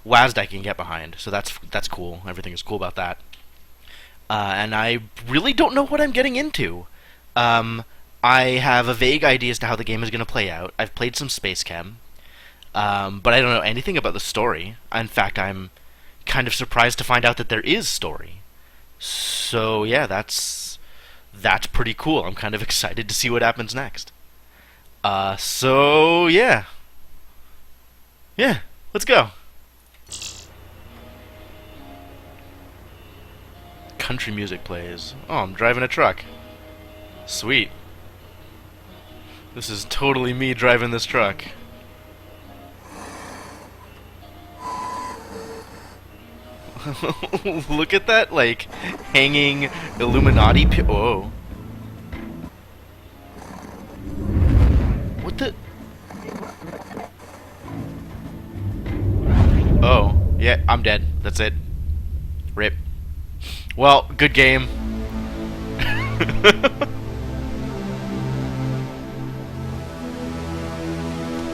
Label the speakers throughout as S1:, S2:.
S1: WASD I can get behind, so that's cool. Everything is cool about that. And I really don't know what I'm getting into. Um, I have a vague idea as to how the game is going to play out. I've played some Space Chem, but I don't know anything about the story. In fact, I'm kind of surprised to find out that there is story. So yeah, that's pretty cool. I'm kind of excited to see what happens next. So yeah, let's go. Country music plays. Oh, I'm driving a truck. Sweet. This is totally me driving this truck. Look at that, like, hanging Illuminati whoa. What the? Oh, yeah, I'm dead. That's it. Rip. Well, good game.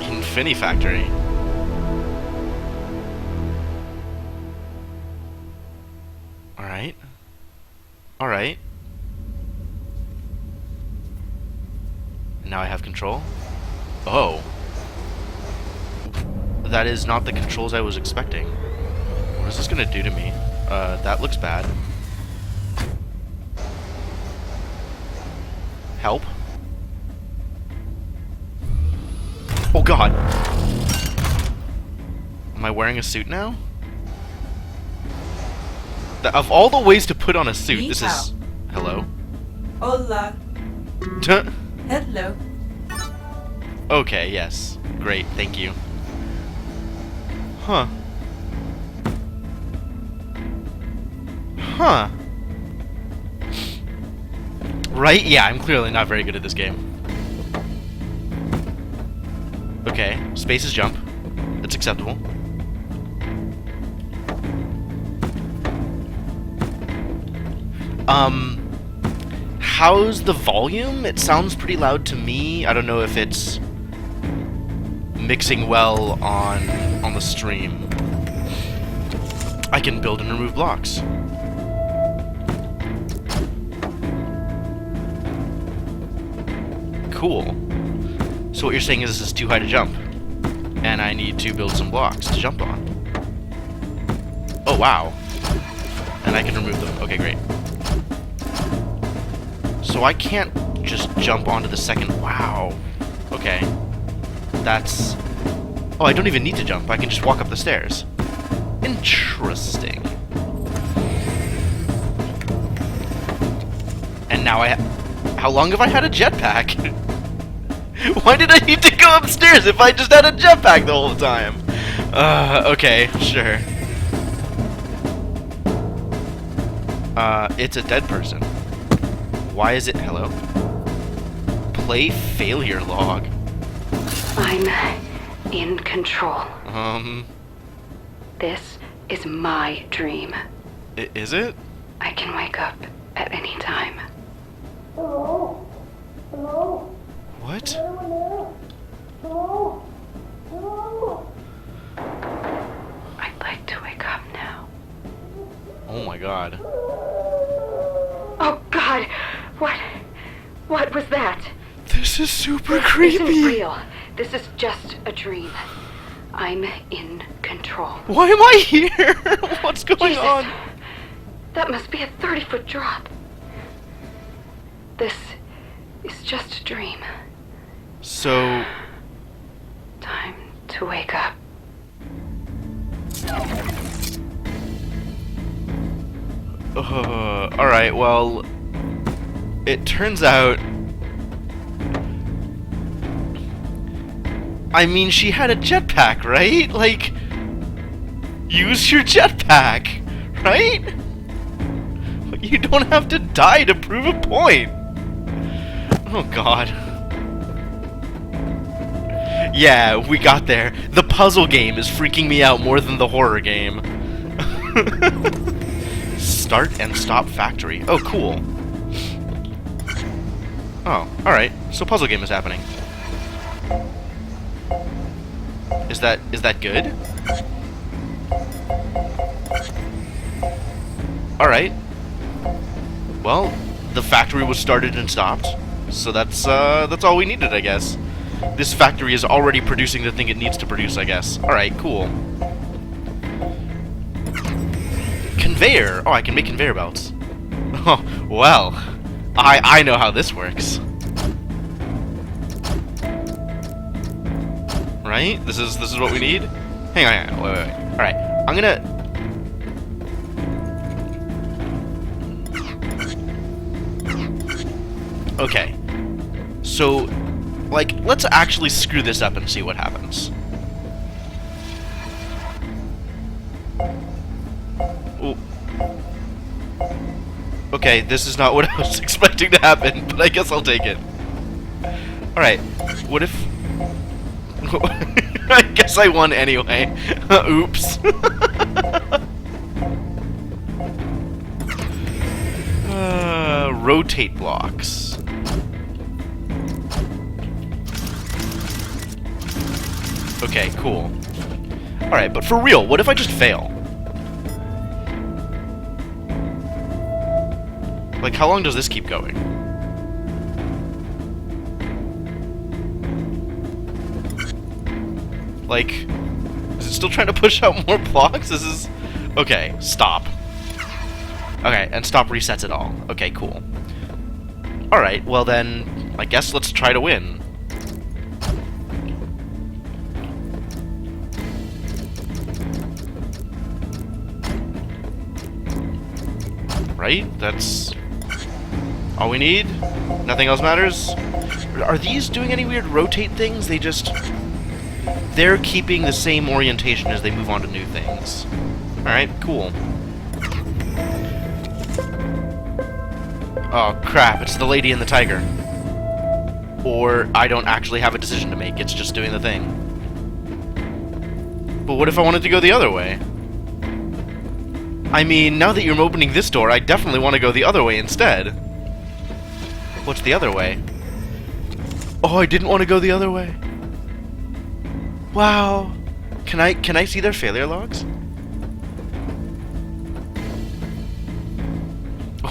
S1: Infinifactory. Alright. Alright. Now I have control. Oh. That is not the controls I was expecting. What is this gonna do to me? That looks bad. Help. Oh god. Am I wearing a suit now? Of all the ways to put on a suit, this is... Hello?
S2: Hola. Hello.
S1: Okay, yes. Great, thank you. Huh. Huh. Right? Yeah, I'm clearly not very good at this game. Okay, space is jump. That's acceptable. How's the volume? It sounds pretty loud to me. I don't know if it's mixing well on the stream. I can build and remove blocks. Cool. So what you're saying is this is too high to jump, and I need to build some blocks to jump on. Oh wow. And I can remove them. Okay, great. So I can't just jump onto the second... Wow. Okay. That's... Oh, I don't even need to jump. I can just walk up the stairs. Interesting. And now how long have I had a jetpack? Why did I need to go upstairs if I just had a jetpack the whole time? Okay, sure. It's a dead person. Why is it... Hello? Play failure log.
S3: I'm in control. This is my dream.
S1: Is it?
S3: I can wake up at any time.
S4: Hello? Hello?
S1: What?
S4: Hello? Hello? Hello?
S3: I'd like to wake up now.
S1: Oh my god.
S3: Oh God! What was that?
S1: This is super
S3: This
S1: creepy.
S3: isn't real. This is just a dream. I'm in control.
S1: Why am I here? What's going
S3: Jesus.
S1: on?
S3: That must be a 30-foot drop. This is just a dream.
S1: So...
S3: Time to wake up.
S1: Alright, well... It turns out... I mean, she had a jetpack, right? Like... Use your jetpack, right? You don't have to die to prove a point. Oh god. Yeah, we got there. The puzzle game is freaking me out more than the horror game. Start and stop factory. Oh, cool. Oh, alright. So puzzle game is happening. Is that good? Alright. Well, the factory was started and stopped. So that's all we needed, I guess. This factory is already producing the thing it needs to produce, I guess. Alright, cool. Conveyor! Oh, I can make conveyor belts. Oh, well. I know how this works. Right? This is what we need? Hang on, wait. Alright, I'm gonna... Okay. So, like, let's actually screw this up and see what happens. Ooh. Okay, this is not what I was expecting to happen, but I guess I'll take it. Alright, what if... I guess I won anyway. Oops. Rotate blocks. Okay, cool. Alright, but for real, what if I just fail? Like, how long does this keep going? Like, is it still trying to push out more blocks? This is... Okay, stop. Okay, and stop resets it all. Okay, cool. Alright, well then, I guess let's try to win. Right? That's all we need? Nothing else matters? Are these doing any weird rotate things? They're keeping the same orientation as they move on to new things. Alright, cool. Oh crap, it's the Lady and the Tiger. Or I don't actually have a decision to make, it's just doing the thing. But what if I wanted to go the other way? I mean, now that you're opening this door, I definitely want to go the other way instead. What's the other way? Oh, I didn't want to go the other way. Wow. Can I see their failure logs?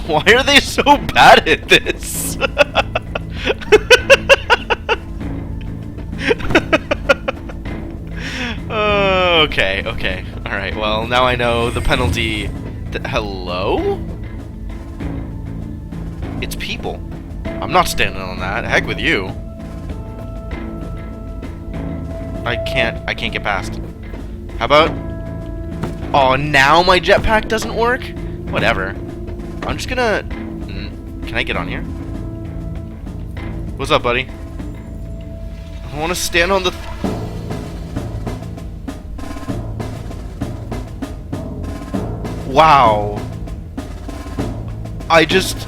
S1: Why are they so bad at this? Okay. Alright, well, now I know the penalty... Hello? It's people. I'm not standing on that. Heck with you. I can't get past. How about... Oh, now my jetpack doesn't work? Whatever. I'm just gonna... Can I get on here? What's up, buddy? I want to stand on the... Wow. I just...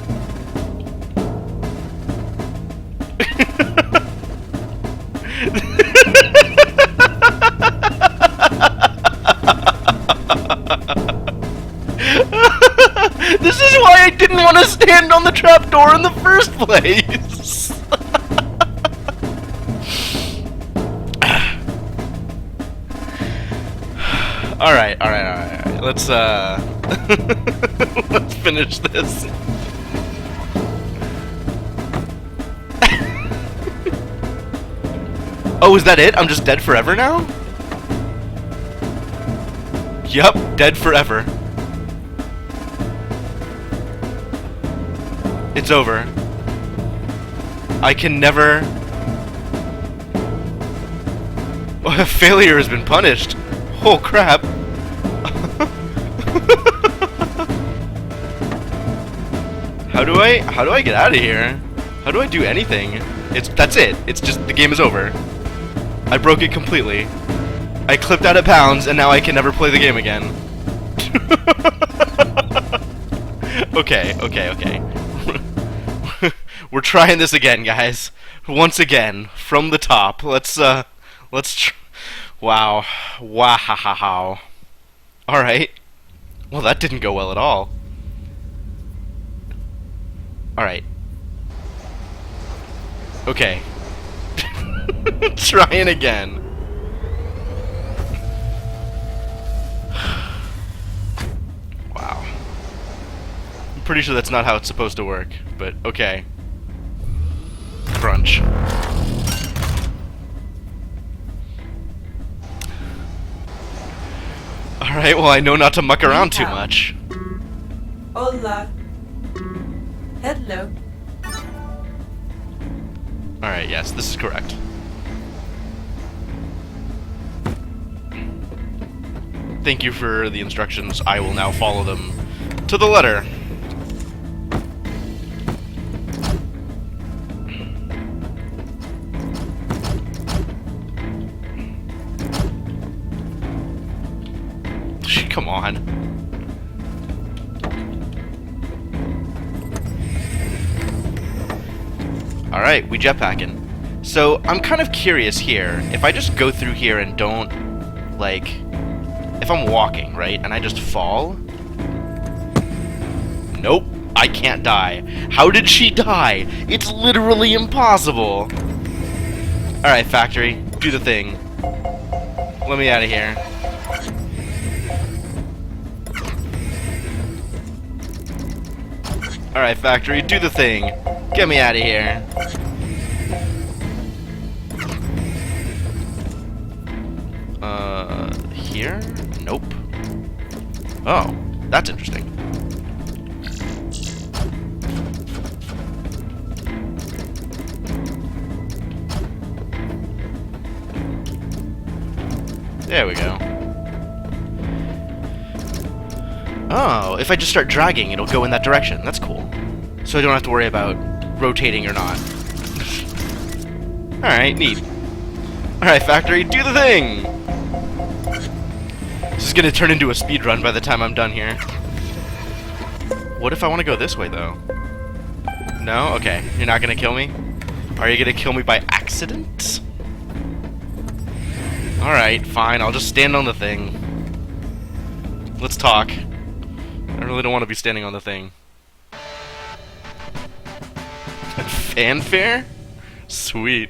S1: This is why I didn't want to stand on the trapdoor in the first place! Alright. Let's, let's finish this. Oh, is that it? I'm just dead forever now? Yup, dead forever. It's over. I can never... Oh, failure has been punished. Oh crap. How do I get out of here? How do I do anything? That's it. It's just the game is over. I broke it completely. I clipped out of bounds and now I can never play the game again. Okay. We're trying this again, guys. Once again, from the top. Let's wow. Wow. Alright. Well, that didn't go well at all. Alright. Okay. Trying again. Wow. pretty sure that's not how it's supposed to work, but okay. Crunch. Alright, well, I know not to muck around too much.
S2: Hola. Hello.
S1: Alright, yes, this is correct. Thank you for the instructions. I will now follow them to the letter. Come on. Alright, we jetpacking. So, I'm kind of curious here. If I just go through here and don't, like... If I'm walking, right, and I just fall... Nope, I can't die. How did she die? It's literally impossible! Alright, Factory, do the thing. Let me out of here. Alright, Factory, do the thing. Get me out of here. Here? Nope. Oh, that's interesting. There we go. Oh, if I just start dragging, it'll go in that direction. That's cool. So I don't have to worry about rotating or not. Alright, neat. Alright, Factory, do the thing! This is gonna turn into a speedrun by the time I'm done here. What if I want to go this way, though? No? Okay. You're not gonna kill me? Are you gonna kill me by accident? Alright, fine. I'll just stand on the thing. Let's talk. I really don't want to be standing on the thing. Fanfare? Sweet.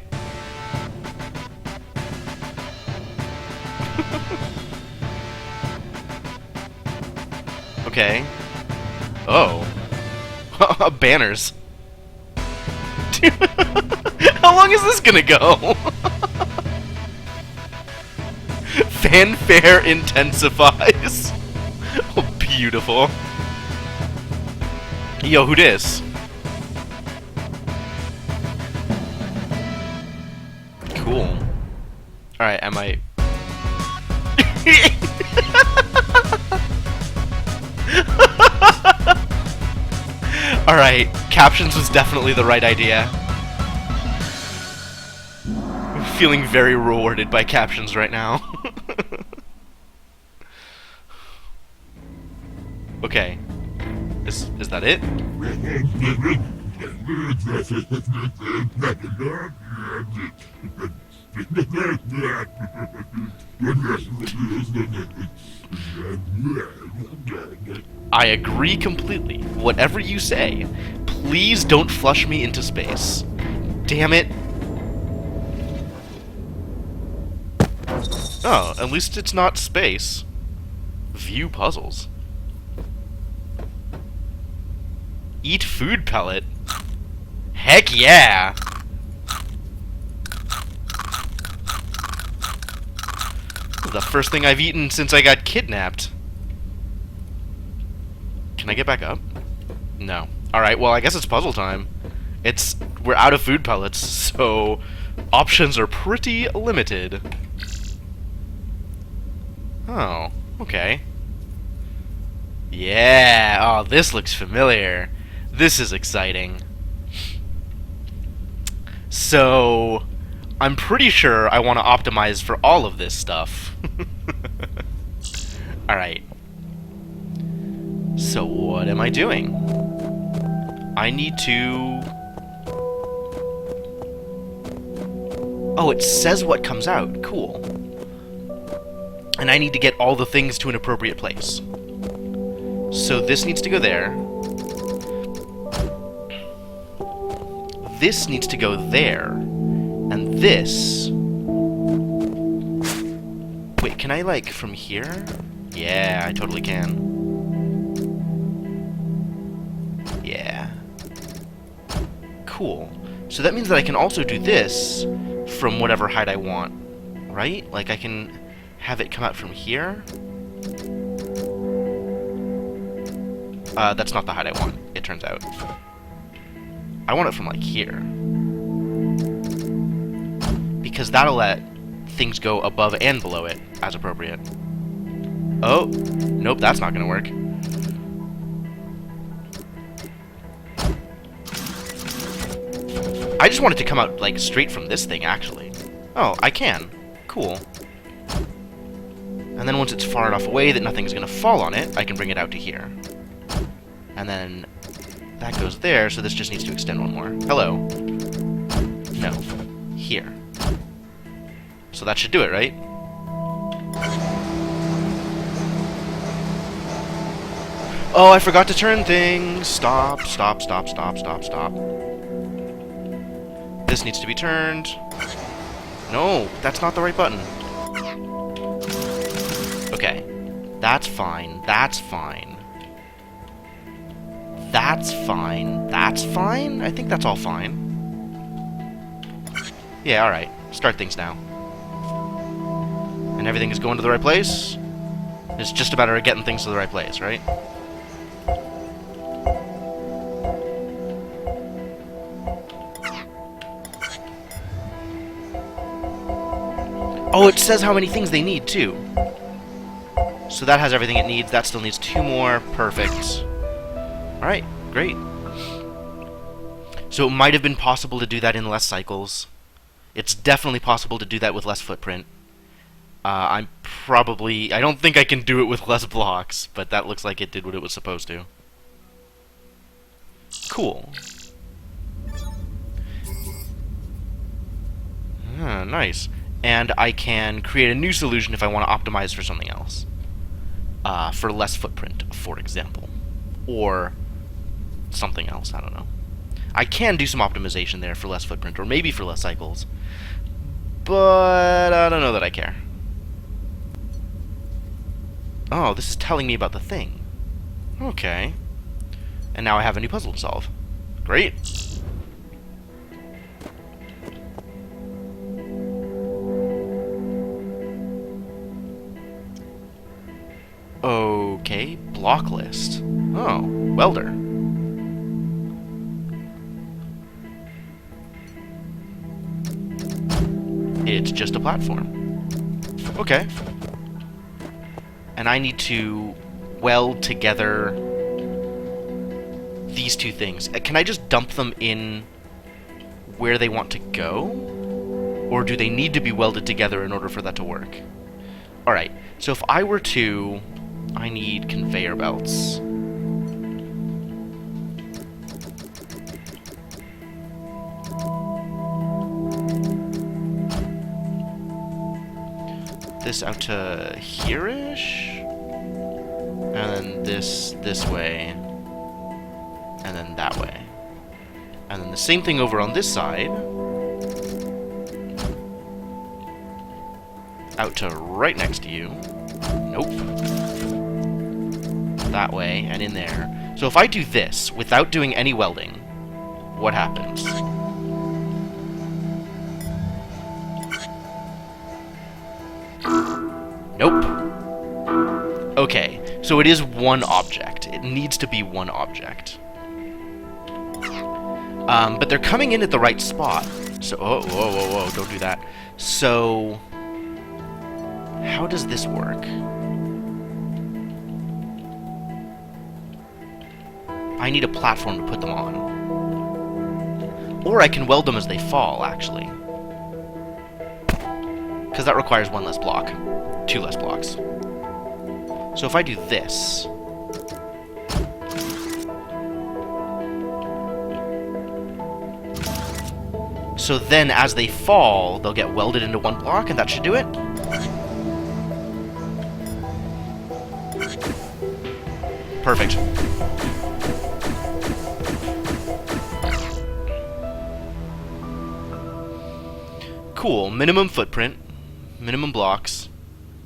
S1: Okay. Oh. Banners. Dude, how long is this gonna go? Fanfare intensifies. Oh, beautiful. Yo, who dis? Cool. Alright, am I... Alright, captions was definitely the right idea. I'm feeling very rewarded by captions right now. Okay. Is that it? I agree completely. Whatever you say. Please don't flush me into space. Damn it. Oh, at least it's not space. View puzzles. Eat food pellet. Heck yeah! The first thing I've eaten since I got kidnapped. Can I get back up? No. Alright, well, I guess it's puzzle time. We're out of food pellets, so options are pretty limited. Oh, okay. Yeah! Oh, this looks familiar. This is exciting. So, I'm pretty sure I want to optimize for all of this stuff. Alright. So what am I doing? I need to... Oh, it says what comes out. Cool. And I need to get all the things to an appropriate place. So this needs to go there. This needs to go there. And this... Wait, can I, like, from here? Yeah, I totally can. Cool. So that means that I can also do this from whatever height I want, right? Like I can have it come out from here. That's not the height I want, it turns out. I want it from like here. Because that'll let things go above and below it as appropriate. Oh, nope, that's not gonna work. I just want it to come out like straight from this thing, actually. Oh, I can. Cool. And then once it's far enough away that nothing's gonna fall on it, I can bring it out to here. And then that goes there, so this just needs to extend one more. Hello. No. Here. So that should do it, right? Oh, I forgot to turn things. Stop, stop, stop, stop, stop, stop. This needs to be turned. No, that's not the right button. Okay. That's fine. That's fine. That's fine. That's fine? I think that's all fine. Yeah, alright. Start things now. And everything is going to the right place? It's just a matter of getting things to the right place, right? Oh, it says how many things they need, too. So that has everything it needs. That still needs 2 more. Perfect. Alright, great. So it might have been possible to do that in less cycles. It's definitely possible to do that with less footprint. I don't think I can do it with less blocks, but that looks like it did what it was supposed to. Cool. Ah, nice. And I can create a new solution if I want to optimize for something else. For less footprint, for example. Or something else, I don't know. I can do some optimization there for less footprint, or maybe for less cycles. But I don't know that I care. Oh, this is telling me about the thing. Okay. And now I have a new puzzle to solve. Great. Okay, block list. Oh, welder. It's just a platform. Okay. And I need to weld together these two things. Can I just dump them in where they want to go? Or do they need to be welded together in order for that to work? Alright, so if I were to... I need conveyor belts. This out to here-ish? And then this way. And then that way. And then the same thing over on this side. Out to right next to you. Nope. That way, and in there. So if I do this, without doing any welding, what happens? Nope. Okay, so it is one object. It needs to be one object. But they're coming in at the right spot. So, oh, whoa, whoa, whoa, don't do that. So, how does this work? I need a platform to put them on. Or I can weld them as they fall, actually. Because that requires 1 less block. 2 less blocks. So if I do this... So then, as they fall, they'll get welded into 1 block, and that should do it. Perfect. Cool. Minimum footprint. Minimum blocks.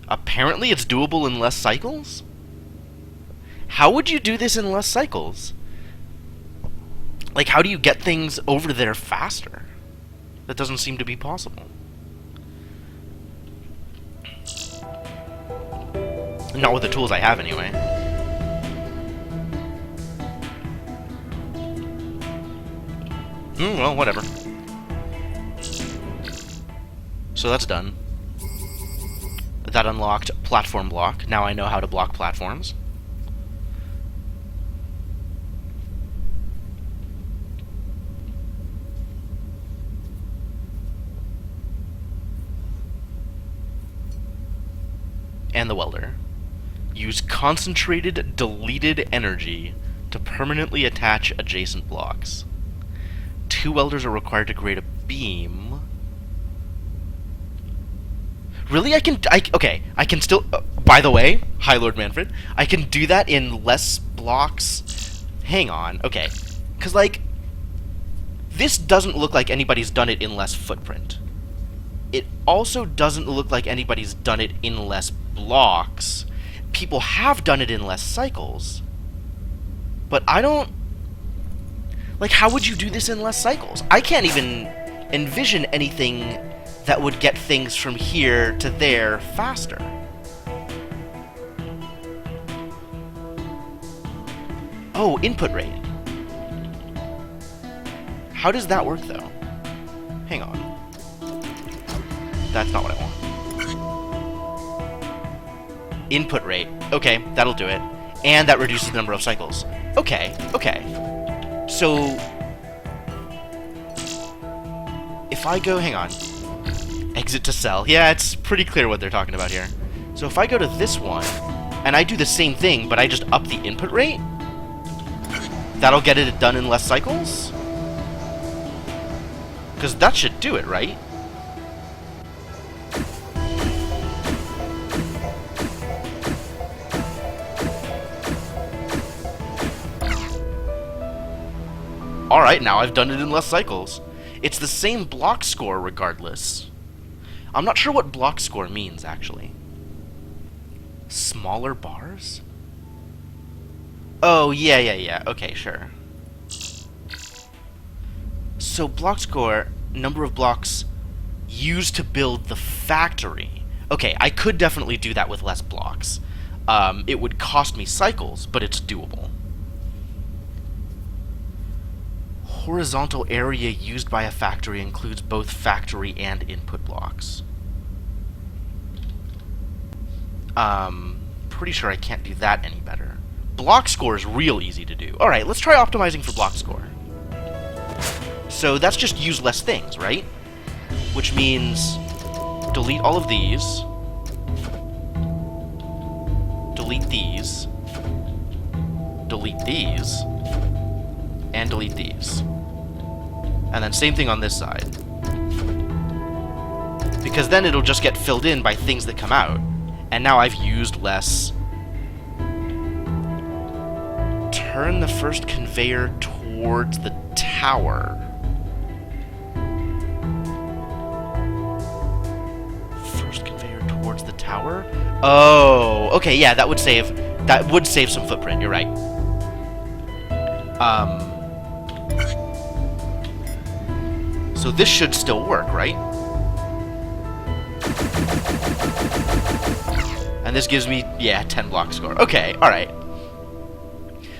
S1: Apparently it's doable in less cycles? How would you do this in less cycles? Like, how do you get things over there faster? That doesn't seem to be possible. Not with the tools I have, anyway. Well, whatever. So that's done. That unlocked platform block. Now I know how to block platforms. And the welder. Use concentrated deleted energy to permanently attach adjacent blocks. 2 welders are required to create a beam. Really? I can still... by the way, hi Lord Manfred, I can do that in less blocks. Hang on, okay. Because, like, this doesn't look like anybody's done it in less footprint. It also doesn't look like anybody's done it in less blocks. People have done it in less cycles. But I don't... Like, how would you do this in less cycles? I can't even envision anything that would get things from here to there faster. Oh, input rate. How does that work, though? Hang on. That's not what I want. Input rate. Okay, that'll do it. And that reduces the number of cycles. Okay, okay. So... if I go... hang on. Exit to cell. Yeah, it's pretty clear what they're talking about here. So if I go to this one, and I do the same thing, but I just up the input rate, that'll get it done in less cycles? Because that should do it, right? Alright, now I've done it in less cycles. It's the same block score regardless. I'm not sure what block score means, actually. Smaller bars? Oh, yeah. Okay, sure. So block score, number of blocks used to build the factory. Okay, I could definitely do that with less blocks. It would cost me cycles, but it's doable. Horizontal area used by a factory includes both factory and input blocks. Pretty sure I can't do that any better. Block score is real easy to do. Alright, let's try optimizing for block score. So that's just use less things, right? Which means delete all of these. Delete these. Delete these. And delete these. And then same thing on this side. Because then it'll just get filled in by things that come out. And now I've used less. Turn the first conveyor towards the tower. First conveyor towards the tower? Oh, okay, yeah, that would save some footprint, you're right. So this should still work, right? And this gives me, yeah, 10 block score. Okay, alright.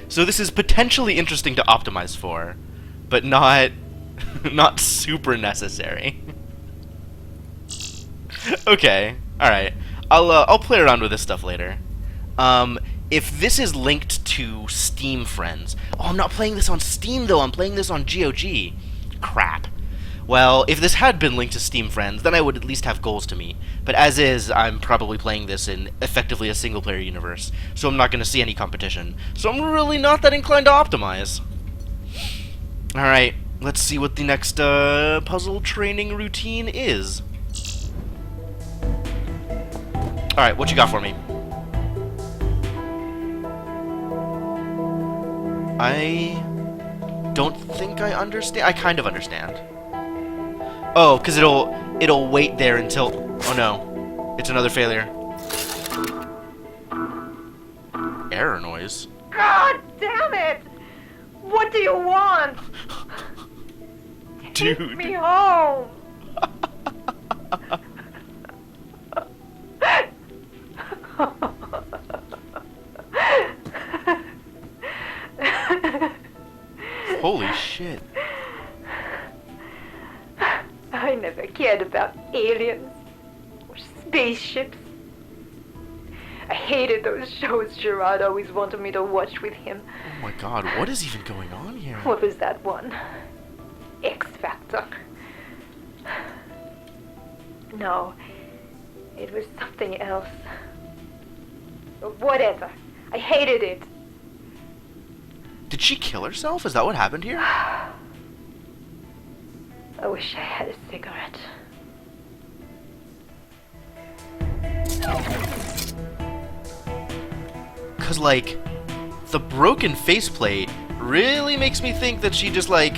S1: So this is potentially interesting to optimize for, but not not super necessary. Okay, alright. I'll play around with this stuff later. If this is linked to Steam Friends... Oh, I'm not playing this on Steam, though. I'm playing this on GOG. Crap. Well, if this had been linked to Steam Friends, then I would at least have goals to meet. But as is, I'm probably playing this in effectively a single-player universe, so I'm not going to see any competition. So I'm really not that inclined to optimize. Alright, let's see what the next puzzle training routine is. Alright, what you got for me? I don't think I understand. I kind of understand. Oh, because it'll wait there until... Oh no. It's another failure. Error noise.
S3: God damn it! What do you want?
S1: Dude.
S3: Take me home.
S1: Holy shit.
S3: I never cared about aliens or spaceships. I hated those shows Gerard always wanted me to watch with him.
S1: Oh my god, what is even going on here?
S3: What was that one? X Factor. No, it was something else. Whatever. I hated it.
S1: Did she kill herself? Is that what happened here?
S3: I wish I had a cigarette.
S1: Cause like, the broken faceplate really makes me think that she just like...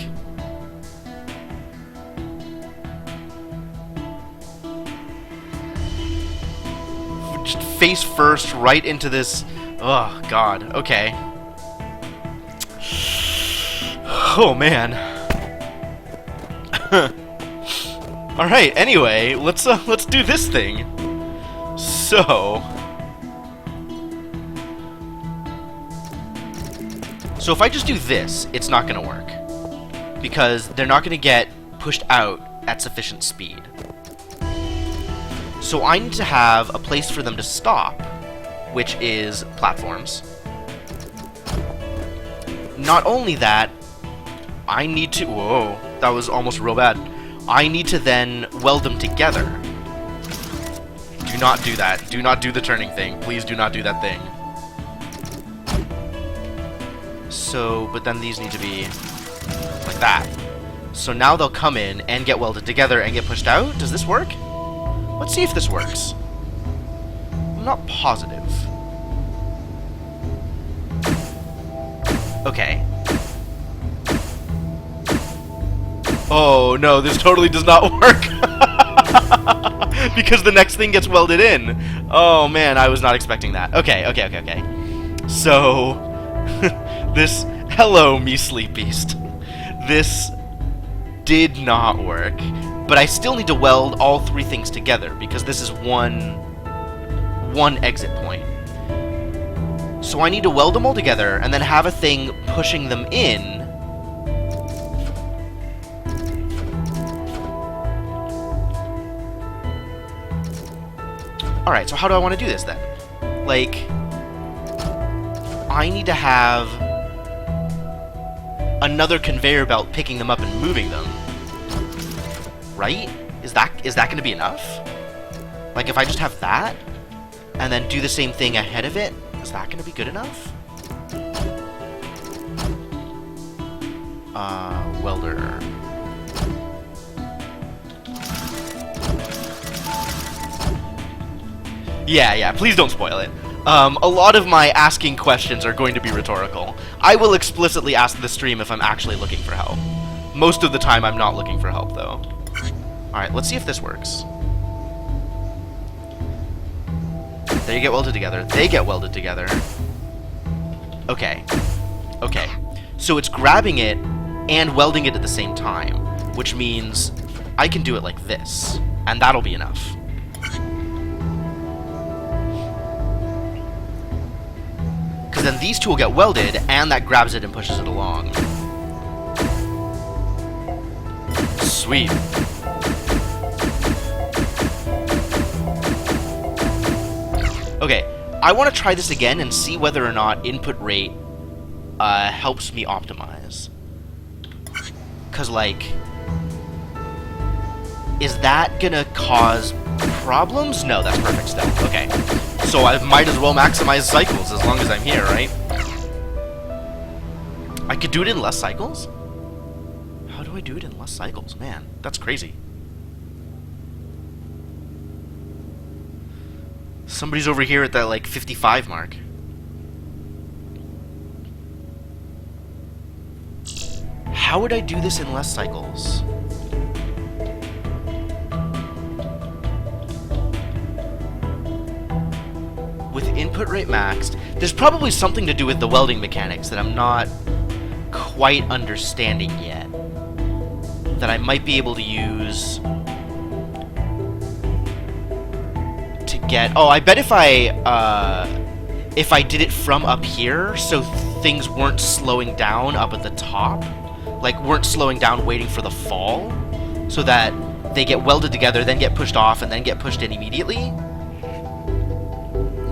S1: just face first right into this... Oh god, okay. Oh man. Alright, anyway, let's do this thing. So if I just do this, it's not gonna work. Because they're not gonna get pushed out at sufficient speed. So I need to have a place for them to stop, which is platforms. Not only that, I need to... Whoa, that was almost real bad. I need to then weld them together. Do not do that. Do not do the turning thing. Please do not do that thing. So, but then these need to be like that. So now they'll come in and get welded together and get pushed out. Does this work? Let's see if this works. I'm not positive. Okay. Oh no, this totally does not work. Because the next thing gets welded in. Oh man, I was not expecting that. Okay. So, this... Hello, me sleep beast. This did not work. But I still need to weld all three things together, because this is one exit point. So I need to weld them all together, and then have a thing pushing them in. Alright, so how do I want to do this then? Like, I need to have another conveyor belt picking them up and moving them. Right? Is that going to be enough? Like, if I just have that, and then do the same thing ahead of it, is that going to be good enough? Welder. Yeah, please don't spoil it. A lot of my asking questions are going to be rhetorical. I will explicitly ask the stream if I'm actually looking for help. Most of the time I'm not looking for help, though. Alright, let's see if this works. They get welded together. They get welded together. Okay. So it's grabbing it and welding it at the same time, which means I can do it like this, and that'll be enough. Because then these two will get welded, and that grabs it and pushes it along. Sweet. Okay, I want to try this again and see whether or not input rate helps me optimize. Because, like, is that gonna cause problems? No, that's perfect still. Okay. So I might as well maximize cycles as long as I'm here, right? I could do it in less cycles? How do I do it in less cycles? Man, that's crazy. Somebody's over here at that, like, 55 mark. How would I do this in less cycles? With input rate maxed, there's probably something to do with the welding mechanics that I'm not quite understanding yet that I might be able to use to get... Oh, I bet if I did it from up here, so things weren't slowing down up at the top, like weren't slowing down waiting for the fall, so that they get welded together, then get pushed off, and then get pushed in immediately,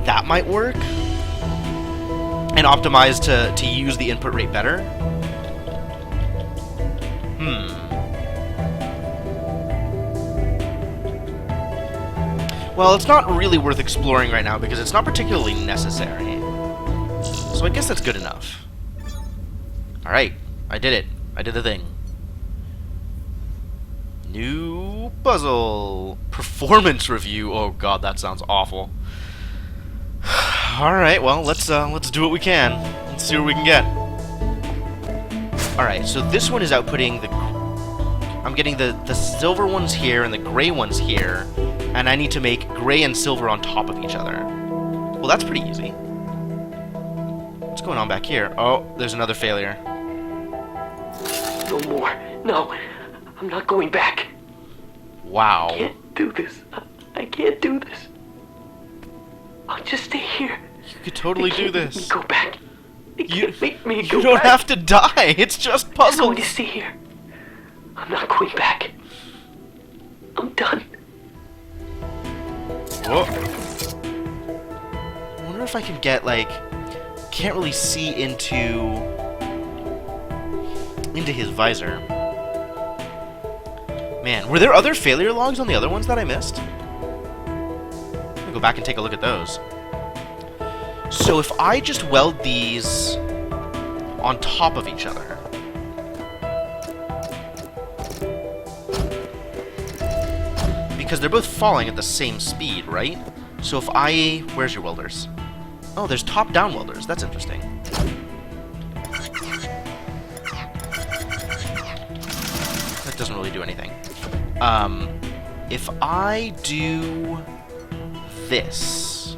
S1: that might work. And optimize to use the input rate better. Well, it's not really worth exploring right now because it's not particularly necessary. So I guess that's good enough. Alright, I did it. I did the thing. New puzzle. Performance review. Oh god, that sounds awful. Alright, well, let's do what we can. Let's see what we can get. Alright, so this one is outputting the... I'm getting the silver ones here and the gray ones here, and I need to make gray and silver on top of each other. Well, that's pretty easy. What's going on back here? Oh, there's another failure.
S5: No more. No, I'm not going back.
S1: Wow.
S5: I can't do this. I can't do this. I'll just stay here.
S1: You could totally do this.
S5: Make me go back. They can't make me go back.
S1: You don't have to die. It's just
S5: I'm
S1: puzzles.
S5: going to stay here. I'm not going back. I'm done.
S1: Whoa. I wonder if I can get, like... Can't really see into his visor. Man, were there other failure logs on the other ones that I missed? I'm gonna go back and take a look at those. So if I just weld these on top of each other... Because they're both falling at the same speed, right? So if I... Where's your welders? Oh, there's top-down welders. That's interesting. That doesn't really do anything. If I do this...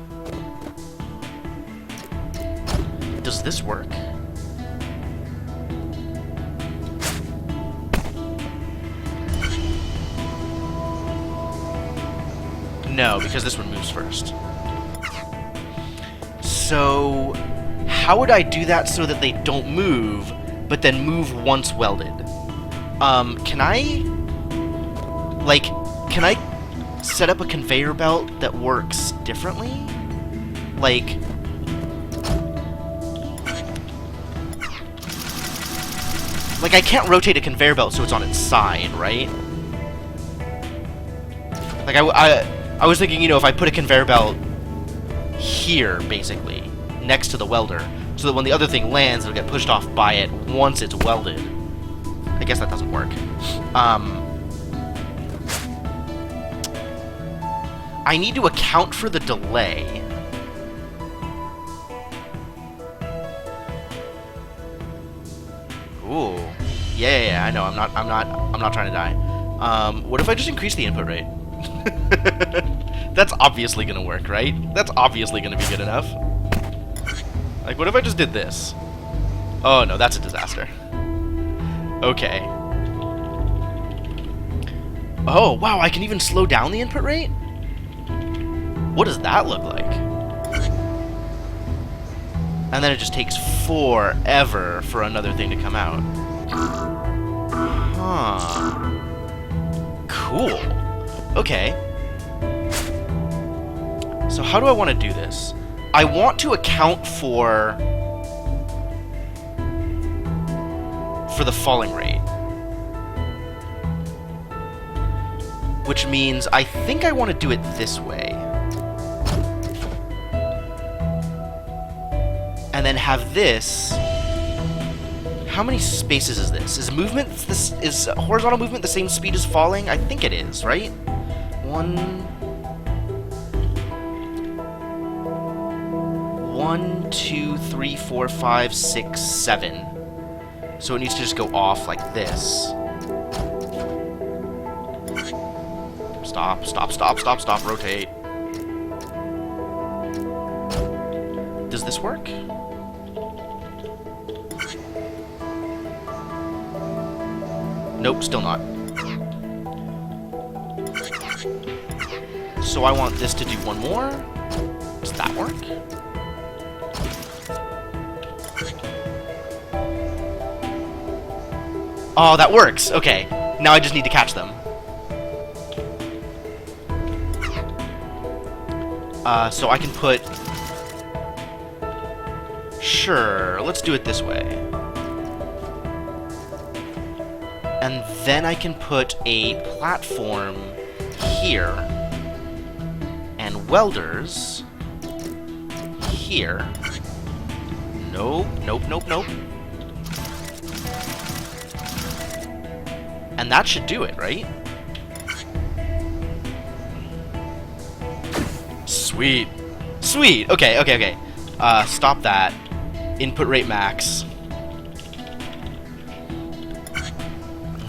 S1: Does this work? No, because this one moves first. So, how would I do that so that they don't move, but then move once welded? Can I set up a conveyor belt that works differently? Like I can't rotate a conveyor belt so it's on its side, right? Like, I was thinking, you know, if I put a conveyor belt here, basically, next to the welder, so that when the other thing lands, it'll get pushed off by it once it's welded. I guess that doesn't work. I need to account for the delay. Ooh. Yeah, I know. I'm not trying to die. What if I just increase the input rate? That's obviously gonna work, right? That's obviously gonna be good enough. Like, what if I just did this? Oh no, that's a disaster. Okay. Oh, wow, I can even slow down the input rate? What does that look like? And then it just takes forever for another thing to come out. Huh. Cool. Okay. So how do I want to do this? I want to account for the falling rate. Which means I think I want to do it this way. And then have this... How many spaces is this? Is horizontal movement the same speed as falling? I think it is, right? 1, 2, 3, 4, 5, 6, 7. So it needs to just go off like this. Stop, rotate. Does this work? Nope, still not. So I want this to do one more. Does that work? Oh, that works. Okay. Now I just need to catch them. So I can put... Sure, let's do it this way. And then I can put a platform here. And welders here. Nope, nope, nope, nope. And that should do it, right? Sweet. Sweet! Okay, okay, okay. Stop that. Input rate max.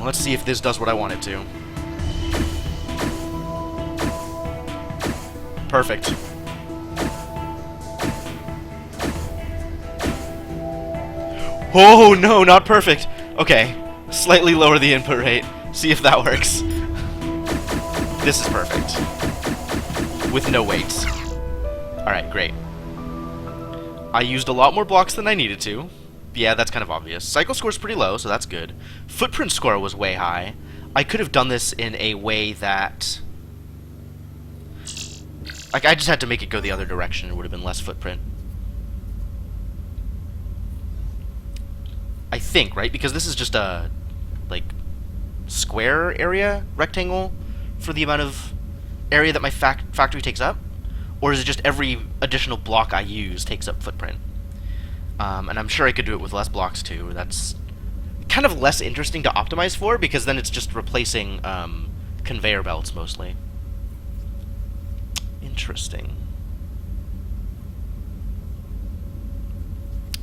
S1: Let's see if this does what I want it to. Perfect. Oh, no, not perfect. Okay. Slightly lower the input rate. See if that works. This is perfect. With no weights. Alright, great. I used a lot more blocks than I needed to. Yeah, that's kind of obvious. Cycle score's pretty low, so that's good. Footprint score was way high. I could have done this in a way that... Like, I just had to make it go the other direction. It would have been less footprint. I think, right? Because this is just a, like, square area, rectangle, for the amount of area that my factory takes up? Or is it just every additional block I use takes up footprint? And I'm sure I could do it with less blocks too. That's kind of less interesting to optimize for, because then it's just replacing conveyor belts mostly. Interesting.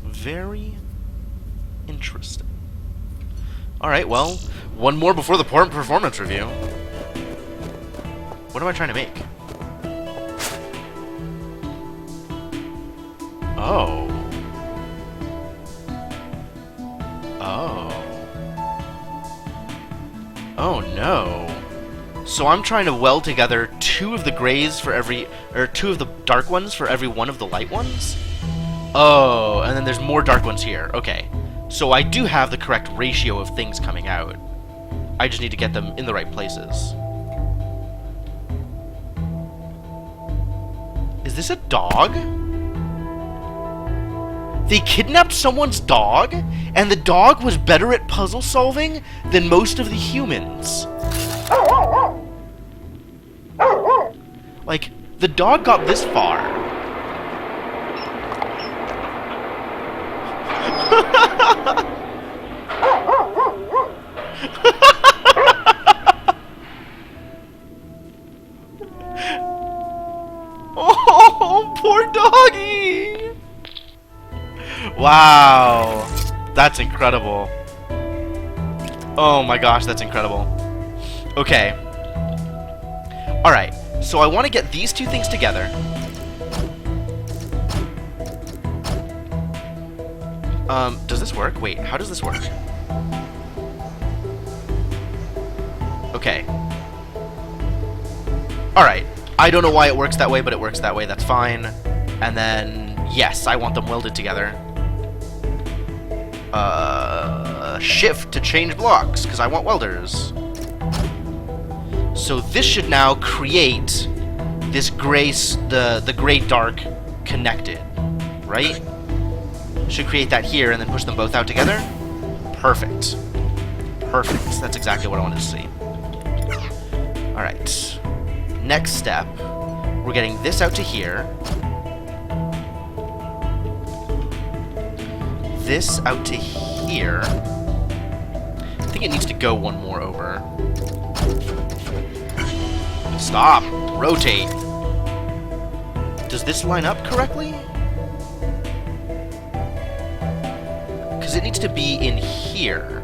S1: Very interesting. Alright, well, one more before the performance review. What am I trying to make? Oh. Oh. Oh no. So I'm trying to weld together two of the grays for every, or two of the dark ones for every one of the light ones? Oh, and then there's more dark ones here. Okay. So I do have the correct ratio of things coming out. I just need to get them in the right places. Is this a dog? They kidnapped someone's dog, and the dog was better at puzzle solving than most of the humans. Like, the dog got this far. Oh, poor doggy! Wow, that's incredible. Oh my gosh, that's incredible. Okay. Alright, so I want to get these two things together. Does this work? Wait, how does this work? Okay. Alright, I don't know why it works that way, but it works that way, that's fine. And then, yes, I want them welded together. Shift to change blocks, because I want welders. So this should now create this gray, the gray-dark connected, right? Should create that here and then push them both out together. Perfect. Perfect. That's exactly what I wanted to see. Alright. Next step, we're getting this out to here. This out to here. I think it needs to go one more over. Stop! Rotate! Does this line up correctly? Because it needs to be in here.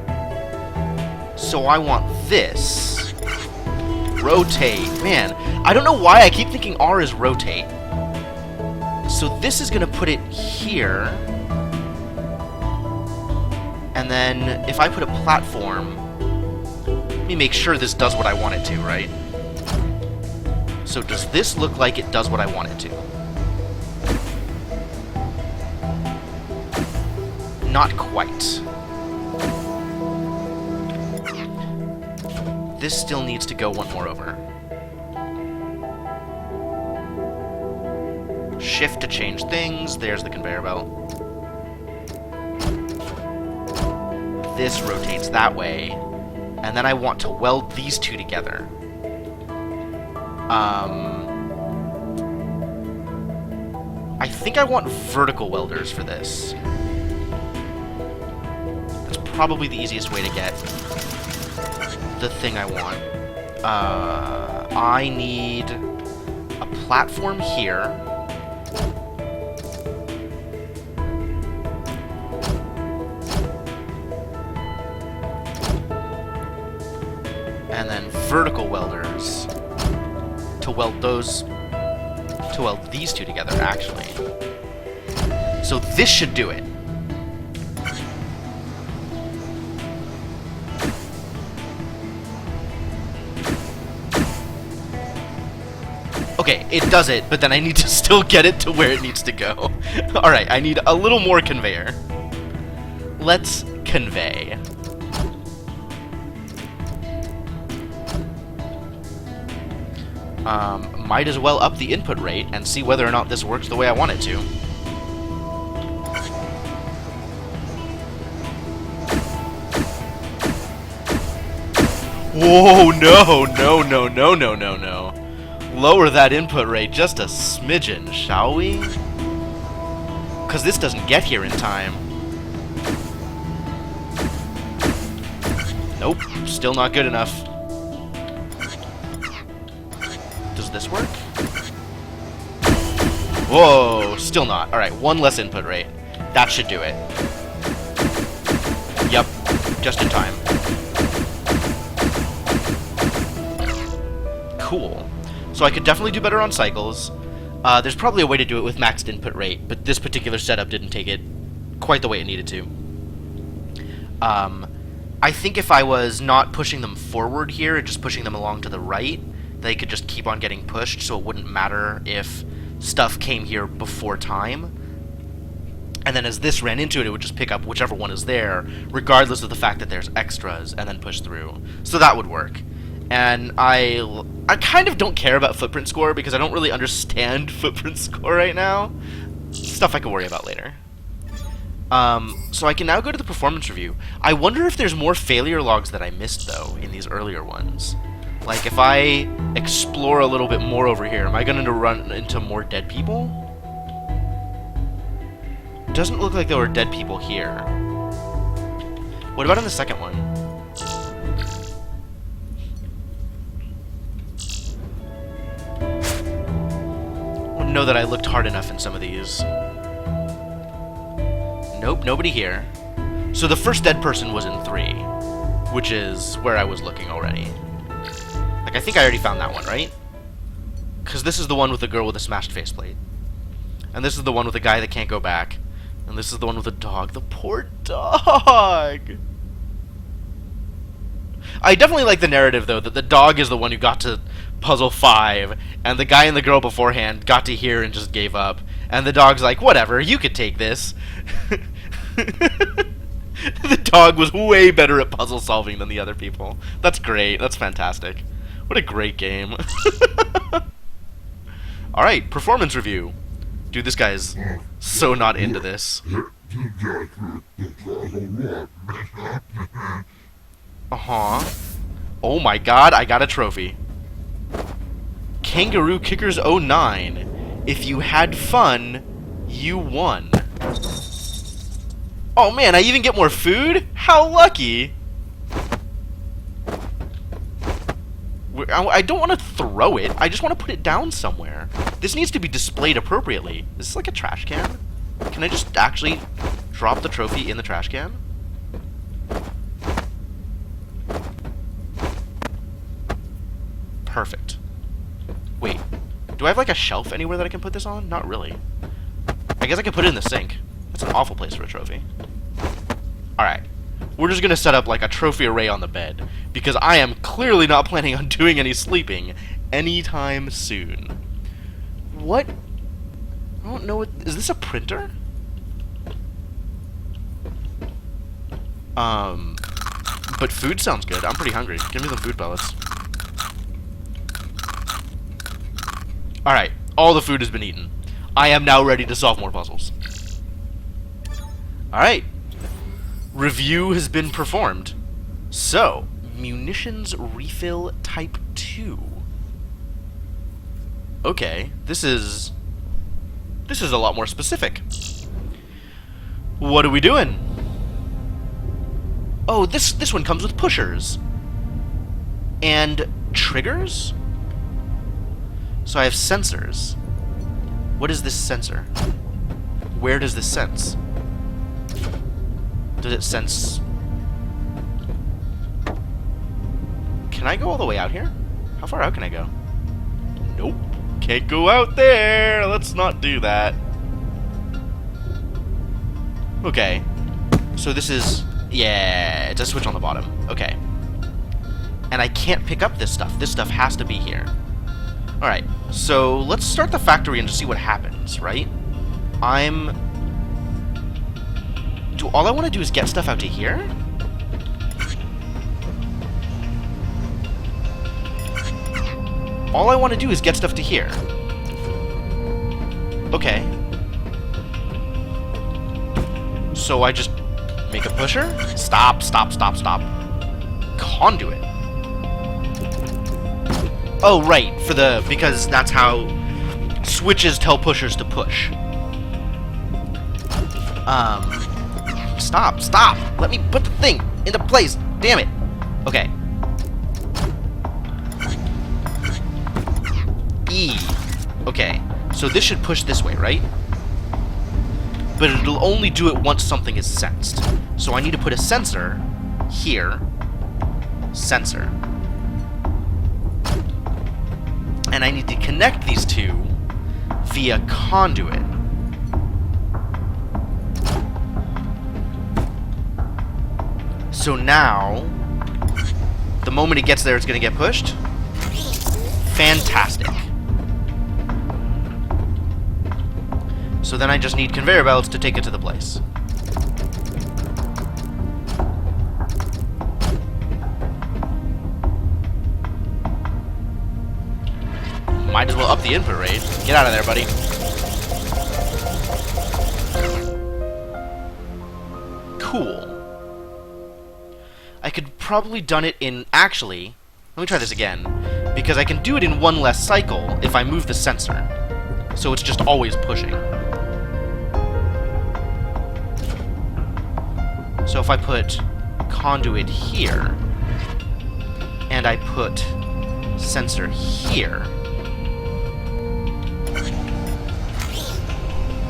S1: So I want this. Rotate. Man, I don't know why I keep thinking R is rotate. So this is going to put it here. And then if I put a platform me make sure this does what I want it to, right? So does this look like it does what I want it to? Not quite. This still needs to go one more over. Shift to change things. There's the conveyor belt. This rotates that way. And then I want to weld these two together. I think I want vertical welders for this. That's probably the easiest way to get the thing I want. I need a platform here. And then vertical welders to weld these two together, actually. So this should do it. Okay, it does it, but then I need to still get it to where it needs to go. Alright, I need a little more conveyor. Let's convey. Might as well up the input rate and see whether or not this works the way I want it to. Whoa, no. Lower that input rate just a smidgen, shall we? Because this doesn't get here in time. Nope, still not good enough. Does this work? Whoa, still not. Alright, one less input rate. That should do it. Yep, just in time. Cool. So I could definitely do better on cycles. There's probably a way to do it with maxed input rate, but this particular setup didn't take it quite the way it needed to. I think if I was not pushing them forward here and just pushing them along to the right, they could just keep on getting pushed, so it wouldn't matter if stuff came here before time. And then as this ran into it, it would just pick up whichever one is there, regardless of the fact that there's extras, and then push through. So that would work. And I kind of don't care about footprint score, because I don't really understand footprint score right now. Stuff I can worry about later. So I can now go to the performance review. I wonder if there's more failure logs that I missed, though, in these earlier ones. Like, if I explore a little bit more over here, am I going to run into more dead people? Doesn't look like there were dead people here. What about in the second one? I wouldn't know that I looked hard enough in some of these. Nope, nobody here. So the first dead person was in 3, which is where I was looking already. Like, I think I already found that one, right? Because this is the one with the girl with a smashed faceplate. And this is the one with the guy that can't go back. And this is the one with the dog. The poor dog! I definitely like the narrative, though, that the dog is the one who got to Puzzle 5, and the guy and the girl beforehand got to here and just gave up. And the dog's like, whatever, you could take this. The dog was way better at puzzle solving than the other people. That's great. That's fantastic. What a great game. Alright, performance review. Dude, this guy's so not into this. Uh-huh. Oh my god, I got a trophy. Kangaroo Kickers 09. If you had fun, you won. Oh man, I even get more food? How lucky! I don't want to throw it, I just want to put it down somewhere. This needs to be displayed appropriately. Is this like a trash can? Can I just actually drop the trophy in the trash can? Perfect. Wait, do I have like a shelf anywhere that I can put this on? Not really. I guess I can put it in the sink. That's an awful place for a trophy. Alright. we're just gonna set up like a trophy array on the bed, because I am clearly not planning on doing any sleeping anytime soon. What? I don't know what... Is this a printer? But food sounds good. I'm pretty hungry. Give me the food pellets. Alright, all the food has been eaten. I am now ready to solve more puzzles. Alright. Review has been performed. So, munitions refill type 2. Okay, this is a lot more specific. What are we doing? Oh, this one comes with pushers. And triggers? So I have sensors. What is this sensor? Where does this sense? Does it sense... Can I go all the way out here? How far out can I go? Nope. Can't go out there. Let's not do that. Okay. So this is... Yeah, it's a switch on the bottom. Okay. And I can't pick up this stuff. This stuff has to be here. Alright, so let's start the factory and just see what happens, right? All I want to do is get stuff out to here? All I want to do is get stuff to here. Okay. So I just make a pusher? Stop, stop, stop, stop. Conduit. Oh, right, because that's how switches tell pushers to push. Stop! Let me put the thing into place! Damn it! Okay. E. Okay, so this should push this way, right? But it'll only do it once something is sensed. So I need to put a sensor here. Sensor. And I need to connect these two via conduit. So now, the moment it gets there, it's going to get pushed. Fantastic. So then I just need conveyor belts to take it to the place. Might as well up the input rate. Get out of there, buddy. Cool. I could probably done it in... Actually, let me try this again. Because I can do it in one less cycle if I move the sensor. So it's just always pushing. So if I put conduit here, and I put sensor here...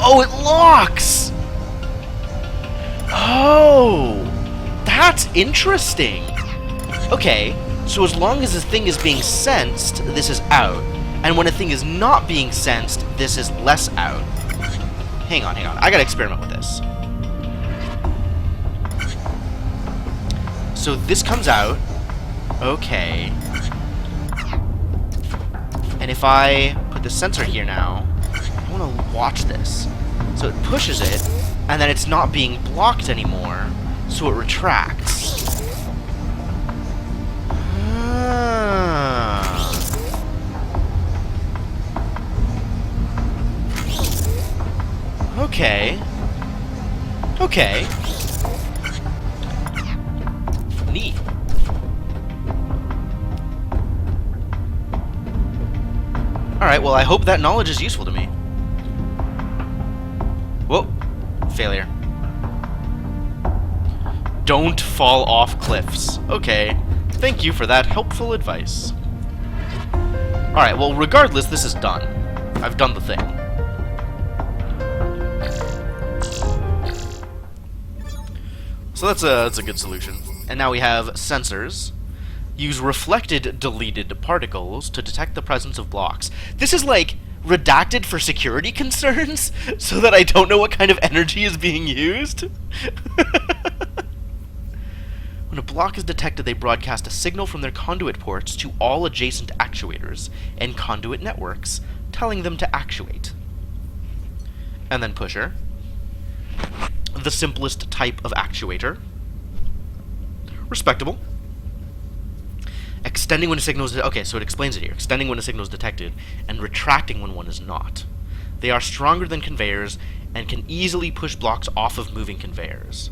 S1: Oh, it locks! Oh! That's interesting! Okay, so as long as the thing is being sensed, this is out. And when a thing is not being sensed, this is less out. Hang on. I gotta experiment with this. So this comes out. Okay. And if I put the sensor here now, I want to watch this. So it pushes it, and then it's not being blocked anymore, so it retracts. Okay. Okay. Neat. Alright, well I hope that knowledge is useful to me. Whoa. Failure. Don't fall off cliffs. Okay. Thank you for that helpful advice. Alright, well regardless, this is done. I've done the thing. So that's a good solution. And now we have sensors. Use reflected deleted particles to detect the presence of blocks. This is like redacted for security concerns, so that I don't know what kind of energy is being used. When a block is detected, they broadcast a signal from their conduit ports to all adjacent actuators and conduit networks, telling them to actuate. And then pusher. The simplest type of actuator. Respectable. Extending when a signal is... Okay, so it explains it here. Extending when a signal is detected, and retracting when one is not. They are stronger than conveyors, and can easily push blocks off of moving conveyors.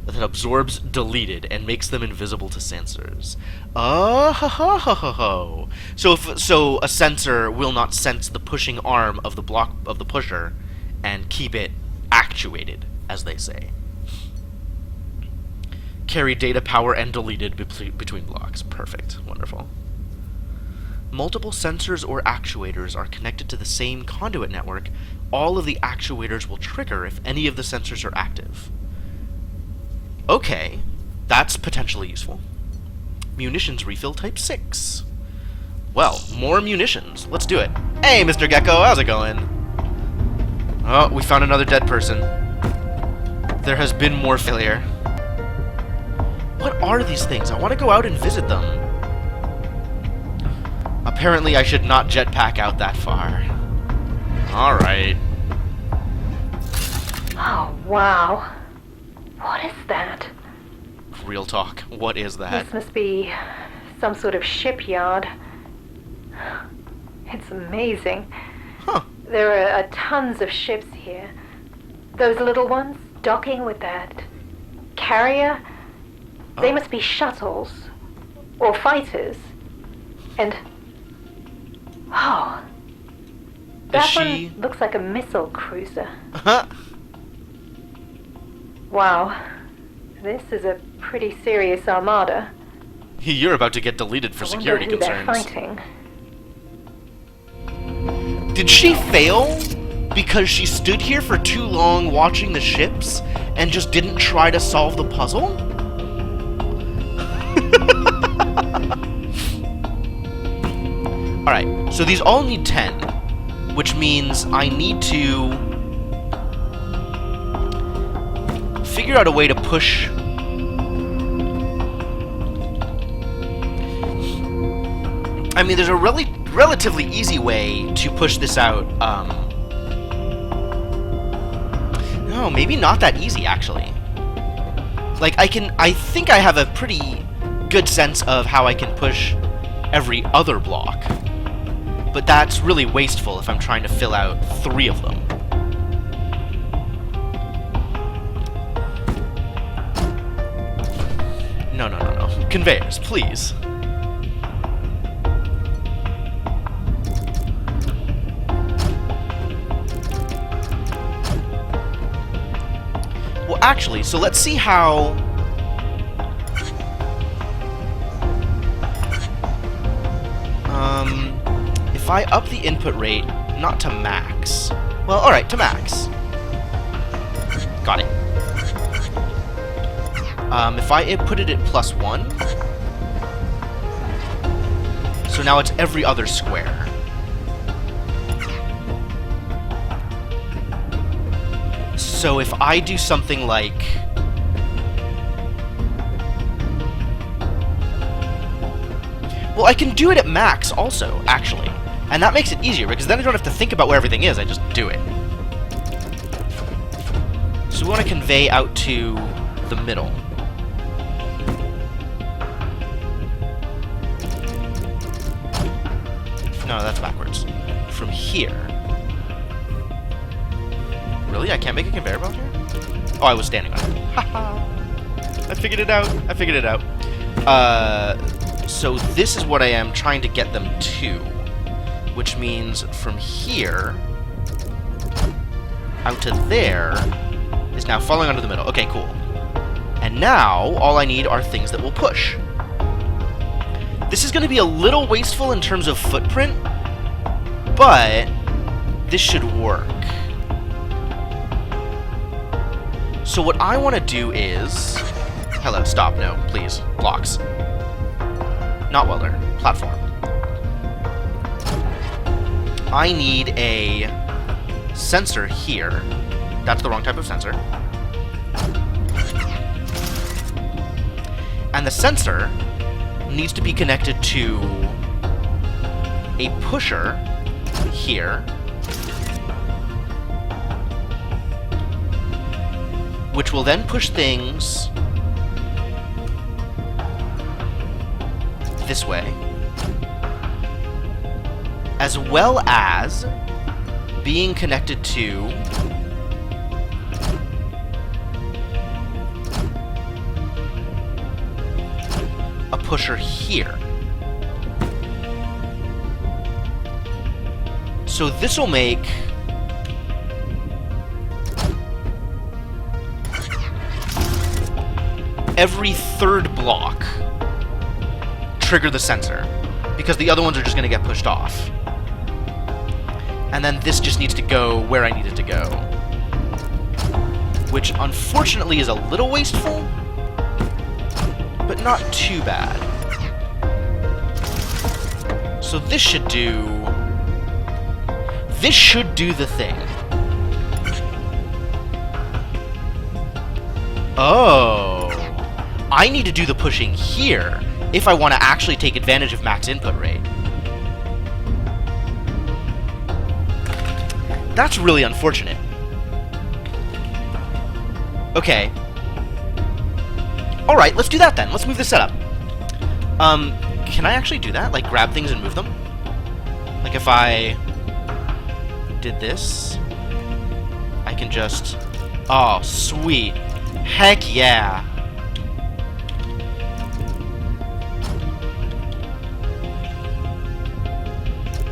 S1: That absorbs deleted and makes them invisible to sensors. Oh, ho, ho, ho, ho, ho. So a sensor will not sense the pushing arm of the block of the pusher and keep it actuated, as they say. Carry data power and deleted between blocks. Perfect. Wonderful. Multiple sensors or actuators are connected to the same conduit network. All of the actuators will trigger if any of the sensors are active. Okay, that's potentially useful. Munitions refill type 6. Well, more munitions. Let's do it. Hey, Mr. Gecko, how's it going? Oh, we found another dead person. There has been more failure. What are these things? I want to go out and visit them. Apparently, I should not jetpack out that far. Alright.
S3: Oh, wow. What is that?
S1: Real talk. What is that?
S3: This must be some sort of shipyard. It's amazing.
S1: Huh.
S3: There are tons of ships here. Those little ones docking with that carrier, they must be shuttles or fighters. And oh, that one looks like a missile cruiser.
S1: Huh?
S3: Wow, this is a pretty serious armada.
S1: You're about to get deleted for security
S3: I wonder who
S1: concerns.
S3: they're fighting.
S1: Did she fail because she stood here for too long watching the ships and just didn't try to solve the puzzle? Alright, so these all need 10, which means I need to figure out a way to push... I mean, there's a relatively easy way to push this out. No, maybe not that easy, actually. Like, I think I have a pretty good sense of how I can push every other block. But that's really wasteful if I'm trying to fill out 3 of them. No. Conveyors, please. Well, actually, so let's see how... if I up the input rate, not to max... Well, alright, to max. Got it. If I put it at +1... So now it's every other square. So if I do something like... Well, I can do it at max also, actually. And that makes it easier, because then I don't have to think about where everything is, I just do it. So we want to convey out to the middle. No, that's backwards. From here. Really? I can't make a conveyor belt here? Oh, I was standing on it. Haha! I figured it out. So this is what I am trying to get them to. Which means from here out to there is now falling under the middle. Okay, cool. And now, all I need are things that will push. This is going to be a little wasteful in terms of footprint, but this should work. So what I want to do is... Hello, stop, no, please. Blocks. Not welder. Platform. I need a sensor here. That's the wrong type of sensor. And the sensor needs to be connected to a pusher here, which will then push things this way, as well as being connected to a pusher here. So this will make every third block trigger the sensor, because the other ones are just going to get pushed off. And then this just needs to go where I need it to go. Which, unfortunately, is a little wasteful, but not too bad. So this should do... This should do the thing. Oh. I need to do the pushing here if I want to actually take advantage of max input rate. That's really unfortunate. Okay. Alright, let's do that then. Let's move this setup. Can I actually do that? Like, grab things and move them? Like, if I did this, I can just... Oh, sweet. Heck yeah.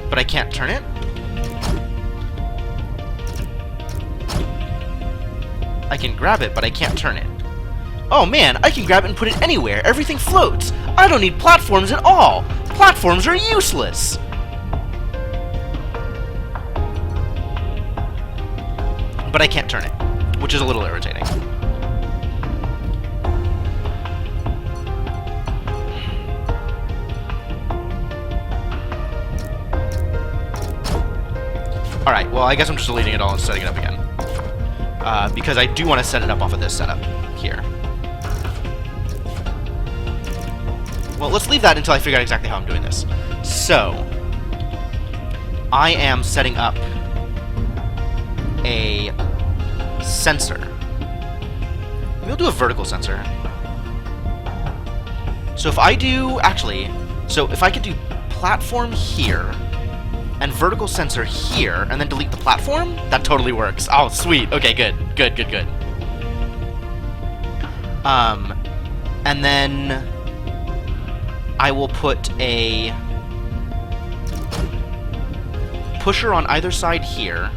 S1: But I can't turn it? I can grab it, but I can't turn it. Oh man, I can grab it and put it anywhere. Everything floats. I don't need platforms at all. Platforms are useless. But I can't turn it, which is a little irritating. Alright, well, I guess I'm just deleting it all and setting it up again. Because I do want to set it up off of this setup here. Well, let's leave that until I figure out exactly how I'm doing this. So, I am setting up a sensor. Maybe we'll do a vertical sensor. So if I do... Actually, so if I could do platform here, and vertical sensor here, and then delete the platform, that totally works. Oh, sweet. Okay, good. Good, good, good. And then I will put a pusher on either side here.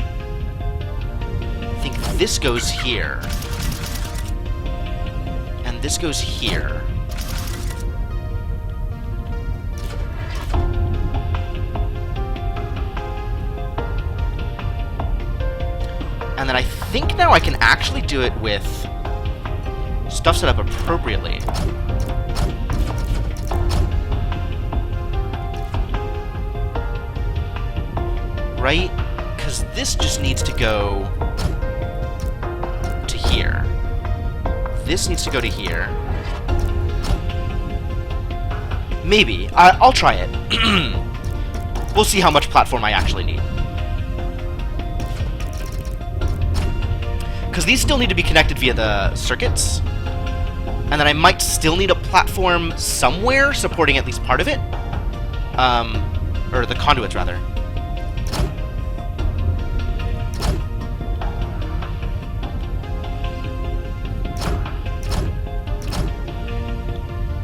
S1: I think this goes here. And this goes here. And then I think now I can actually do it with stuff set up appropriately. Right? Because this just needs to go to here. This needs to go to here. Maybe. I'll try it. We'll see how much platform I actually need. Because these still need to be connected via the circuits. And then I might still need a platform somewhere supporting at least part of it. Or the conduits, rather.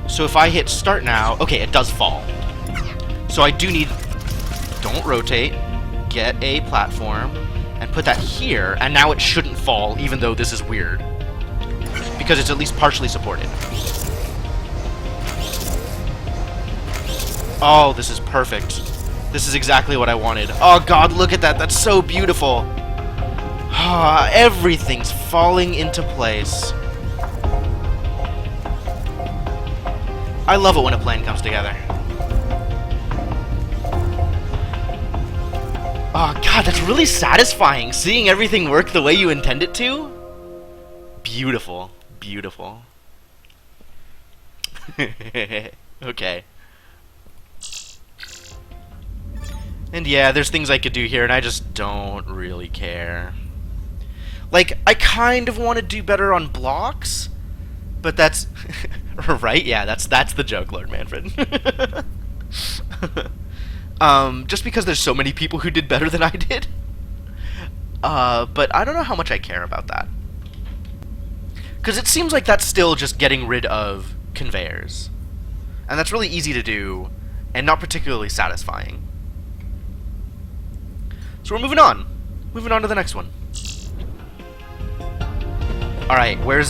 S1: So if I hit start now... Okay, it does fall. So I do need... Don't rotate. Get a platform. And put that here, and now it shouldn't fall, even though this is weird. Because it's at least partially supported. Oh, this is perfect. This is exactly what I wanted. Oh god, look at that, that's so beautiful. Ah, everything's falling into place. I love it when a plan comes together. Oh god, that's really satisfying, seeing everything work the way you intend it to. Beautiful. Beautiful. Okay. And yeah, there's things I could do here, and I just don't really care. Like, I kind of want to do better on blocks, but that's... right? Yeah, that's the joke, Lord Manfred. Just because there's so many people who did better than I did. But I don't know how much I care about that. Because it seems like that's still just getting rid of conveyors. And that's really easy to do, and not particularly satisfying. So we're moving on. Moving on to the next one. Alright, where's,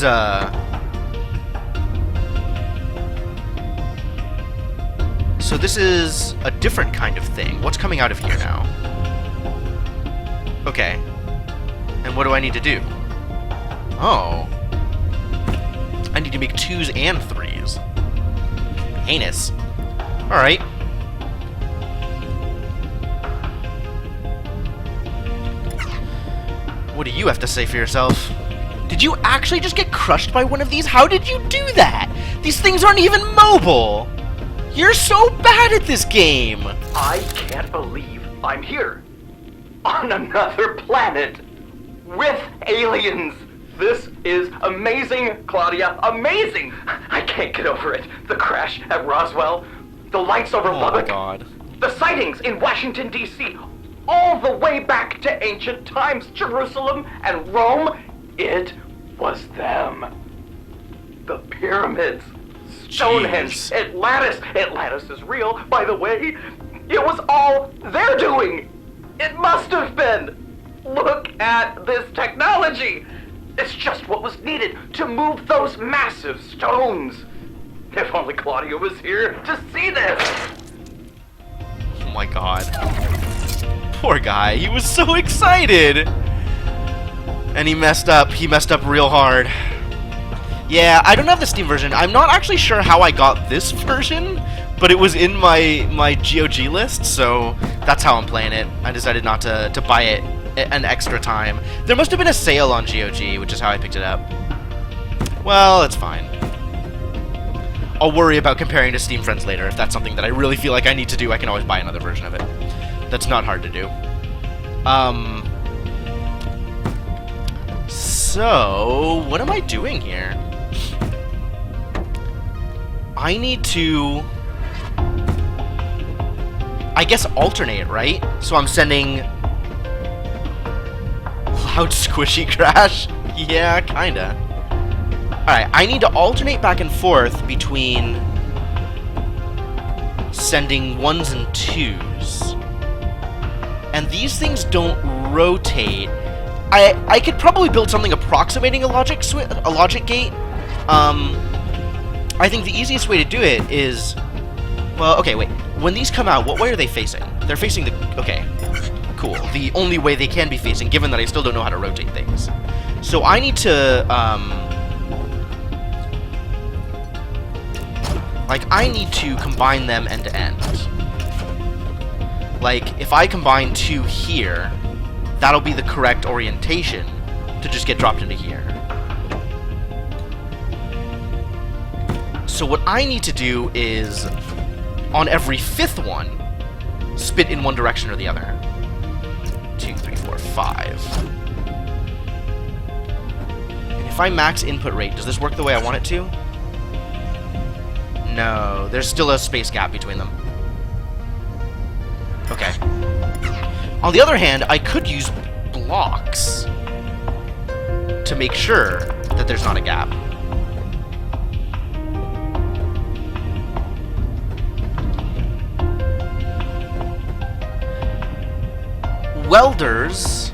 S1: So this is a different kind of thing. What's coming out of here now? Okay. And what do I need to do? Oh. I need to make 2s and 3s. Heinous. Alright. What do you have to say for yourself? Did you actually just get crushed by one of these? How did you do that? These things aren't even mobile! You're so bad at this game!
S5: I can't believe I'm here. On another planet. With aliens. This is amazing, Claudia. Amazing! I can't get over it. The crash at Roswell. The lights over
S1: Oh
S5: Lubbock.
S1: my god.
S5: The sightings in Washington, D.C. All the way back to ancient times. Jerusalem and Rome. It was them. The pyramids. Stonehenge.
S1: Jeez.
S5: Atlantis. Atlantis is real, by the way. It was all their doing. It must have been. Look at this technology. It's just what was needed to move those massive stones. If only Claudia was here to see this.
S1: Oh my god. Poor guy. He was so excited. And he messed up. He messed up real hard. Yeah, I don't have the Steam version. I'm not actually sure how I got this version, but it was in my GOG list, so that's how I'm playing it. I decided not to buy it an extra time. There must have been a sale on GOG, which is how I picked it up. Well, it's fine. I'll worry about comparing to Steam Friends later. If that's something that I really feel like I need to do, I can always buy another version of it. That's not hard to do. So, what am I doing here? I need to... I guess alternate, right? So I'm sending... Loud squishy crash? Yeah, kinda. Alright, I need to alternate back and forth between sending 1s and 2s. And these things don't rotate. I could probably build something approximating a logic gate. I think the easiest way to do it is... Well, okay, wait. When these come out, what way are they facing? They're facing the... Okay, cool. The only way they can be facing, given that I still don't know how to rotate things. So I need to, like, I need to combine them end to end. Like, if I combine 2 here, that'll be the correct orientation to just get dropped into here. So what I need to do is, on every 5th one, spit in one direction or the other. 2, 3, 4, 5. And if I max input rate, does this work the way I want it to? No, there's still a space gap between them. Okay. On the other hand, I could use blocks to make sure that there's not a gap. Welders...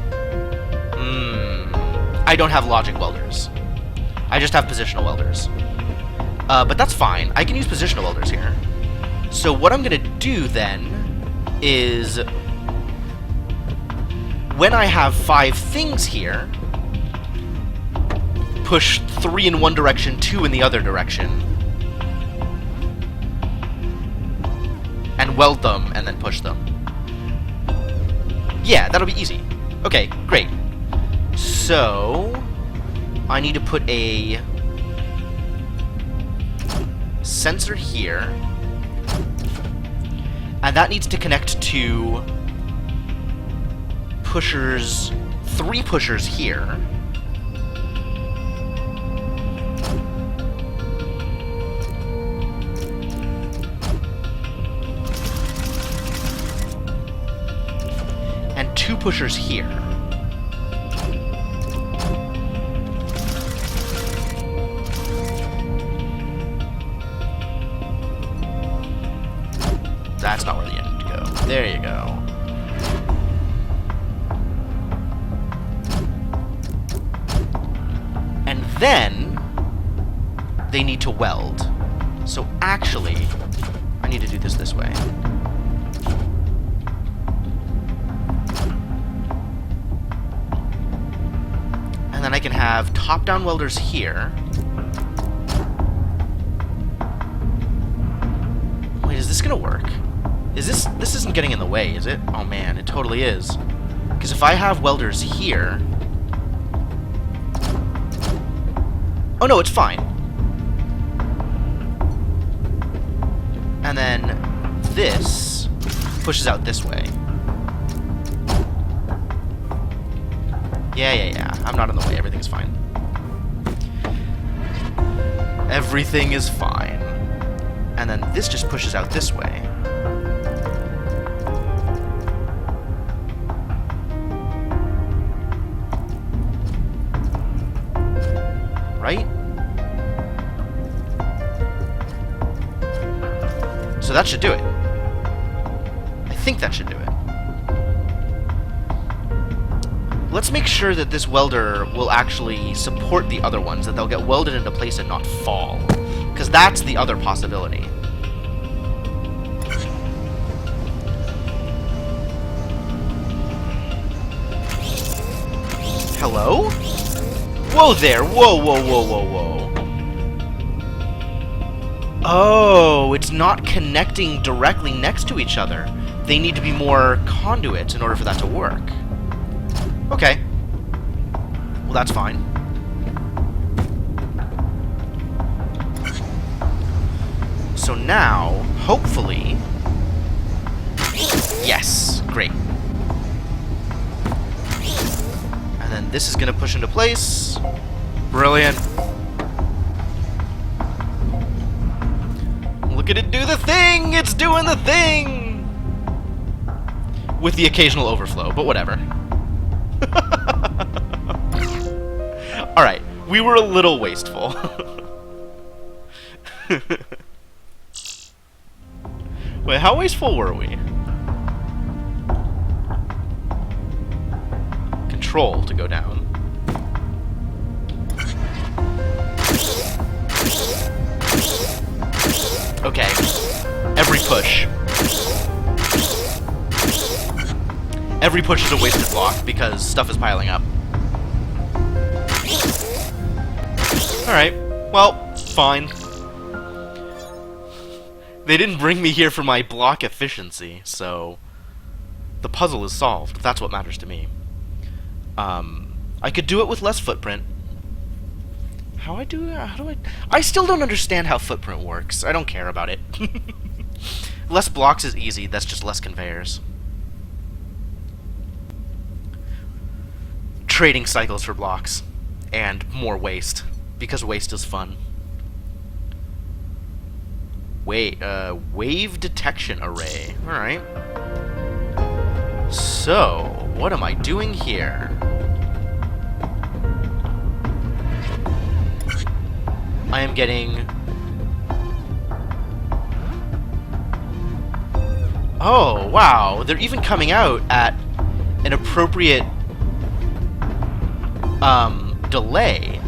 S1: I don't have logic welders. I just have positional welders. But that's fine. I can use positional welders here. So what I'm going to do then is... When I have 5 things here, push 3 in one direction, 2 in the other direction. And weld them, and then push them. Yeah, that'll be easy. Okay, great. So, I need to put a sensor here, and that needs to connect to pushers, 3 pushers here. And 2 pushers here. That's not where the end to go. There you go. And then they need to weld. So actually, I need to do this way. And then I can have top-down welders here. Wait, is this gonna work? This isn't getting in the way, is it? Oh man, it totally is. Because if I have welders here... Oh no, it's fine. And then this pushes out this way. Yeah. I'm not in the way. Everything's fine. Everything is fine. And then this just pushes out this way. Right? So that should do it. I think that should do it. Let's make sure that this welder will actually support the other ones, that they'll get welded into place and not fall. Because that's the other possibility. Hello? Whoa there! Whoa. Oh, it's not connecting directly next to each other. They need to be more conduits in order for that to work. Okay. Well, that's fine. So now, hopefully... Yes! Great. And then this is going to push into place. Brilliant. Look at it do the thing! It's doing the thing! With the occasional overflow, but whatever. Alright, we were a little wasteful. Wait, how wasteful were we? Control to go down. Okay. Every push. Every push is a wasted block because stuff is piling up. Alright. Well, fine. They didn't bring me here for my block efficiency, so the puzzle is solved. That's what matters to me. I could do it with less footprint. How do I... I still don't understand how footprint works. I don't care about it. Less blocks is easy. That's just less conveyors. Trading cycles for blocks. And more waste. Because waste is fun. Wave detection array. Alright. So, what am I doing here? I am getting... Oh, wow. They're even coming out at an appropriate delay.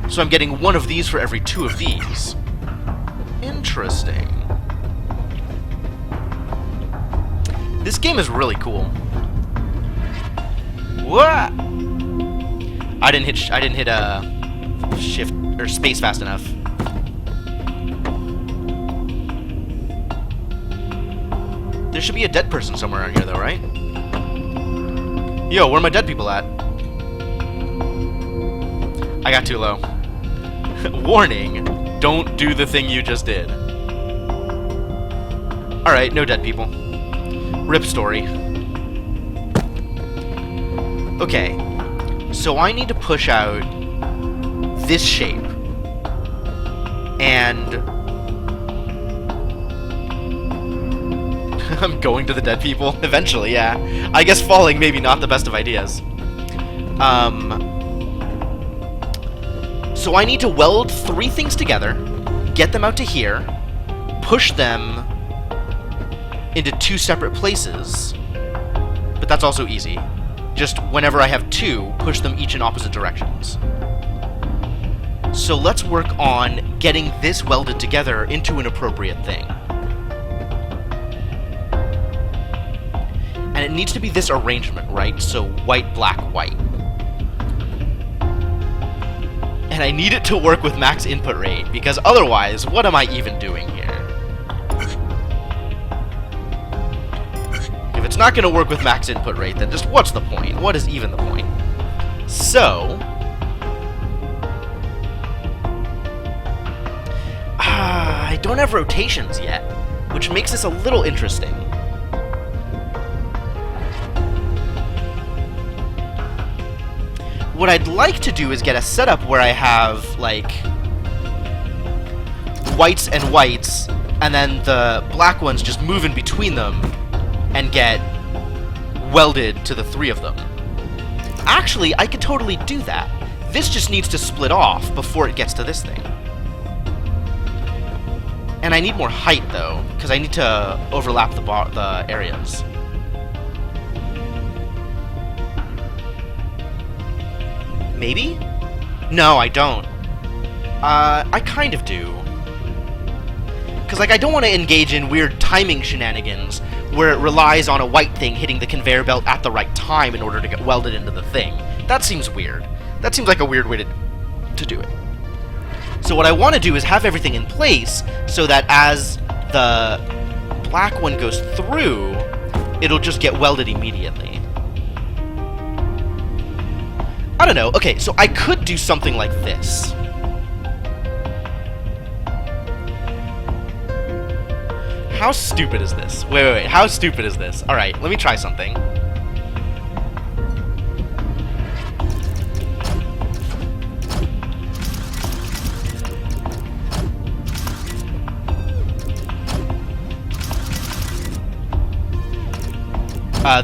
S1: So I'm getting one of these for every 2 of these. Interesting. This game is really cool. What? I didn't hit shift or space fast enough. There should be a dead person somewhere around here, though, right? Yo, where are my dead people at? I got too low. Warning. Don't do the thing you just did. Alright, no dead people. Rip story. Okay. So I need to push out this shape. And I'm going to the dead people eventually, yeah. I guess falling maybe not the best of ideas. So I need to weld 3 things together, get them out to here, push them into 2 separate places. But that's also easy. Just whenever I have 2, push them each in opposite directions. So let's work on getting this welded together into an appropriate thing. And it needs to be this arrangement, right? So white, black, white. And I need it to work with max input rate, because otherwise, what am I even doing here? If it's not going to work with max input rate, then just what's the point? What is even the point? So I don't have rotations yet, which makes this a little interesting. What I'd like to do is get a setup where I have, like, whites and whites, and then the black ones just move in between them and get welded to the 3 of them. Actually, I could totally do that. This just needs to split off before it gets to this thing. And I need more height, though, because I need to overlap the areas. Maybe? No, I don't. I kind of do. Because, like, I don't want to engage in weird timing shenanigans where it relies on a white thing hitting the conveyor belt at the right time in order to get welded into the thing. That seems weird. That seems like a weird way to do it. So what I want to do is have everything in place so that as the black one goes through, it'll just get welded immediately. I don't know. Okay, so I could do something like this. How stupid is this? Wait. How stupid is this? Alright, let me try something.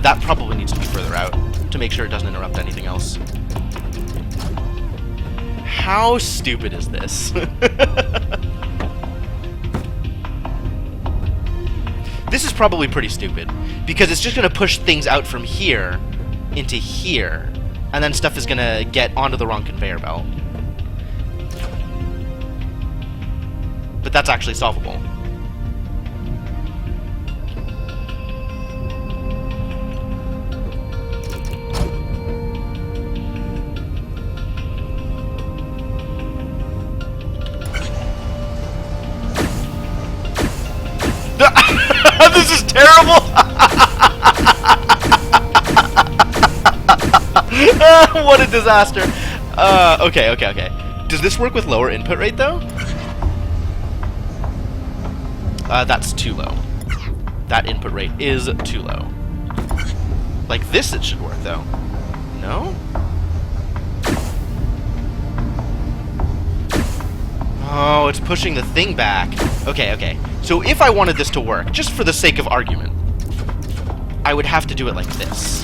S1: That probably needs to be further out to make sure it doesn't interrupt anything else. How stupid is this? This is probably pretty stupid, because it's just going to push things out from here into here, and then stuff is going to get onto the wrong conveyor belt. But that's actually solvable. This is terrible! What a disaster! Okay. Does this work with lower input rate, though? That's too low. That input rate is too low. Like this it should work, though. No? Oh, it's pushing the thing back. Okay. So if I wanted this to work, just for the sake of argument, I would have to do it like this.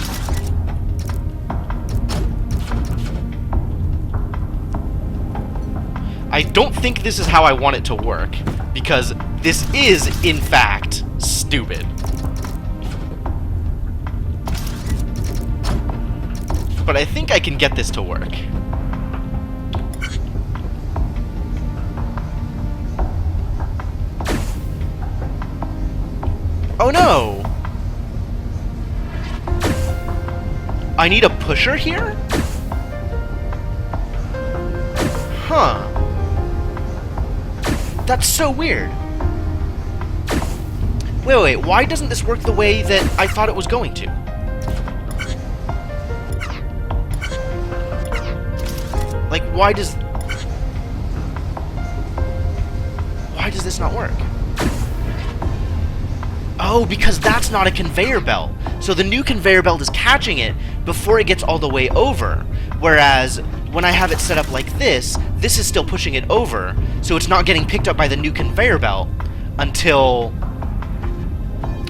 S1: I don't think this is how I want it to work, because this is, in fact, stupid. But I think I can get this to work. Oh no! I need a pusher here? Huh. That's so weird. Wait, why doesn't this work the way that I thought it was going to? Like, why does... Why does this not work? Oh, because that's not a conveyor belt. So the new conveyor belt is catching it before it gets all the way over. Whereas when I have it set up like this is still pushing it over, so it's not getting picked up by the new conveyor belt until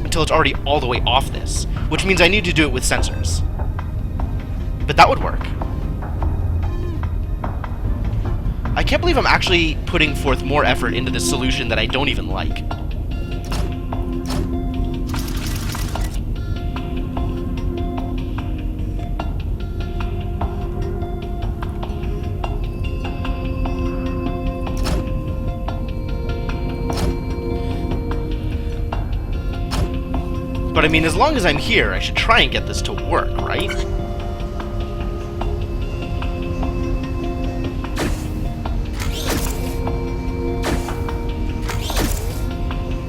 S1: it's already all the way off this. Which means I need to do it with sensors. But that would work. I can't believe I'm actually putting forth more effort into this solution that I don't even like. But I mean, as long as I'm here, I should try and get this to work, right?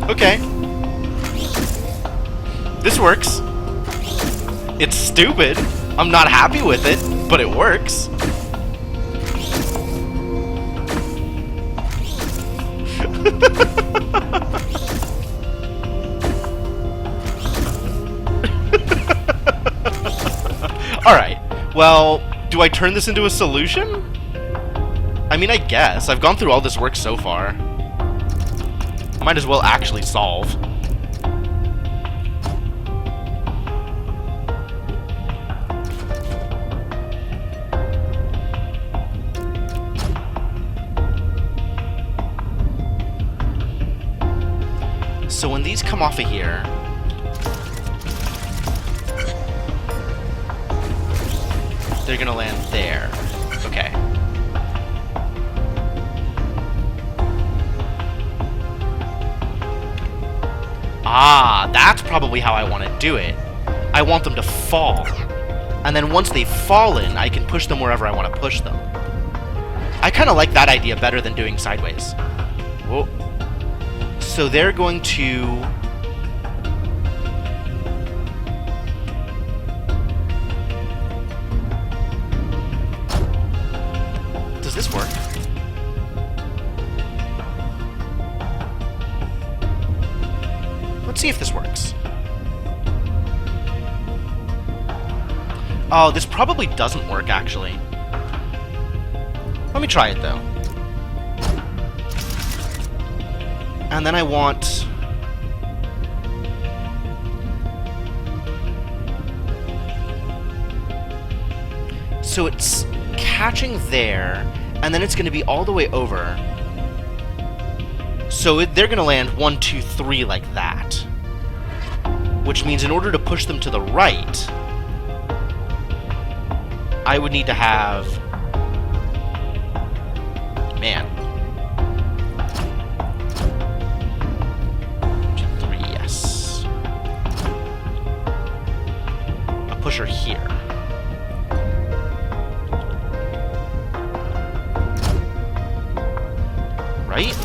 S1: Okay. This works. It's stupid. I'm not happy with it, but it works. Alright, well, do I turn this into a solution? I mean, I guess. I've gone through all this work so far. Might as well actually solve. So when these come off of here, they're gonna land there. Okay. Ah, that's probably how I want to do it. I want them to fall. And then once they've fallen, I can push them wherever I want to push them. I kind of like that idea better than doing sideways. Whoa. So they're going to... Does this work? Let's see if this works. Oh, this probably doesn't work, actually. Let me try it, though. And then I want... So it's catching there, and then it's going to be all the way over. So they're going to land 1, 2, 3 like that. Which means in order to push them to the right, I would need to have... Man. 1, 2, 3, yes. A pusher here. Right?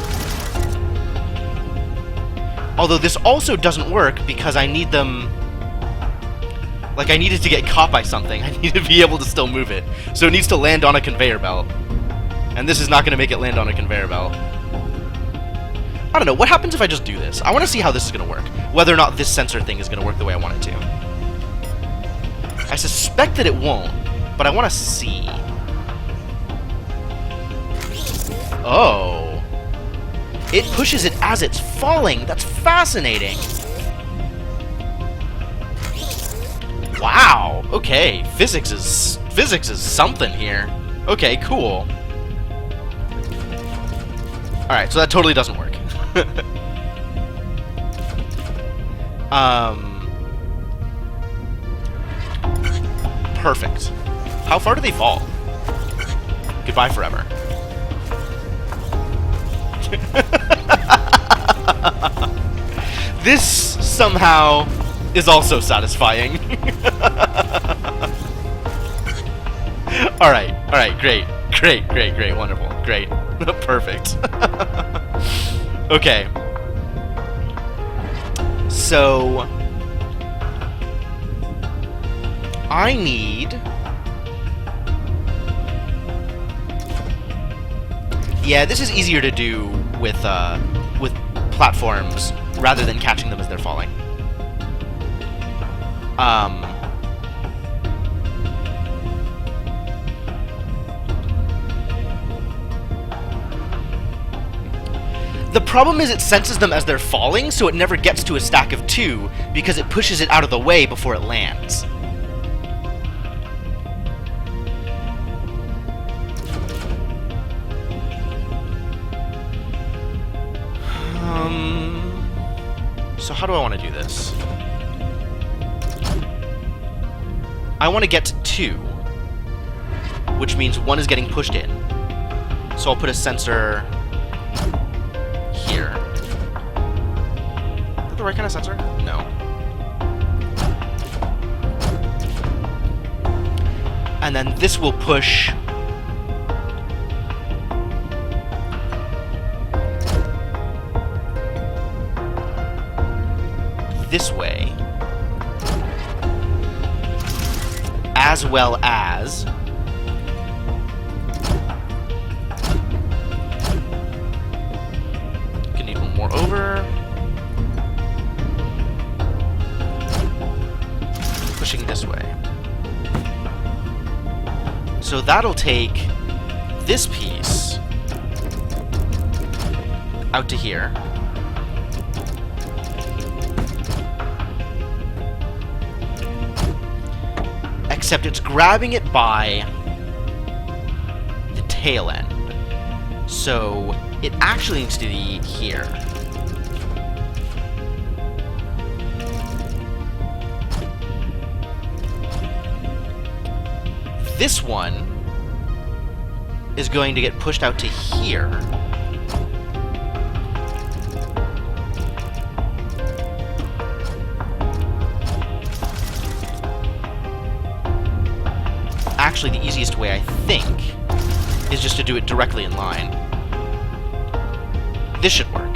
S1: Although this also doesn't work because I need them... Like, I need it to get caught by something. I need to be able to still move it. So it needs to land on a conveyor belt. And this is not going to make it land on a conveyor belt. I don't know. What happens if I just do this? I want to see how this is going to work. Whether or not this sensor thing is going to work the way I want it to. I suspect that it won't, but I want to see. Oh. It pushes it as it's falling. That's fascinating. Wow. Okay. Physics is something here. Okay, cool. Alright, so that totally doesn't work. Perfect. How far do they fall? Goodbye forever. This somehow is also satisfying. Alright, great, wonderful, great, perfect. Okay. So, I need... Yeah, this is easier to do with platforms rather than catching them as they're falling. The problem is it senses them as they're falling, so it never gets to a stack of 2 because it pushes it out of the way before it lands. So how do I want to do this? I want to get to 2, which means 1 is getting pushed in. So I'll put a sensor here. Is that the right kind of sensor? No. And then this will push this way, as well as can need one more over, pushing this way. So that'll take this piece out to here. Except it's grabbing it by the tail end. So it actually needs to be here. This one is going to get pushed out to here. Actually, the easiest way, I think, is just to do it directly in line. This should work.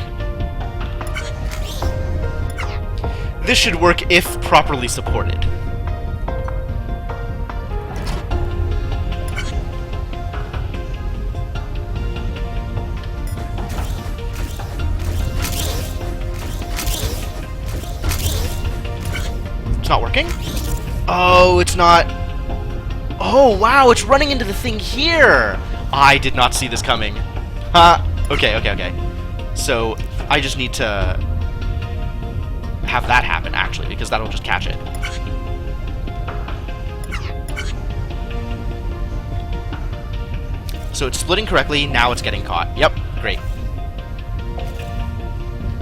S1: This should work if properly supported. It's not working? Oh, it's not... Oh, wow, it's running into the thing here! I did not see this coming. Okay. So, I just need to have that happen, actually, because that'll just catch it. So it's splitting correctly, now it's getting caught. Yep, great.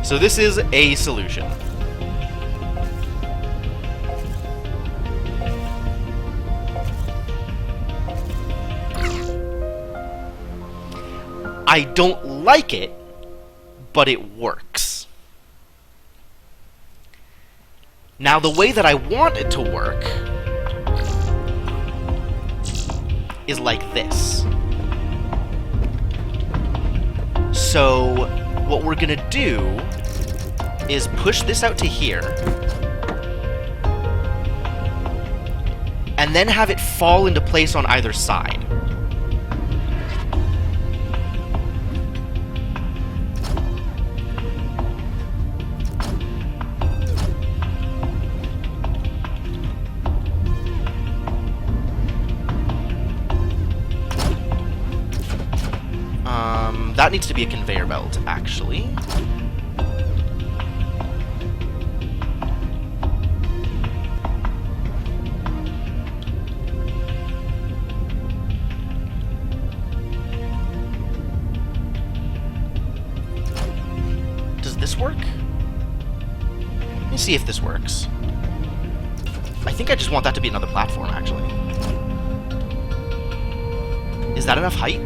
S1: So this is a solution. I don't like it, but it works. Now, the way that I want it to work is like this. So, what we're gonna do is push this out to here, and then have it fall into place on either side. That needs to be a conveyor belt, actually. Does this work? Let me see if this works. I think I just want that to be another platform, actually. Is that enough height?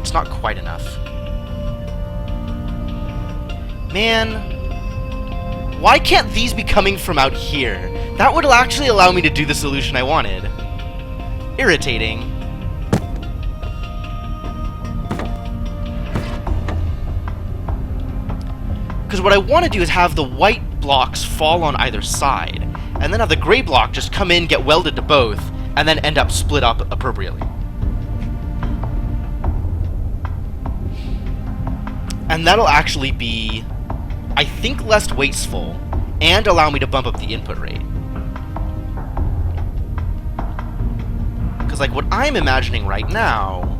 S1: It's not quite enough. Man, why can't these be coming from out here? That would actually allow me to do the solution I wanted. Irritating. Because what I want to do is have the white blocks fall on either side, and then have the gray block just come in, get welded to both, and then end up split up appropriately. And that'll actually be, I think, less wasteful, and allow me to bump up the input rate. Because, like, what I'm imagining right now,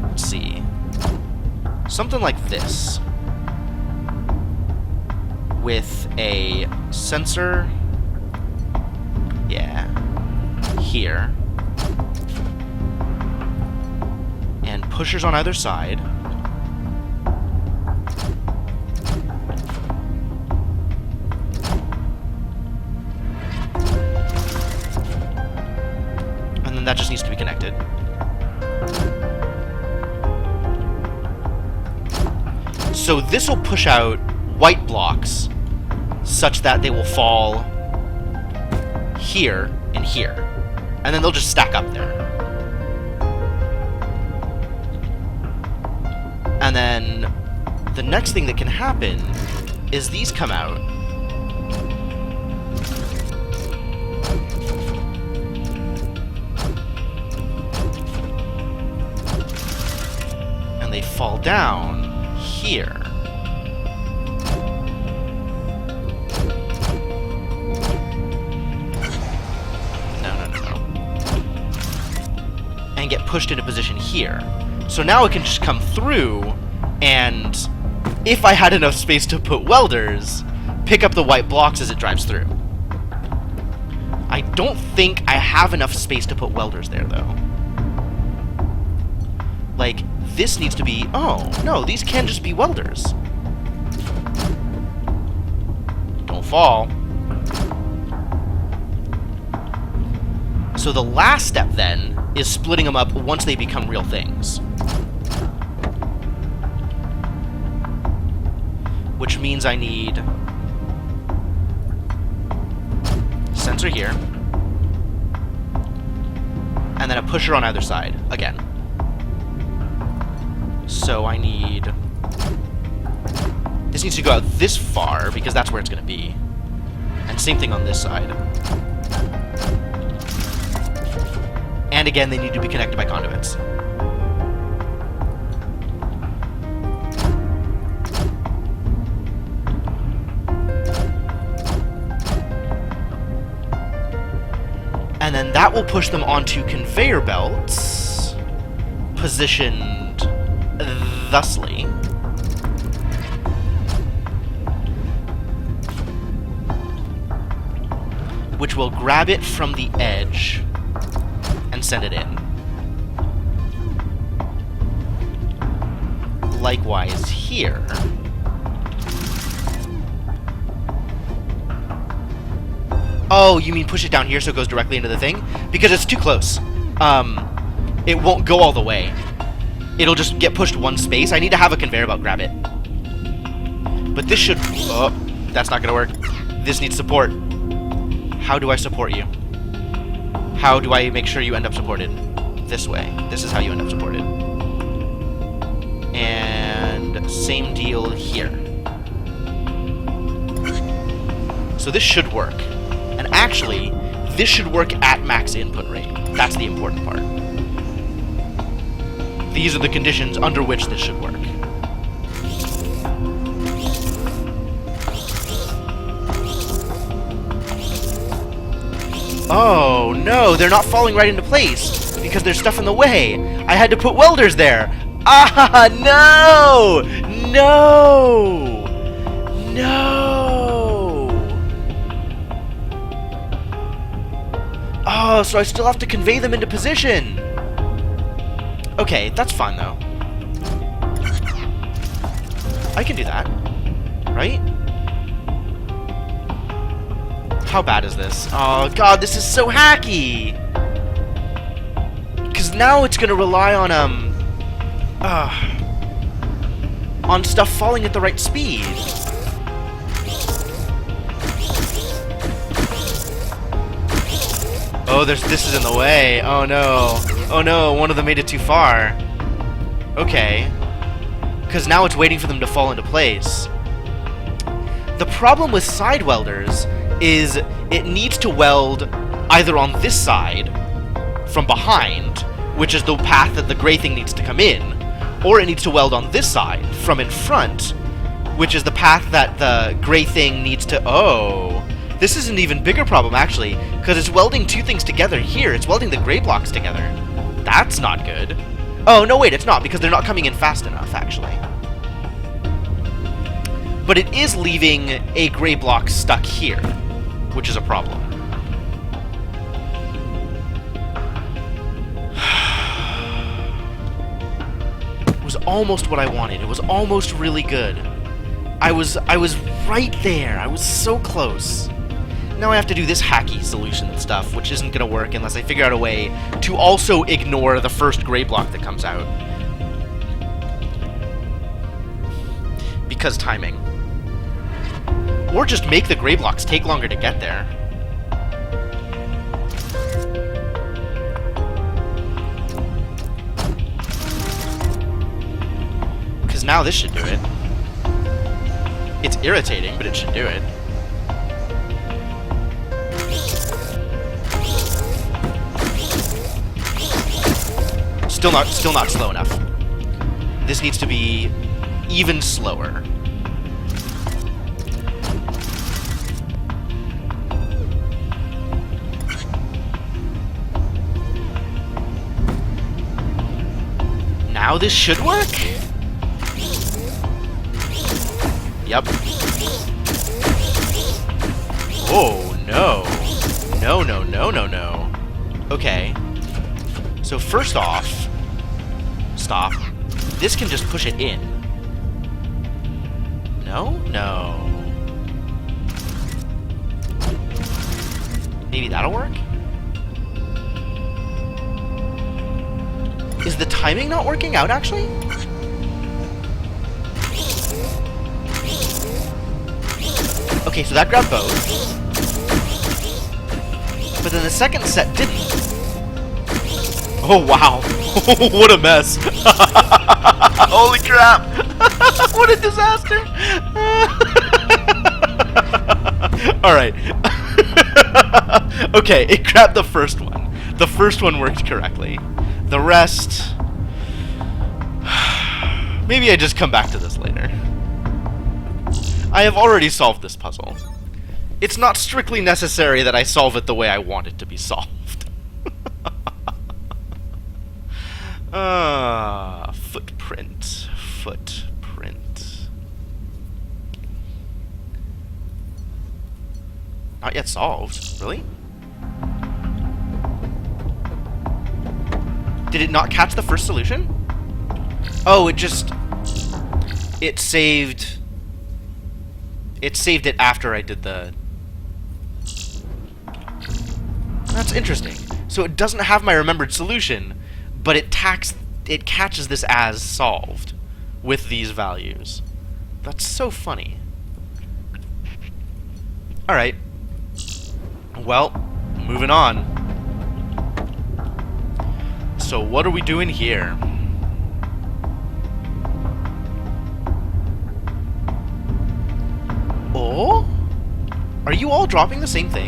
S1: let's see, something like this, with a sensor, yeah, here, and pushers on either side. And then that just needs to be connected. So this will push out white blocks such that they will fall here and here. And then they'll just stack up there. And then the next thing that can happen is these come out. And they fall down here. And get pushed into position here. So now it can just come through, and if I had enough space to put welders, pick up the white blocks as it drives through. I don't think I have enough space to put welders there, though. Like, this needs to be... Oh, no, these can just be welders. Don't fall. So the last step, then, is splitting them up once they become real things. Which means I need sensor here, and then a pusher on either side, again. So I need... This needs to go out this far, because that's where it's going to be. And same thing on this side. And again, they need to be connected by conduits. And then that will push them onto conveyor belts, positioned thusly. Which will grab it from the edge and send it in. Likewise here. Oh, you mean push it down here so it goes directly into the thing? Because it's too close. It won't go all the way. It'll just get pushed one space. I need to have a conveyor belt grab it. But this should... Oh, that's not gonna work. This needs support. How do I support you? How do I make sure you end up supported? This way. This is how you end up supported. And same deal here. So this should work. And actually, this should work at max input rate. That's the important part. These are the conditions under which this should work. Oh, no, they're not falling right into place because there's stuff in the way. I had to put welders there. Ah, no! No! No! Oh, so I still have to convey them into position. Okay, that's fine, though. I can do that, right? How bad is this? Oh, God, this is so hacky! Because now it's going to rely on stuff falling at the right speed. Oh, this is in the way. Oh, no. Oh, no, one of them made it too far. Okay. Because now it's waiting for them to fall into place. The problem with side welders is it needs to weld either on this side from behind, which is the path that the gray thing needs to come in, or it needs to weld on this side, from in front, which is the path that the gray thing needs to... Oh, this is an even bigger problem, actually, because it's welding two things together here. It's welding the gray blocks together. That's not good. Oh, no, wait, it's not, because they're not coming in fast enough, actually. But it is leaving a gray block stuck here, which is a problem. It was almost what I wanted. It was almost really good. I was right there. I was so close. Now I have to do this hacky solution stuff, which isn't going to work unless I figure out a way to also ignore the first gray block that comes out. Because timing. Or just make the gray blocks take longer to get there. Because now this should do it. It's irritating, but it should do it. Still not slow enough. This needs to be even slower. Now this should work? Yep. Oh, no. No, no, no, no, no. Okay. So first off... Stop. This can just push it in. No? No. Maybe that'll work? Is the timing not working out, actually? Okay, so that grabbed both. But then the second set didn't. Oh, wow. What a mess. Holy crap. What a disaster. Alright. Okay, it grabbed the first one. The first one worked correctly. The rest... Maybe I just come back to this later. I have already solved this puzzle. It's not strictly necessary that I solve it the way I want it to be solved. Footprint. Footprint. Not yet solved. Really? Did it not catch the first solution? Oh, it saved... It saved it after I did the... That's interesting. So it doesn't have my remembered solution, but it catches this as solved with these values. That's so funny. Alright. Well, moving on. So what are we doing here? Oh? Are you all dropping the same thing?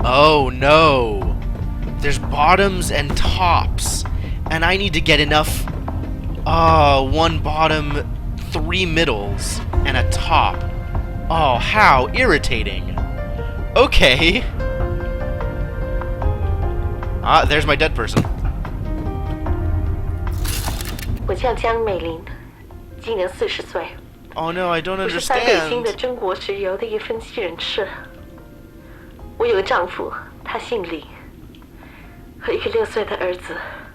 S1: Oh no! There's bottoms and tops, and I need to get enough... one bottom, 3 middles, and a top. Oh, how irritating. Okay. There's my dead person.
S3: 我叫江美玲，今年40岁。
S1: Oh no, I don't
S3: 我是在北京的
S1: understand.
S3: 中国石油的一分析人士。我有个丈夫，他姓李，和一个6岁的儿子。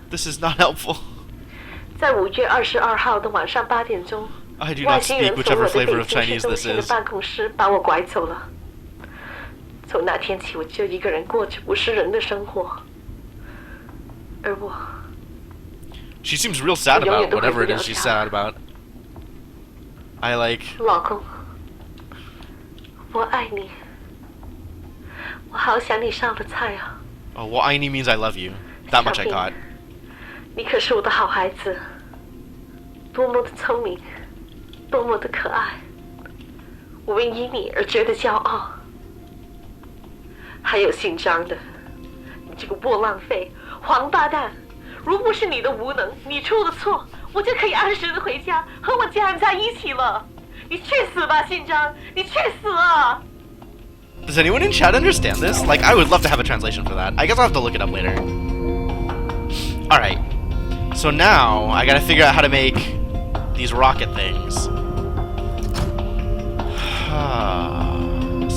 S1: This is not helpful.
S3: 在5月22号的晚上8点钟，
S1: I do
S3: 外
S1: not
S3: 星
S1: speak
S3: 人从
S1: whichever
S3: 我的
S1: flavor
S3: 北
S1: of
S3: 京市
S1: Chinese
S3: 中
S1: this
S3: 心的
S1: is.
S3: 办公室把我拐走了。从那天起，我就一个人过着不是人的生活，而我
S1: She seems real sad about whatever it is she's sad about. I like...
S3: 老公，我爱你，我好想你烧的菜啊！
S1: Oh, well, Aini means I love you. That much I got.
S3: 你可是我的好孩子，多么的聪明，多么的可爱，我为因你而觉得骄傲。还有姓张的，你这个波浪费、黄八蛋、
S6: 如不是你的无能，你出的错，我就可以按时的回家，和我家人在一起了。你去死吧，信章！你去死啊！
S1: Does anyone in chat understand this? Like, I would love to have a translation for that. I guess I'll have to look it up later. Alright. So now, I gotta figure out how to make these rocket things.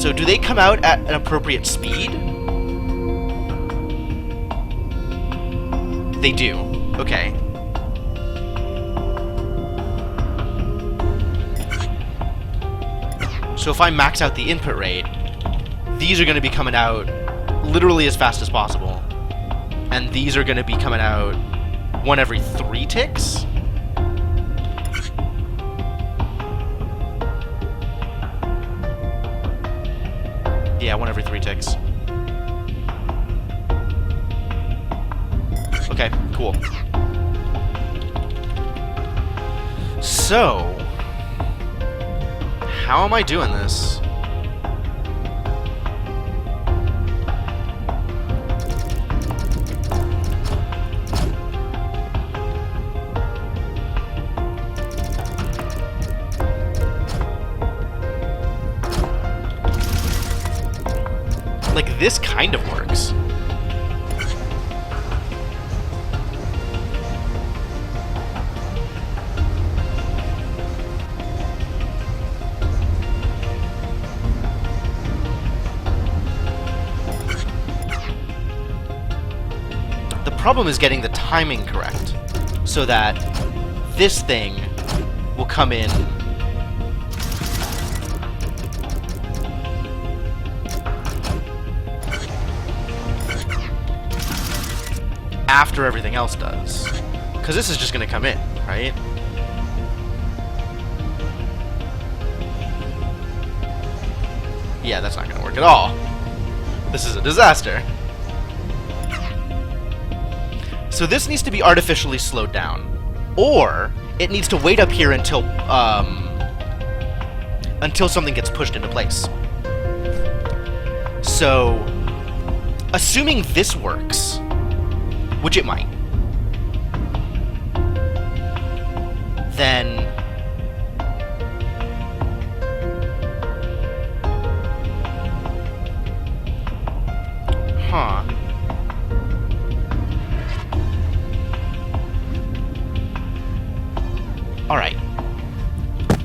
S1: So do they come out at an appropriate speed? They do. Okay. So if I max out the input rate, these are going to be coming out literally as fast as possible. And these are going to be coming out 1 every 3 ticks? Yeah, 1 every 3 ticks. Okay, cool. So, how am I doing this? Like, this kind of works. The problem is getting the timing correct, so that this thing will come in after everything else does. Because this is just going to come in, right? Yeah, that's not going to work at all. This is a disaster. So this needs to be artificially slowed down. Or it needs to wait up here until something gets pushed into place. So, assuming this works, which it might, then alright.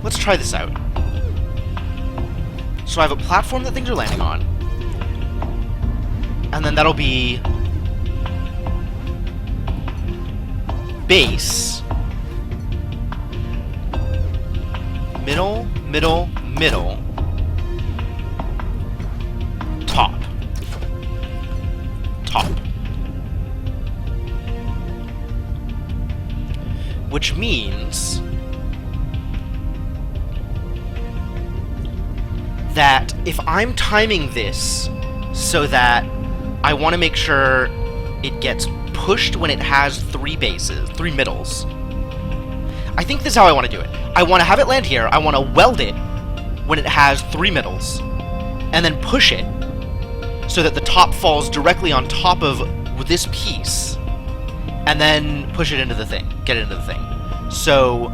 S1: Let's try this out. So I have a platform that things are landing on. And then that'll be base, middle, middle, middle, top, top. Which means that if I'm timing this so that I want to make sure it gets pushed when it has 3 bases, 3 middles. I think this is how I want to do it. I want to have it land here, I want to weld it when it has 3 middles, and then push it so that the top falls directly on top of this piece, and then push it into the thing, get it into the thing. So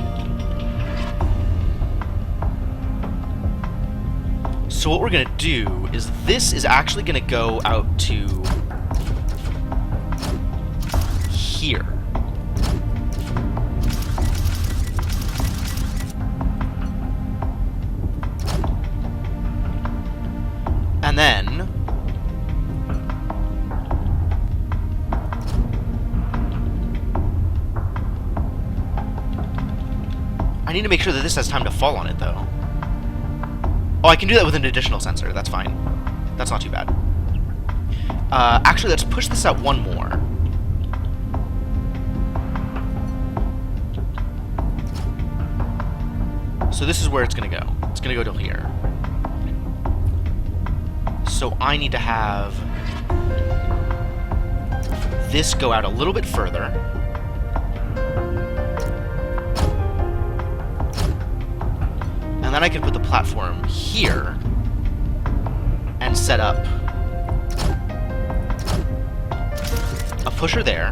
S1: what we're going to do is this is actually going to go out to here. And then I need to make sure that this has time to fall on it, though. Oh, I can do that with an additional sensor. That's fine. That's not too bad. Actually, let's push this out 1 more. So this is where it's going to go. It's going to go till here. So I need to have this go out a little bit further. And then I can put the platform here and set up a pusher there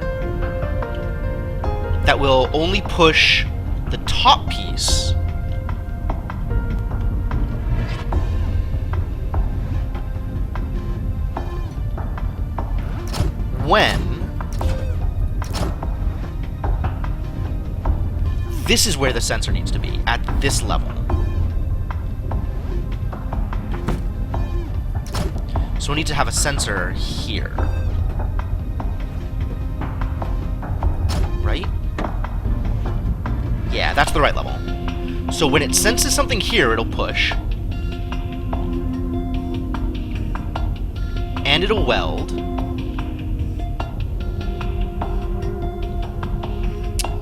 S1: that will only push the top piece when this is where the sensor needs to be, at this level. So we need to have a sensor here. Right? Yeah, that's the right level. So when it senses something here, it'll push. And it'll weld.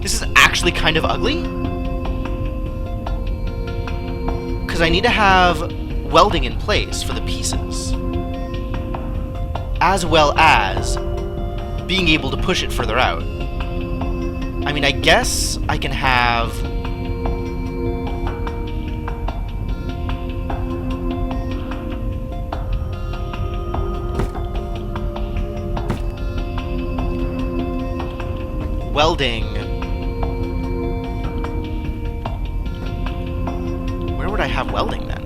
S1: This is actually kind of ugly. Because I need to have welding in place for the pieces. As well as being able to push it further out. I mean, I guess I can have... welding... Where would I have welding then?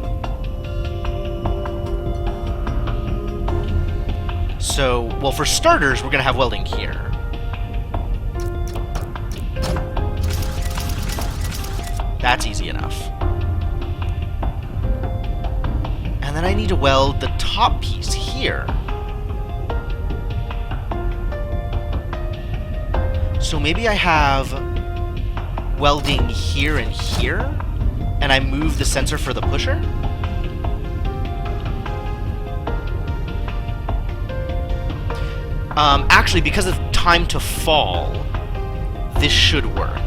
S1: So, well, for starters, we're going to have welding here. That's easy enough. And then I need to weld the top piece here. So maybe I have welding here and here, and I move the sensor for the pusher? Actually, because of time to fall, this should work.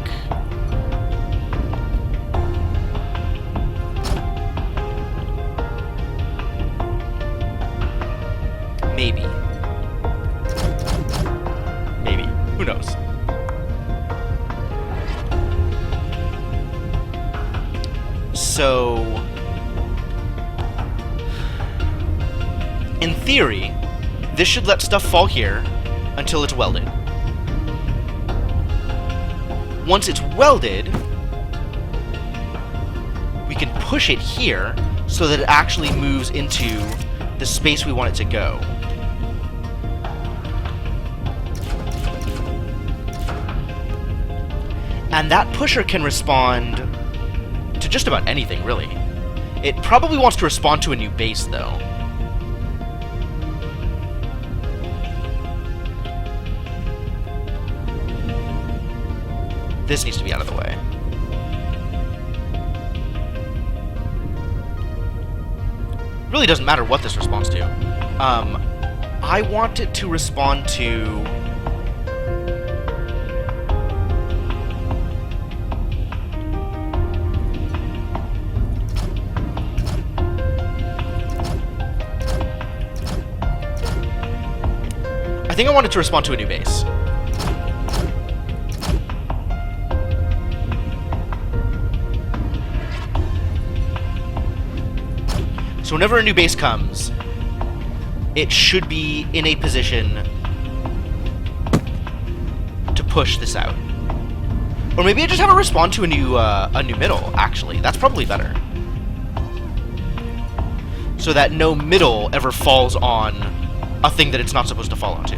S1: Maybe. Maybe. Who knows? So... in theory, this should let stuff fall here until it's welded. Once it's welded, we can push it here so that it actually moves into the space we want it to go. And that pusher can respond to just about anything, really. It probably wants to respond to a new base, though. This needs to be out of the way. Really doesn't matter what this responds to. I want it to respond to... I think I want it to respond to a new base. So whenever a new base comes, it should be in a position to push this out. Or maybe I just have it respond to a new middle, actually. That's probably better. So that no middle ever falls on a thing that it's not supposed to fall onto.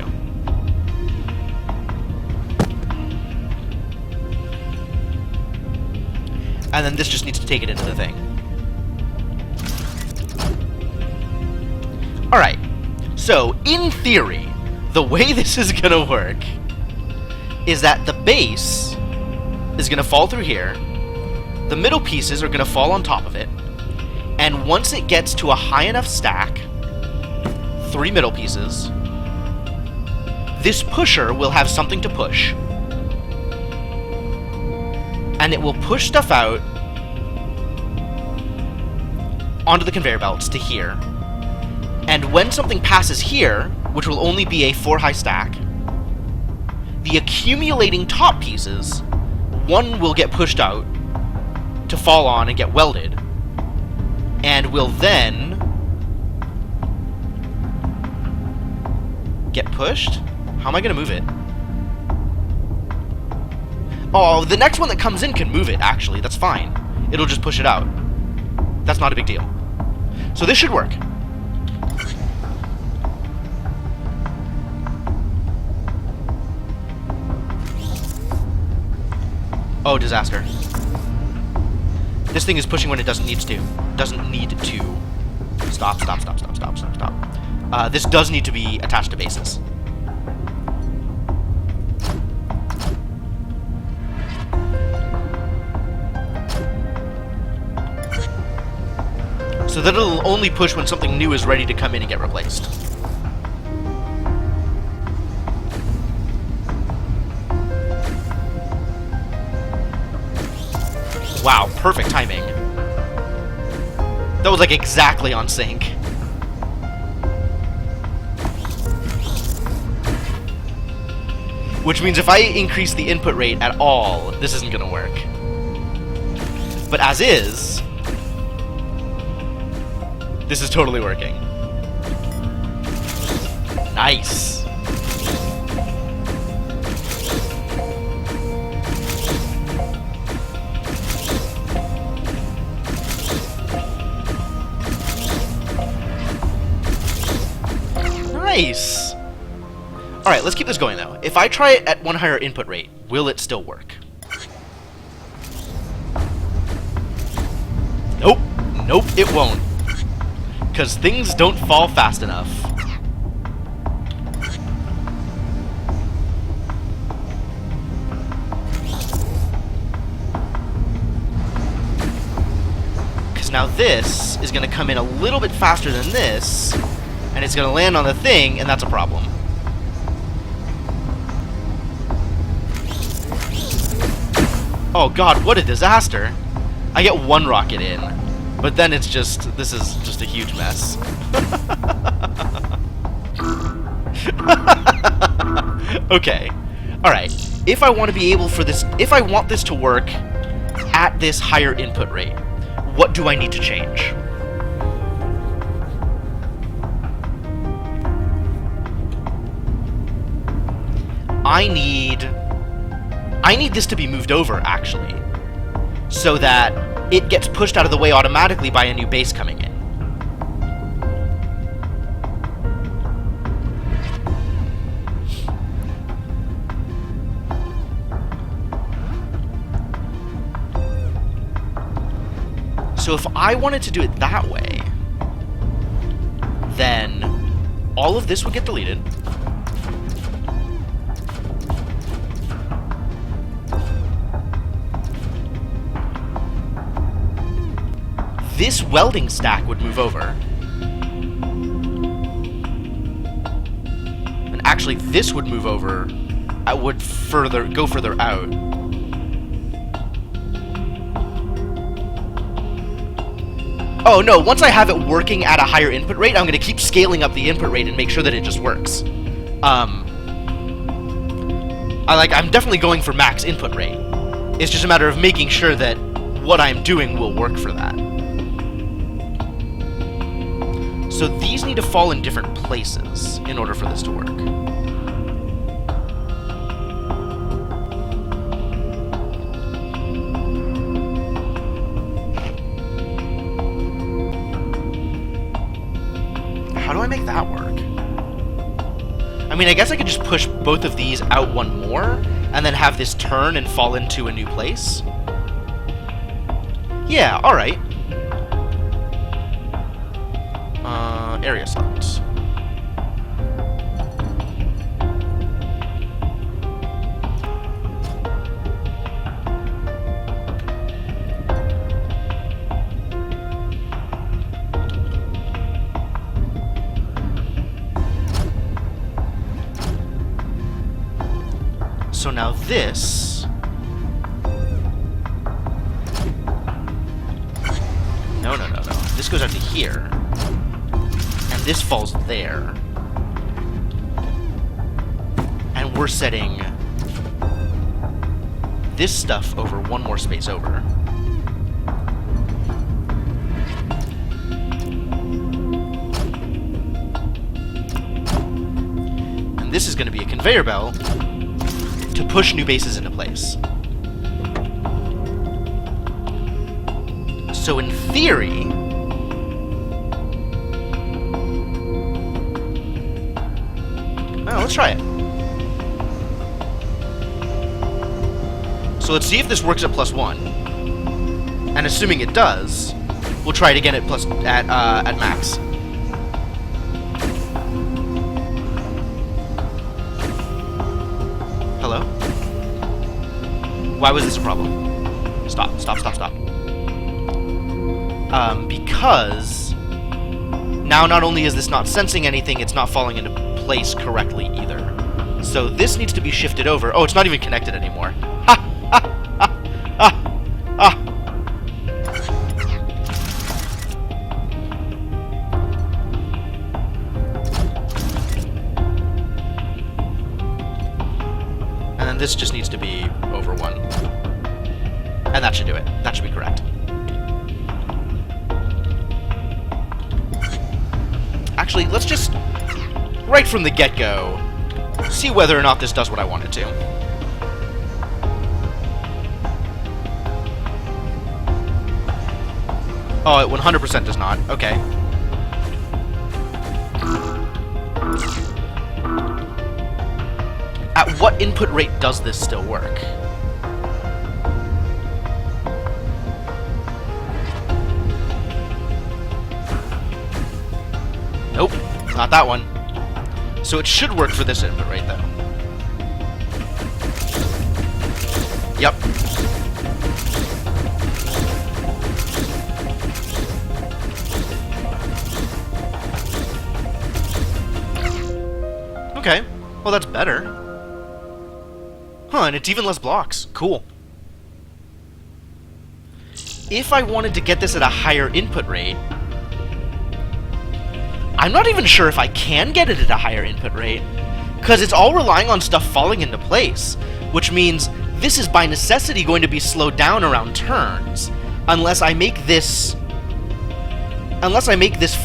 S1: And then this just needs to take it into the thing. Alright, so in theory, the way this is gonna work is that the base is gonna fall through here, the middle pieces are gonna fall on top of it, and once it gets to a high enough stack, 3 middle pieces, this pusher will have something to push. And it will push stuff out onto the conveyor belts to here. And when something passes here, which will only be a 4-high stack, the accumulating top pieces, one will get pushed out to fall on and get welded, and will then get pushed? How am I going to move it? Oh, the next one that comes in can move it, actually. That's fine. It'll just push it out. That's not a big deal. So this should work. Oh, disaster. This thing is pushing when it doesn't need to. Doesn't need to. Stop, stop, stop, stop, stop, stop, stop. This does need to be attached to bases. So that it'll only push when something new is ready to come in and get replaced. Wow, perfect timing. That was like exactly on sync. Which means if I increase the input rate at all, this isn't gonna work. But as is, this is totally working. Nice. Nice. Alright, let's keep this going though. If I try it at one higher input rate, will it still work? Nope. Nope, it won't. Because things don't fall fast enough. Because now this is going to come in a little bit faster than this, and it's going to land on the thing, and that's a problem. Oh god, what a disaster. I get one rocket in, but then it's just, this is just a huge mess. Okay, alright. If I want to be able for this, if I want this to work at this higher input rate, what do I need to change? I need this to be moved over, actually, so that it gets pushed out of the way automatically by a new base coming in. So if I wanted to do it that way, then all of this would get deleted. This welding stack would move over. And actually, this would move over. I would go further out. Oh no, once I have it working at a higher input rate, I'm going to keep scaling up the input rate and make sure that it just works. I'm definitely going for max input rate. It's just a matter of making sure that what I'm doing will work for that. So these need to fall in different places in order for this to work. How do I make that work? I mean, I guess I could just push both of these out one more, and then have this turn and fall into a new place. Yeah, alright. Area slots. So now this... No. This goes out to here. And this falls there. And we're setting this stuff over one more space over. And this is going to be a conveyor belt to push new bases into place. So in theory... Oh, let's try it. So let's see if this works at +1. And assuming it does, we'll try it again at max. Hello? Why was this a problem? Stop. Because now not only is this not sensing anything, it's not falling into place correctly either. So this needs to be shifted over. Oh, it's not even connected anymore. And then this just needs to be over 1. And that should do it. That should be correct. Actually, let's just, right from the get-go, see whether or not this does what I want it to. Oh, it 100% does not. Okay. At what input rate does this still work? Nope, not that one. So it should work for this input rate, though. Yep. Okay, well that's better. Huh, and it's even less blocks. Cool. If I wanted to get this at a higher input rate, I'm not even sure if I can get it at a higher input rate, because it's all relying on stuff falling into place, which means this is by necessity going to be slowed down around turns, unless I make this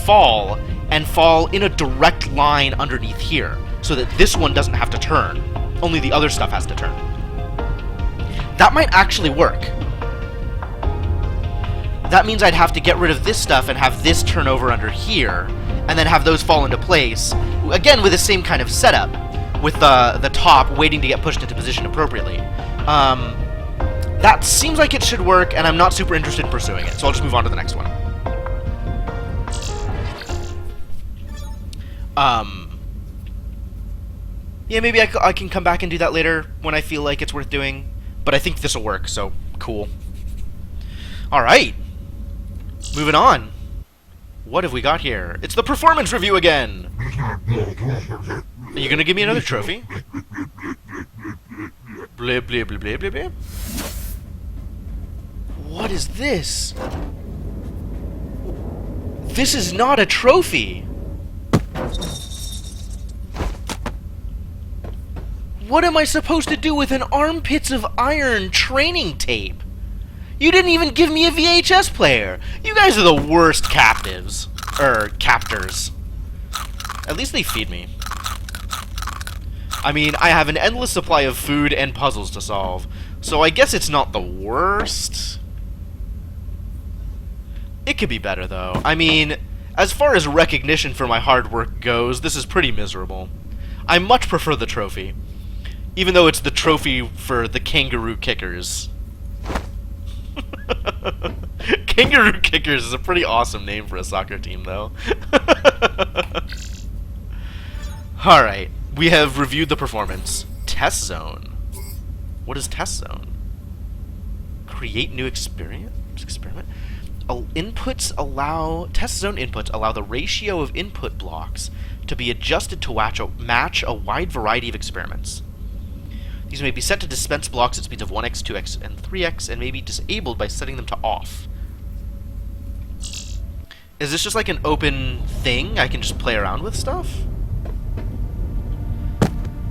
S1: fall and fall in a direct line underneath here, so that this one doesn't have to turn, only the other stuff has to turn. That might actually work. That means I'd have to get rid of this stuff and have this turn over under here, and then have those fall into place, again with the same kind of setup, with the top waiting to get pushed into position appropriately. That seems like it should work, and I'm not super interested in pursuing it, so I'll just move on to the next one. Yeah, maybe I can come back and do that later when I feel like it's worth doing, but I think this will work, so cool. Alright, moving on. What have we got here? It's the performance review again! Are you gonna give me another trophy? Blah, blah, blah, blah, blah, blah. What is this? This is not a trophy! What am I supposed to do with an armpits of iron training tape? You didn't even give me a VHS player! You guys are the worst captives. Captors. At least they feed me. I mean, I have an endless supply of food and puzzles to solve, so I guess it's not the worst. It could be better, though. I mean, as far as recognition for my hard work goes, this is pretty miserable. I much prefer the trophy, even though it's the trophy for the kangaroo kickers. Kangaroo Kickers is a pretty awesome name for a soccer team, though. Alright, we have reviewed the performance. Test zone. What is test zone? Create new experiment? Test zone inputs allow the ratio of input blocks to be adjusted to match a wide variety of experiments. These may be set to dispense blocks at speeds of 1x, 2x, and 3x, and may be disabled by setting them to off. Is this just like an open thing? I can just play around with stuff?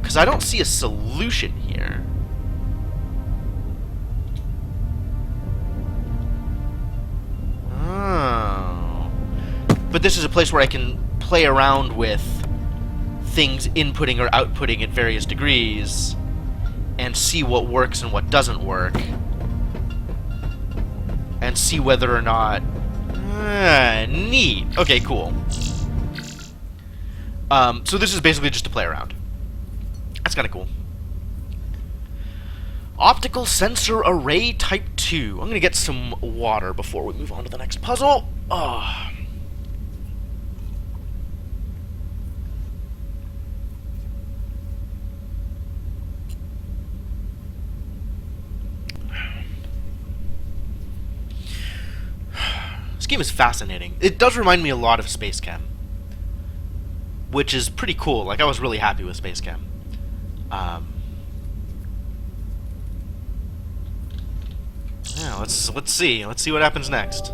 S1: Because I don't see a solution here. Oh. But this is a place where I can play around with things inputting or outputting at various degrees and see what works and what doesn't work. and see whether or not... neat. Okay, cool. So this is basically just to play around. That's kind of cool. Optical Sensor Array Type 2. I'm going to get some water before we move on to the next puzzle. Oh. This game is fascinating. It does remind me a lot of Space Chem, which is pretty cool. Like, I was really happy with Space Chem. Yeah, let's see. Let's see what happens next.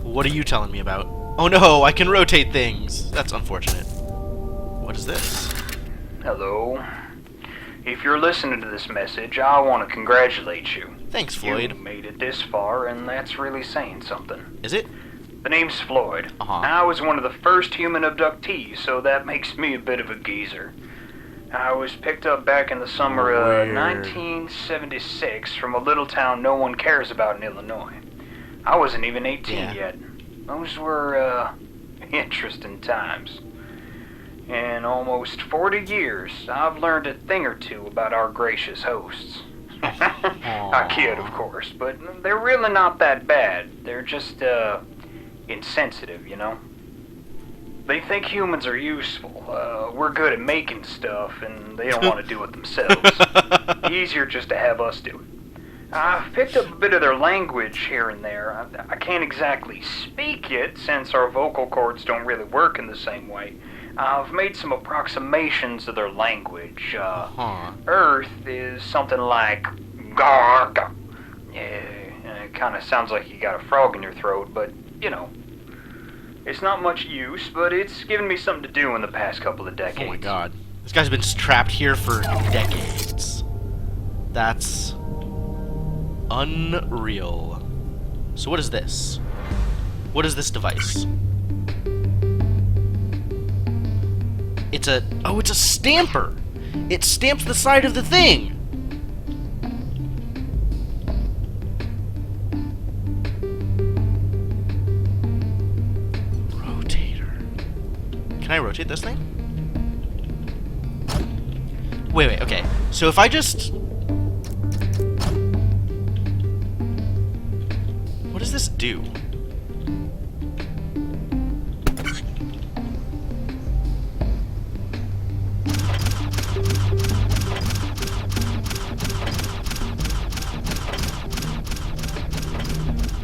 S1: What are you telling me about? Oh no, I can rotate things. That's unfortunate. What is this?
S7: Hello. If you're listening to this message, I want to congratulate you.
S1: Thanks, Floyd.
S7: You made it this far, and that's really saying something.
S1: Is it?
S7: The name's Floyd.
S1: Uh-huh.
S7: I was one of the first human abductees, so that makes me a bit of a geezer. I was picked up back in the summer of 1976 from a little town no one cares about in Illinois. I wasn't even 18 yet. Those were, interesting times. In almost 40 years, I've learned a thing or two about our gracious hosts. I kid, of course, but they're really not that bad. They're just, insensitive, you know? They think humans are useful. We're good at making stuff, and they don't want to do it themselves. Easier just to have us do it. I've picked up a bit of their language here and there. I can't exactly speak it, since our vocal cords don't really work in the same way. I've made some approximations of their language. Earth is something like garga. Yeah, it kind of sounds like you got a frog in your throat, but, you know. It's not much use, but it's given me something to do in the past couple of decades.
S1: Oh my god. This guy's been trapped here for decades. That's unreal. So what is this? What is this device? It's a... Oh, it's a stamper! It stamps the side of the thing! Can I rotate this thing? Wait, okay. So if I just... What does this do?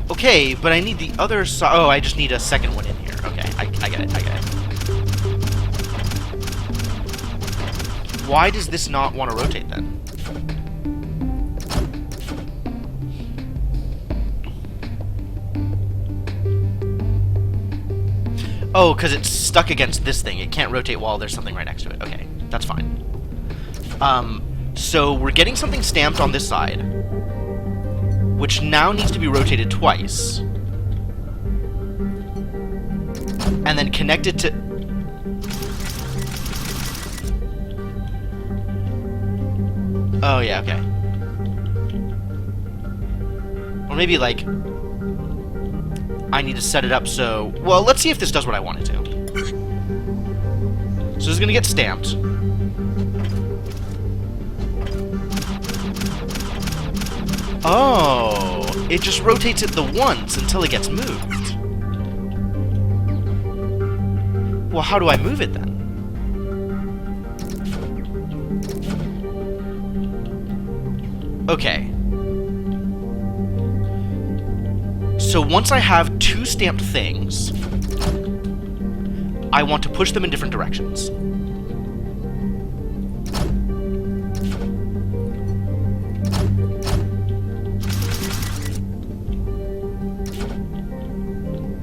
S1: Okay, but I need the other side. Oh, I just need a second one in here. Okay, I get it, I get it. Why does this not want to rotate then? Oh, because it's stuck against this thing. It can't rotate while there's something right next to it. Okay, that's fine. So we're getting something stamped on this side, which now needs to be rotated twice. And then connected to... Oh, yeah, okay. Or maybe, like, I need to set it up so... Well, let's see if this does what I want it to. So this is gonna get stamped. Oh, it just rotates it the once until it gets moved. Well, how do I move it then? Okay. So once I have two stamped things, I want to push them in different directions.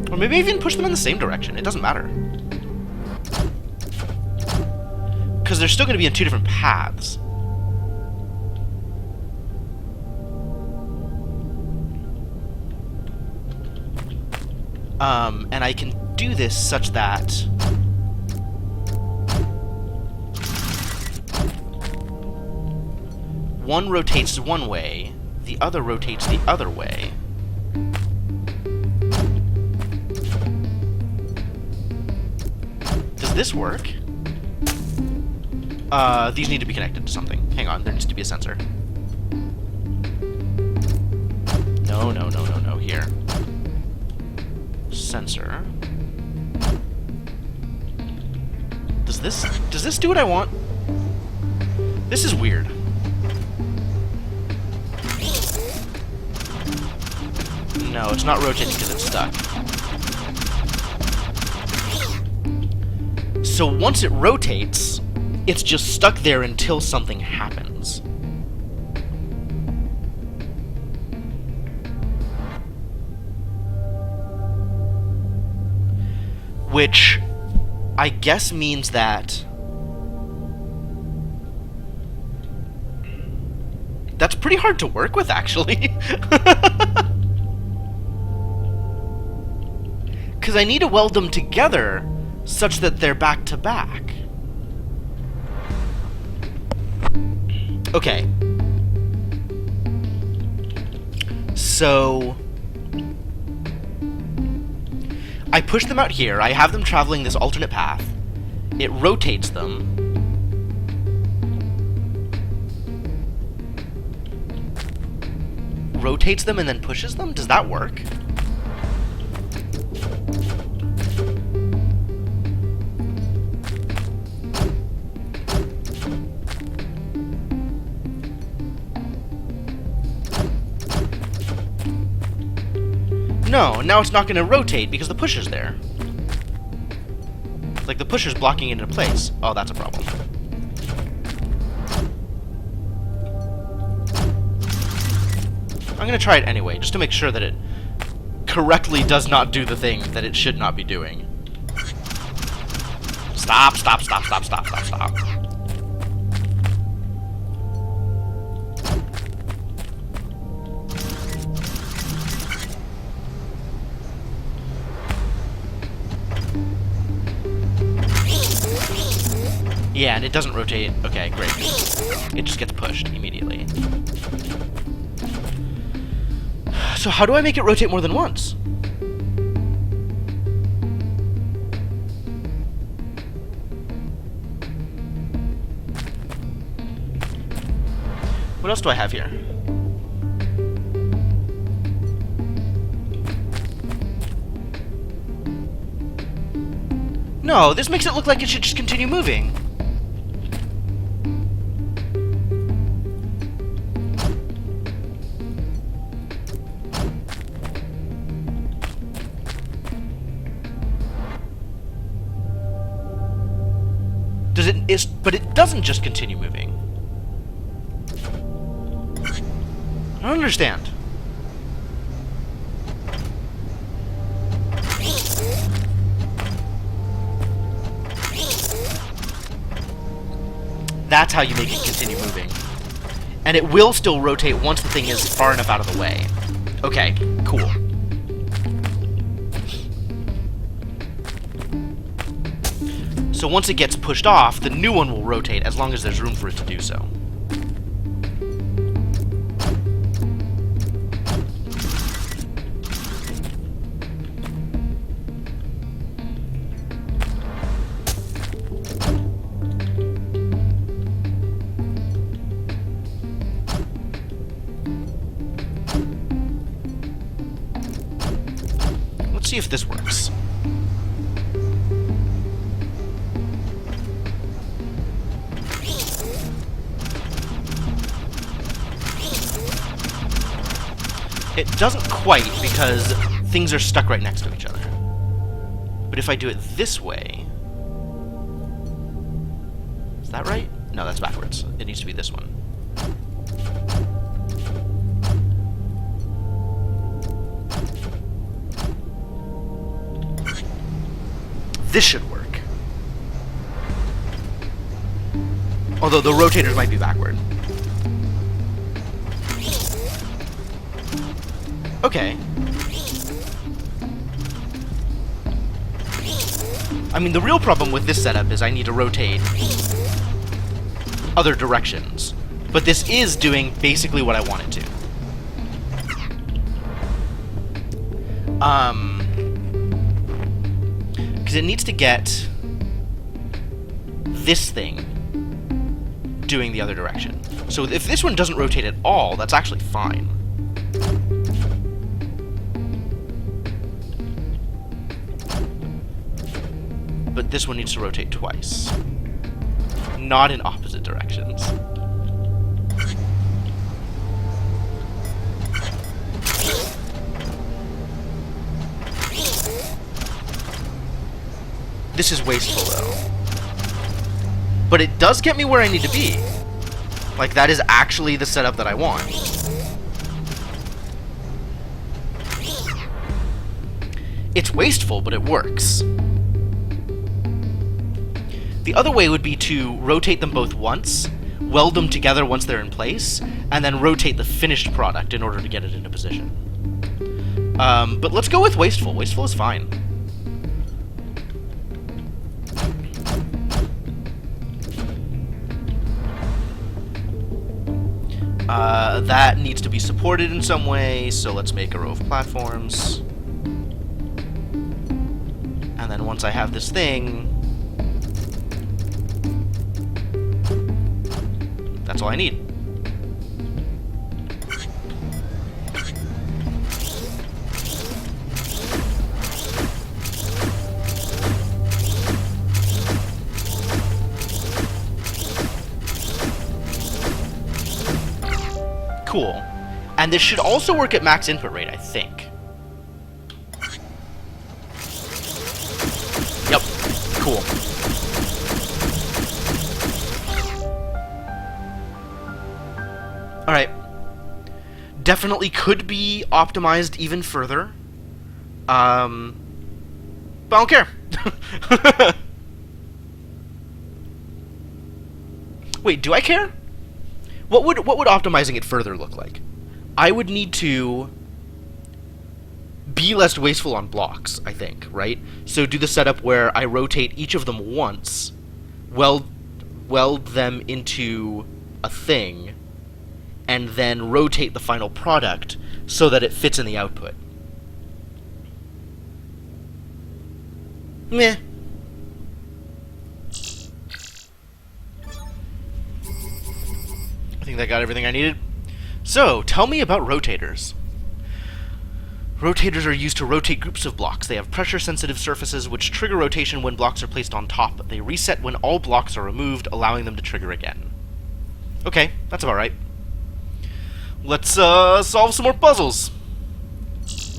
S1: Or maybe even push them in the same direction. It doesn't matter. Because they're still going to be in two different paths. And I can do this such that one rotates one way, the other rotates the other way. this work? These need to be connected to something. Hang on, there needs to be a sensor. No, no, no, no, no, here. Sensor. Does this do what I want? This is weird. No, it's not rotating because it's stuck. So once it rotates, it's just stuck there until something happens. Which I guess means that that's pretty hard to work with, actually. Because I need to weld them together such that they're back to back. Okay. So I push them out here. I have them traveling this alternate path. It rotates them. Rotates them and then pushes them? Does that work? No, now it's not going to rotate because the pusher's there. Like, the pusher's blocking it into place. Oh, that's a problem. I'm going to try it anyway, just to make sure that it correctly does not do the thing that it should not be doing. Stop, stop, stop, stop, stop, stop, stop. Yeah, and it doesn't rotate. Okay, great. It just gets pushed immediately. So how do I make it rotate more than once? What else do I have here? No, this makes it look like it should just continue moving. But it doesn't just continue moving. I don't understand. That's how you make it continue moving. And it will still rotate once the thing is far enough out of the way. Okay, cool. So once it gets pushed off, the new one will rotate as long as there's room for it to do so. Let's see if this works. It doesn't quite, because things are stuck right next to each other. But if I do it this way... Is that right? No, that's backwards. It needs to be this one. This should work. Although the rotators might be backward. Okay. I mean, the real problem with this setup is I need to rotate other directions. But this is doing basically what I want it to. Because it needs to get this thing doing the other direction. So if this one doesn't rotate at all, that's actually fine. But this one needs to rotate twice. Not in opposite directions. This is wasteful, though. But it does get me where I need to be. Like, that is actually the setup that I want. It's wasteful, but it works. The other way would be to rotate them both once, weld them together once they're in place, and then rotate the finished product in order to get it into position. But let's go with wasteful. Wasteful is fine. That needs to be supported in some way, so let's make a row of platforms. And then once I have this thing, that's all I need. Cool. And this should also work at max input rate, I think. Yep. Cool. Alright. Definitely could be optimized even further. But I don't care. Wait, do I care? What would optimizing it further look like? I would need to be less wasteful on blocks, I think, right? So do the setup where I rotate each of them once, weld them into a thing, and then rotate the final product so that it fits in the output. Meh. I think that got everything I needed. So, tell me about rotators. Rotators are used to rotate groups of blocks. They have pressure-sensitive surfaces which trigger rotation when blocks are placed on top. They reset when all blocks are removed, allowing them to trigger again. Okay, that's about right. Let's solve some more puzzles.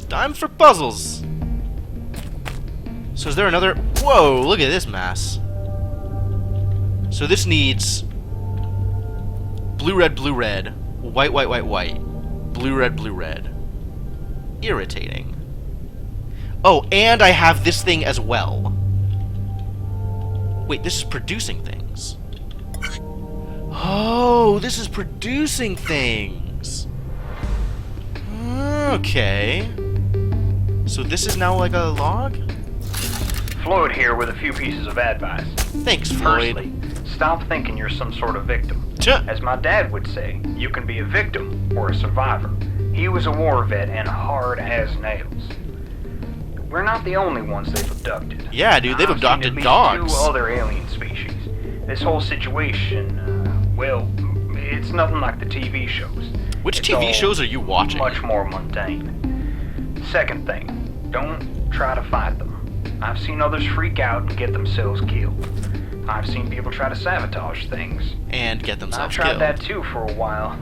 S1: Time for puzzles. So is there another... Whoa, look at this mass. So this needs... blue, red, white, white, white, white. Blue, red. Irritating. Oh, and I have this thing as well. Wait, this is producing things. Oh, this is producing things. Okay. So this is now like a log?
S7: Floyd here with a few pieces of advice.
S1: Thanks, Floyd.
S7: Firstly, stop thinking you're some sort of victim. As my dad would say, you can be a victim or a survivor. He was a war vet and hard as nails. We're not the only ones they've abducted.
S1: Yeah, dude, they've abducted dogs.
S7: 2 other alien species. This whole situation, well, it's nothing like the TV shows.
S1: Which
S7: It's
S1: TV
S7: all
S1: shows are you watching?
S7: Much more mundane. Second thing, don't try to fight them. I've seen others freak out and get themselves killed. I've seen people try to sabotage things.
S1: And get themselves
S7: I tried
S1: killed.
S7: that too for a while.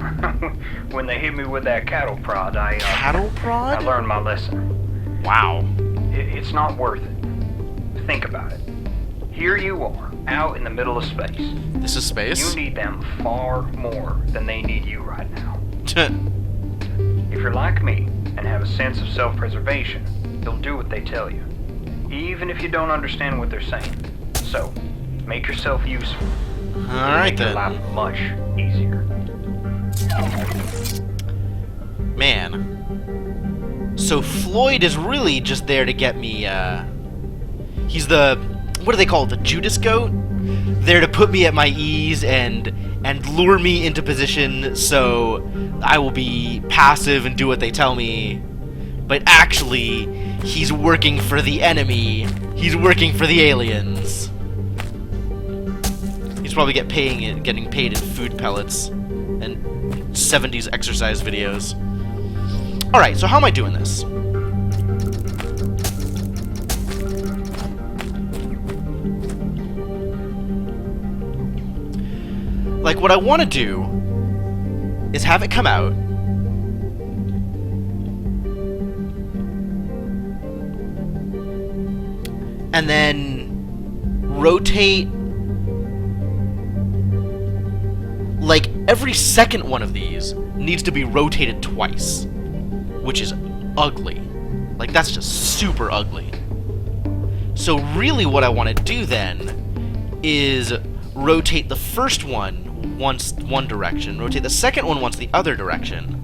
S7: When they hit me with that cattle prod,
S1: Cattle prod?
S7: I learned my lesson.
S1: Wow.
S7: It's not worth it. Think about it. Here you are, out in the middle of space.
S1: This is space?
S7: You need them far more than they need you right now. If you're like me and have a sense of self-preservation, you'll do what they tell you, even if you don't understand what they're saying. So, make yourself useful.
S1: Alright
S7: Make your
S1: then.
S7: life much easier.
S1: Man. So Floyd is really just there to get me, he's the, what do they call it, the Judas goat? There to put me at my ease and lure me into position so I will be passive and do what they tell me. But actually, he's working for the enemy. He's working for the aliens. probably getting paid in food pellets and 70s exercise videos. Alright, so how am I doing this? Like, what I want to do is have it come out, and then rotate, like, every second one of these needs to be rotated twice, which is ugly. Like, that's just super ugly. So really what I want to do then is rotate the first one once one direction, rotate the second one once the other direction,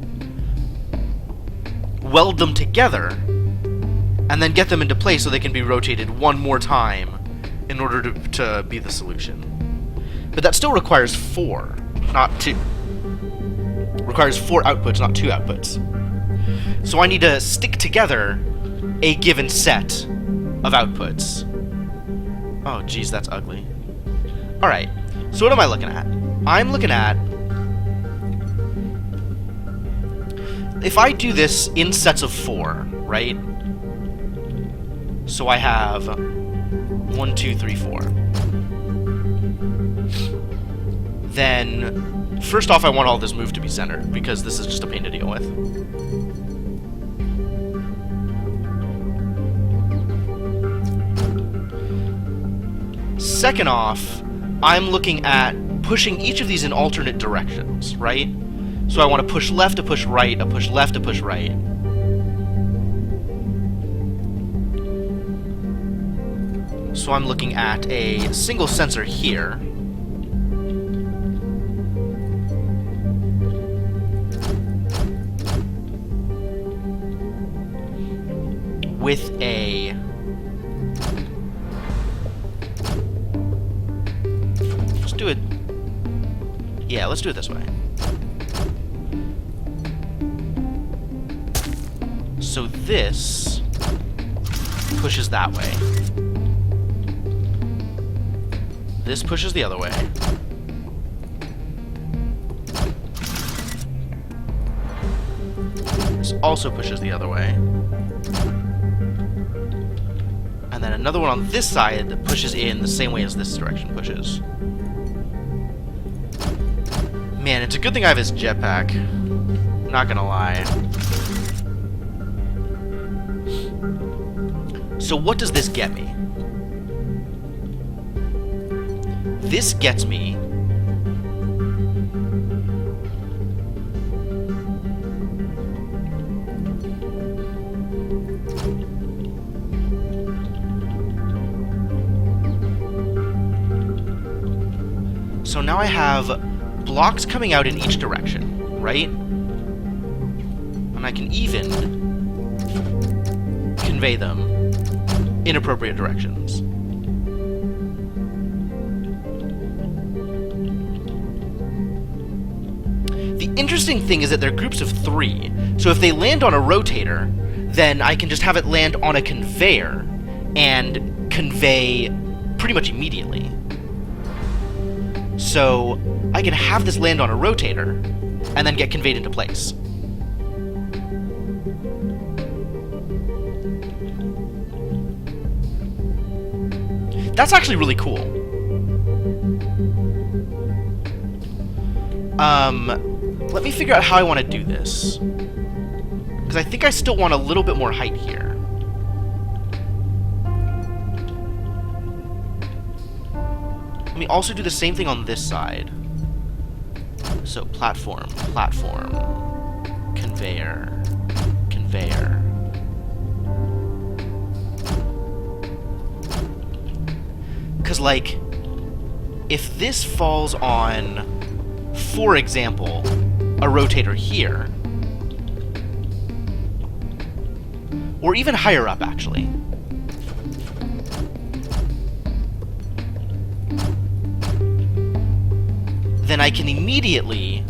S1: weld them together, and then get them into place so they can be rotated one more time in order to be the solution. But that still requires 4, not 2. Requires 4 outputs, not 2 outputs. So I need to stick together a given set of outputs. Oh, geez, that's ugly. Alright, so what am I looking at? I'm looking at... if I do this in sets of 4, right? So I have 1, 2, 3, 4. Then, first off, I want all this move to be centered, because this is just a pain to deal with. Second off, I'm looking at pushing each of these in alternate directions, right? So I want to push left to push right, a push left to push right. So I'm looking at a single sensor here. With a... let's do it... yeah, let's do it this way. So this pushes that way. This pushes the other way. This also pushes the other way. And then another one on this side that pushes in the same way as this direction pushes. Man, it's a good thing I have his jetpack. Not gonna lie. So what does this get me? This gets me so now I have blocks coming out in each direction, right? And I can even convey them in appropriate directions. The interesting thing is that they're groups of 3, so if they land on a rotator, then I can just have it land on a conveyor and convey pretty much immediately. So I can have this land on a rotator and then get conveyed into place. That's actually really cool. Let me figure out how I want to do this. Because I think I still want a little bit more height here. Let me also do the same thing on this side. So platform, platform, conveyor, conveyor. Because, like, if this falls on, for example, a rotator here, or even higher up, actually, then I can immediately...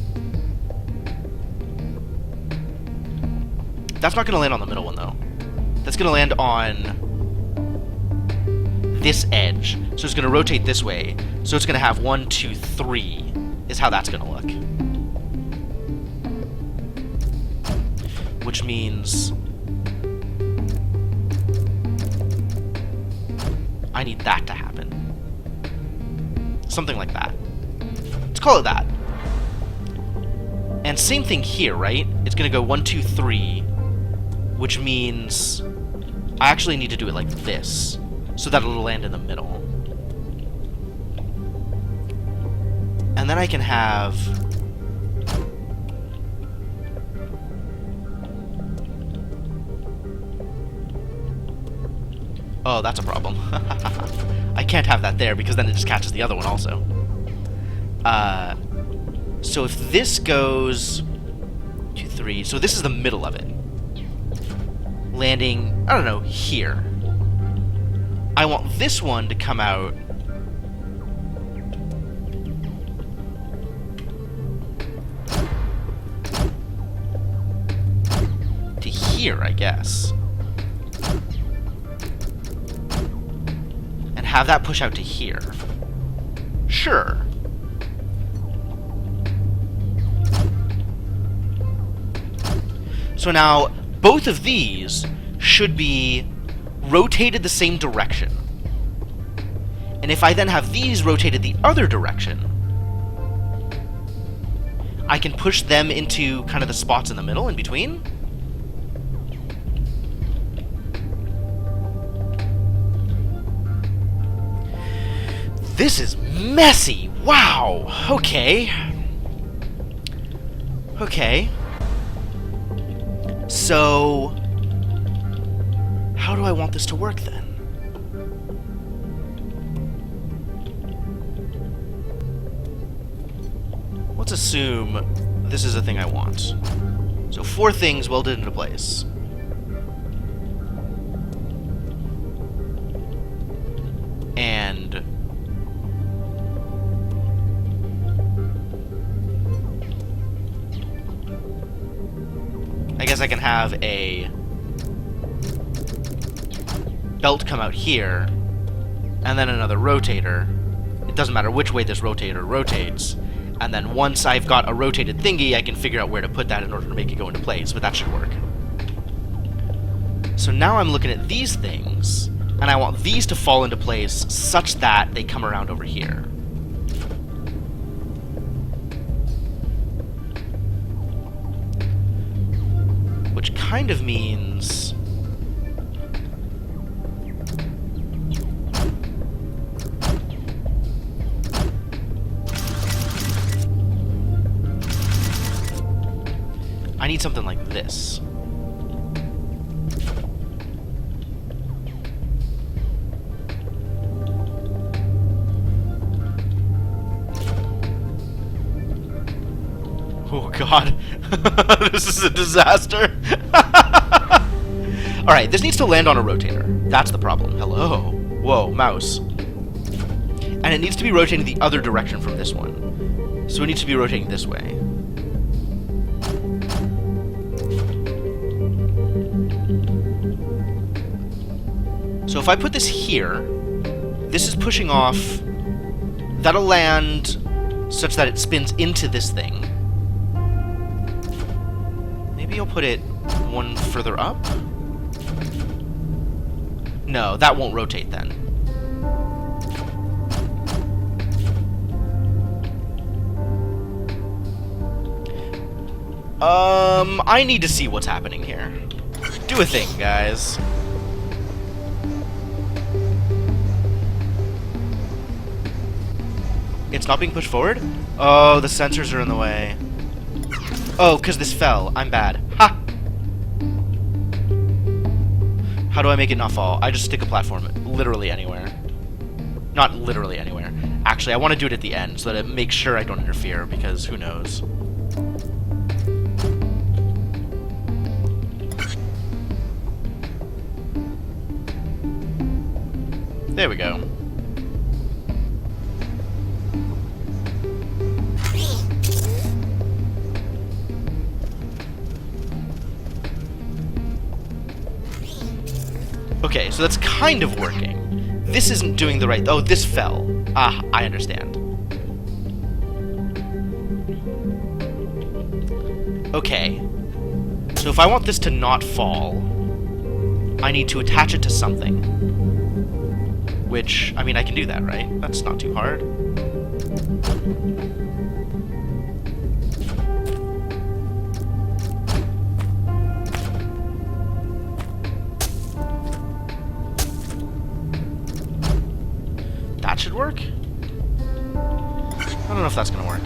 S1: That's not going to land on the middle one, though. That's going to land on this edge. So it's going to rotate this way. So it's going to have 1, 2, 3 is how that's going to look. Which means I need that to happen. Something like that. Let's call it that. And same thing here, right? It's going to go 1, 2, 3, which means I actually need to do it like this, so that it'll land in the middle. And then I can have... Oh, that's a problem. I can't have that there, because then it just catches the other one also. So if this goes 2, 3, so this is the middle of it. Landing, I don't know, here. I want this one to come out to here, I guess. And have that push out to here. Sure. So now, both of these should be rotated the same direction. And if I then have these rotated the other direction, I can push them into kind of the spots in the middle, in between. This is messy! Wow! Okay. Okay. So, how do I want this to work then? Let's assume this is a thing I want. So 4 things welded into place. And I guess I can have a belt come out here, and then another rotator. It doesn't matter which way this rotator rotates. And then once I've got a rotated thingy, I can figure out where to put that in order to make it go into place, but that should work. So now I'm looking at these things, and I want these to fall into place such that they come around over here. Which kind of means... I need something like this. Oh god. This is a disaster. Alright, this needs to land on a rotator. That's the problem. Hello. Whoa, mouse. And it needs to be rotating the other direction from this one. So it needs to be rotating this way. So if I put this here, this is pushing off. That'll land such that it spins into this thing. Maybe I'll put it one further up? No, that won't rotate then. I need to see what's happening here. Do a thing, guys. It's not being pushed forward? Oh, the sensors are in the way. Oh, because this fell. I'm bad. Ha! How do I make it not fall? I just stick a platform literally anywhere. Not literally anywhere. Actually, I want to do it at the end so that it makes sure I don't interfere, because who knows. There we go. Okay, so that's kind of working. this isn't doing the right... Oh, this fell. Ah, I understand. Okay. So if I want this to not fall, I need to attach it to something. Which, I mean, I can do that, right? That's not too hard. That should work? I don't know if that's gonna work.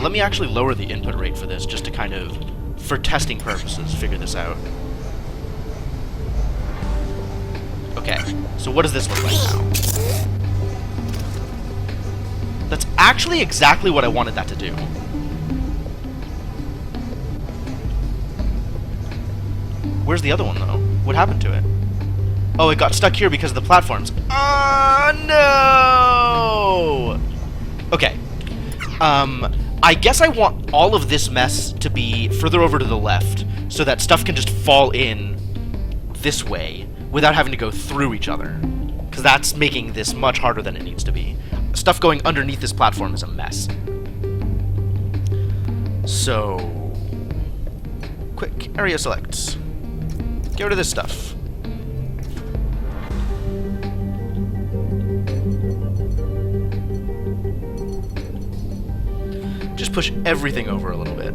S1: Let me actually lower the input rate for this, just to kind of, for testing purposes, figure this out. Okay, so what does this look like now? That's actually exactly what I wanted that to do. Where's the other one, though? What happened to it? Oh, it got stuck here because of the platforms. No! Okay. I guess I want all of this mess to be further over to the left, so that stuff can just fall in this way without having to go through each other. Because that's making this much harder than it needs to be. Stuff going underneath this platform is a mess. So... quick, area select. Get rid of this stuff. Just push everything over a little bit.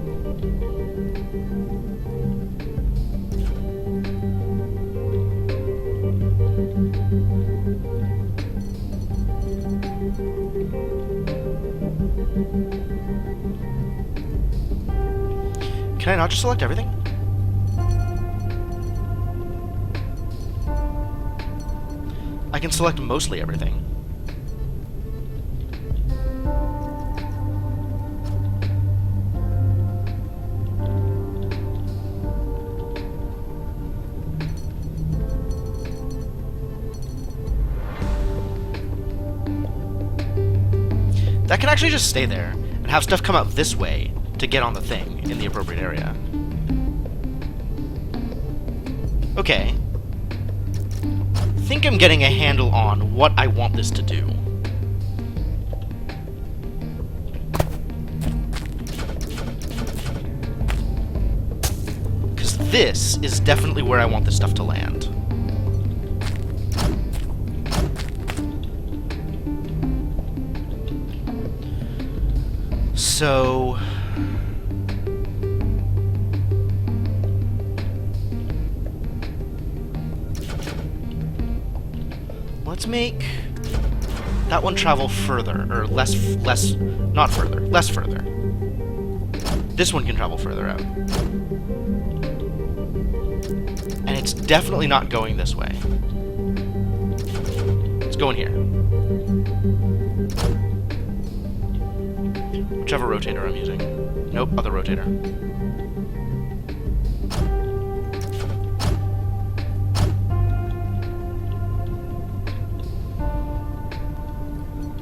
S1: Can I not just select everything? I can select mostly everything. That can actually just stay there and have stuff come out this way to get on the thing in the appropriate area. Okay. I think I'm getting a handle on what I want this to do. Because this is definitely where I want this stuff to land. So... let's make that one travel further, or less, not further, less further. This one can travel further out. And it's definitely not going this way. It's going here. Whichever rotator I'm using. Nope, other rotator.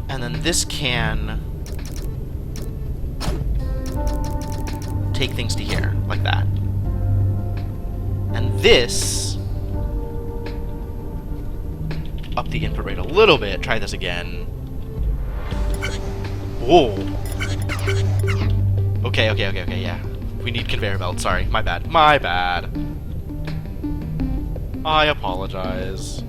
S1: And then this can take things to here, like that. And this, up the input rate a little bit, try this again. Whoa. Okay, yeah. We need conveyor belt, sorry, my bad. I apologize.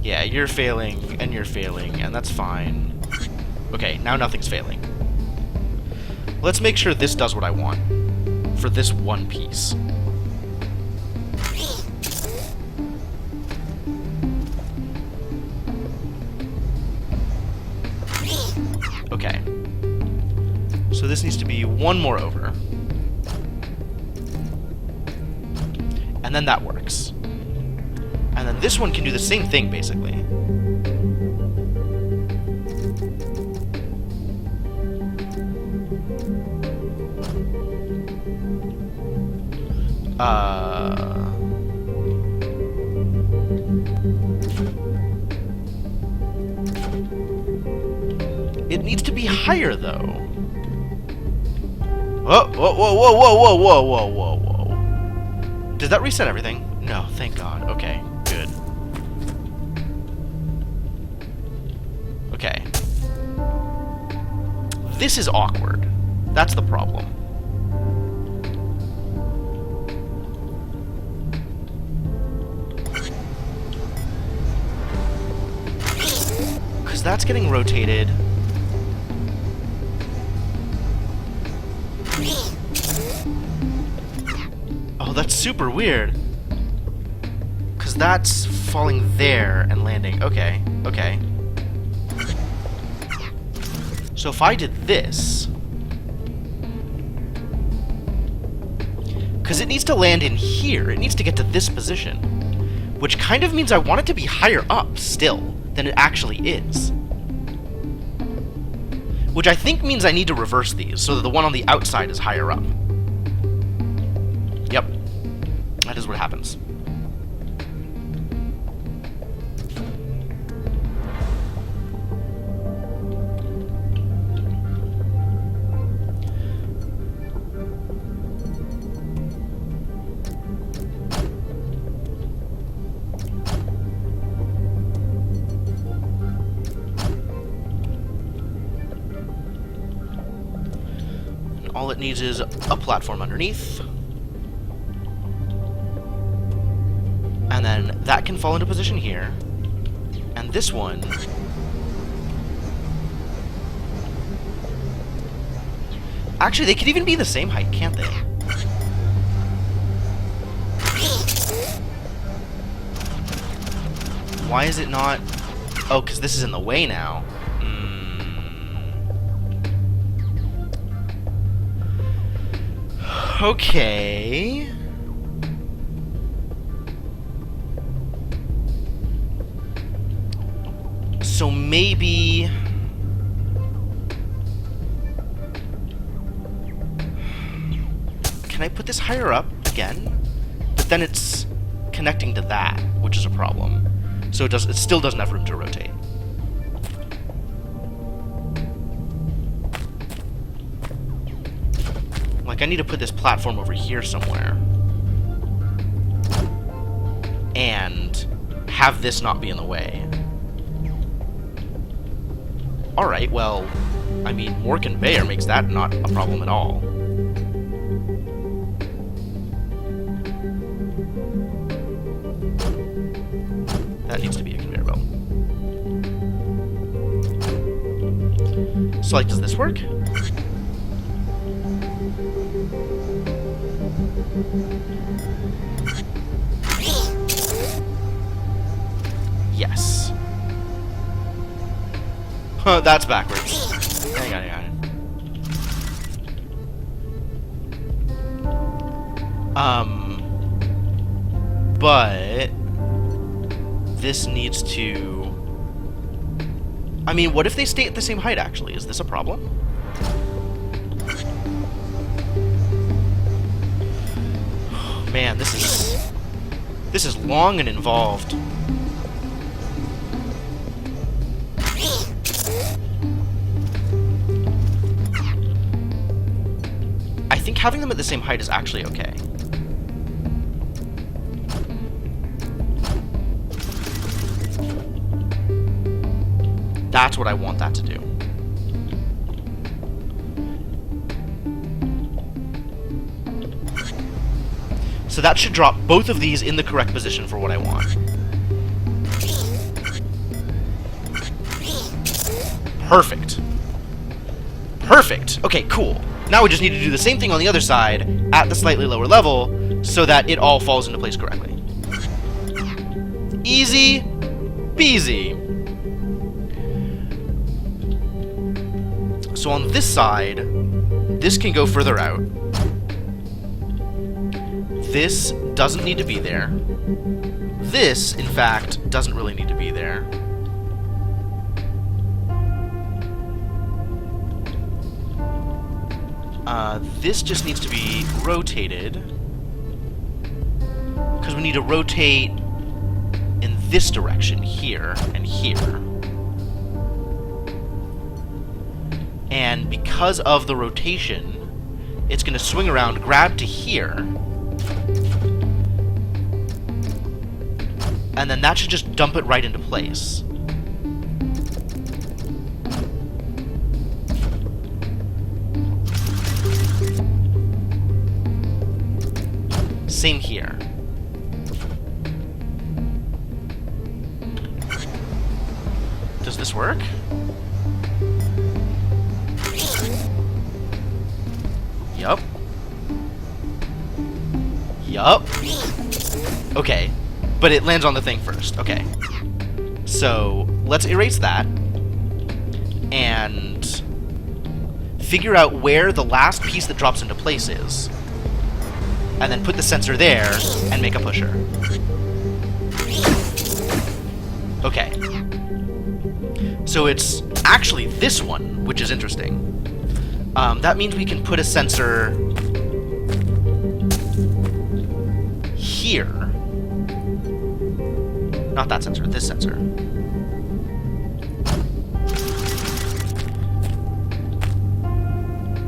S1: Yeah, you're failing, and that's fine. Okay, now nothing's failing. Let's make sure this does what I want. For this one piece. Okay. So this needs to be one more over. And then that works. And then this one can do the same thing, basically. It needs to be higher, though. Whoa, whoa, whoa, whoa, whoa, whoa, whoa, whoa, whoa. Did that reset everything? No, thank God. Okay, good. Okay. This is awkward. That's the problem. Because that's getting rotated. Oh, that's super weird. Because that's falling there and landing. Okay, okay. So if I did this... Because it needs to land in here. It needs to get to this position. Which kind of means I want it to be higher up still than it actually is. Which I think means I need to reverse these, so that the one on the outside is higher up. Yep. That is what happens. All it needs is a platform underneath. And then that can fall into position here. And this one... Actually, they could even be the same height, can't they? Why is it not... Oh, because this is in the way now. Okay. So maybe... Can I put this higher up again? But then it's connecting to that, which is a problem. So it still doesn't have room to rotate. Like, I need to put this platform over here somewhere. And have this not be in the way. Alright, well, I mean, more conveyor makes that not a problem at all. That needs to be a conveyor belt. So, like, does this work? Yes. Huh, that's backwards. Hang on, hang on. But... This needs to... I mean, what if they stay at the same height, actually? Is this a problem? Man, this is long and involved. I think having them at the same height is actually okay. That's what I want that to do. So that should drop both of these in the correct position for what I want. Perfect. Perfect. Okay, cool. Now we just need to do the same thing on the other side at the slightly lower level so that it all falls into place correctly. Easy peasy. So on this side, this can go further out. This doesn't need to be there. This, in fact, doesn't really need to be there. This just needs to be rotated. Because we need to rotate in this direction, here and here. And because of the rotation, it's going to swing around, grab to here, and then that should just dump it right into place. Same here. Does this work? Yup. Yup. Okay. But it lands on the thing first. Okay. So, let's erase that. And figure out where the last piece that drops into place is. And then put the sensor there and make a pusher. Okay. So it's actually this one, which is interesting. That means we can put a sensor here. Not that sensor, this sensor.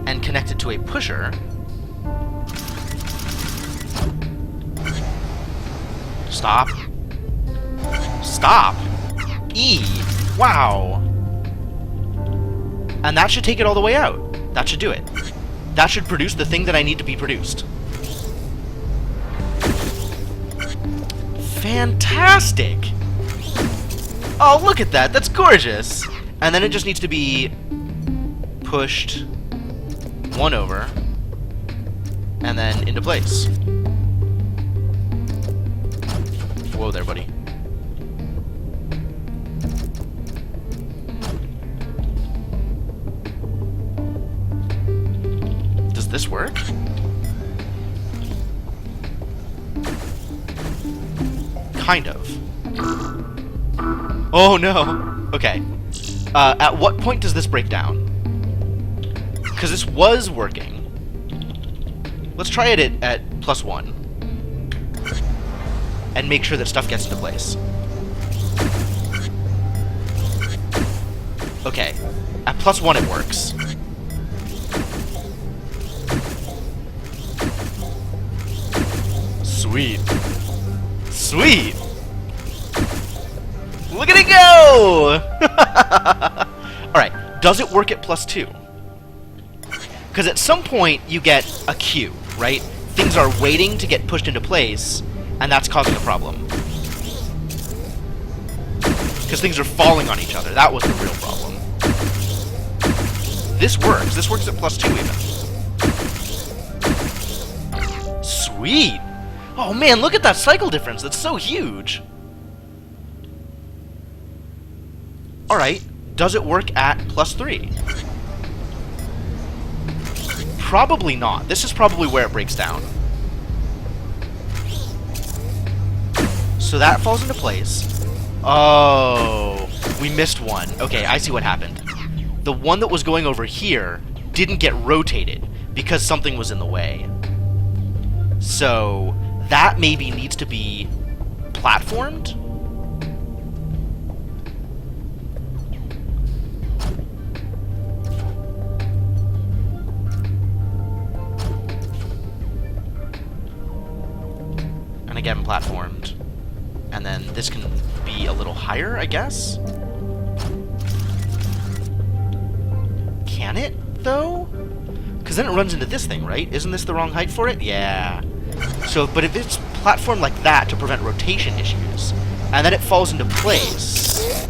S1: And connect it to a pusher. Stop. Stop. E. Wow. And that should take it all the way out. That should do it. That should produce the thing that I need to be produced. Fantastic! Oh, look at that! That's gorgeous! And then it just needs to be pushed one over and then into place. Whoa there, buddy. Does this work? Kind of. Oh no! Okay. At what point does this break down? Because this was working. Let's try it at +1. And make sure that stuff gets into place. Okay. At +1 it works. Sweet. Sweet! Look at it go! Alright, does it work at +2? Because at some point you get a queue, right? Things are waiting to get pushed into place, and that's causing a problem. Because things are falling on each other. That was the real problem. This works. This works at +2 even. Sweet! Oh man, look at that cycle difference. That's so huge. Alright, does it work at +3? Probably not. This is probably where it breaks down. So that falls into place. Oh, we missed one. Okay, I see what happened. The one that was going over here didn't get rotated because something was in the way. So that maybe needs to be platformed? And again, platformed. And then this can be a little higher, I guess? Can it, though? Because then it runs into this thing, right? Isn't this the wrong height for it? Yeah. So, but if it's platformed like that to prevent rotation issues, and then it falls into place,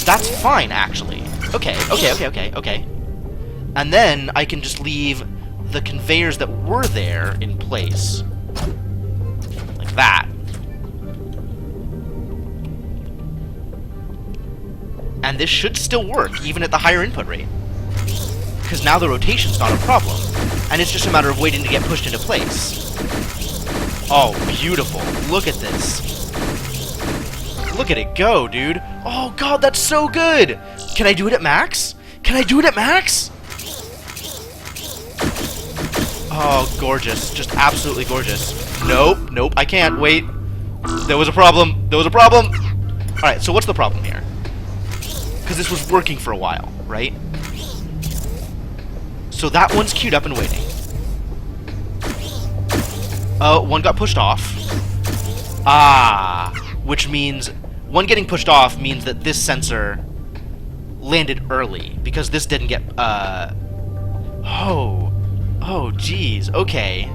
S1: that's fine, actually. Okay. And then I can just leave the conveyors that were there in place. Like that. And this should still work, even at the higher input rate. Because now the rotation's not a problem, and it's just a matter of waiting to get pushed into place. Oh, beautiful. Look at this. Look at it go, dude. Oh god, that's so good! Can I do it at max? Can I do it at max? Oh, gorgeous. Just absolutely gorgeous. Nope, I can't. Wait. There was a problem. Alright, so what's the problem here? Because this was working for a while, right? So So that one's queued up and waiting. One got pushed off. Ah, which means one getting pushed off means that this sensor landed early because this didn't get, oh, geez, okay.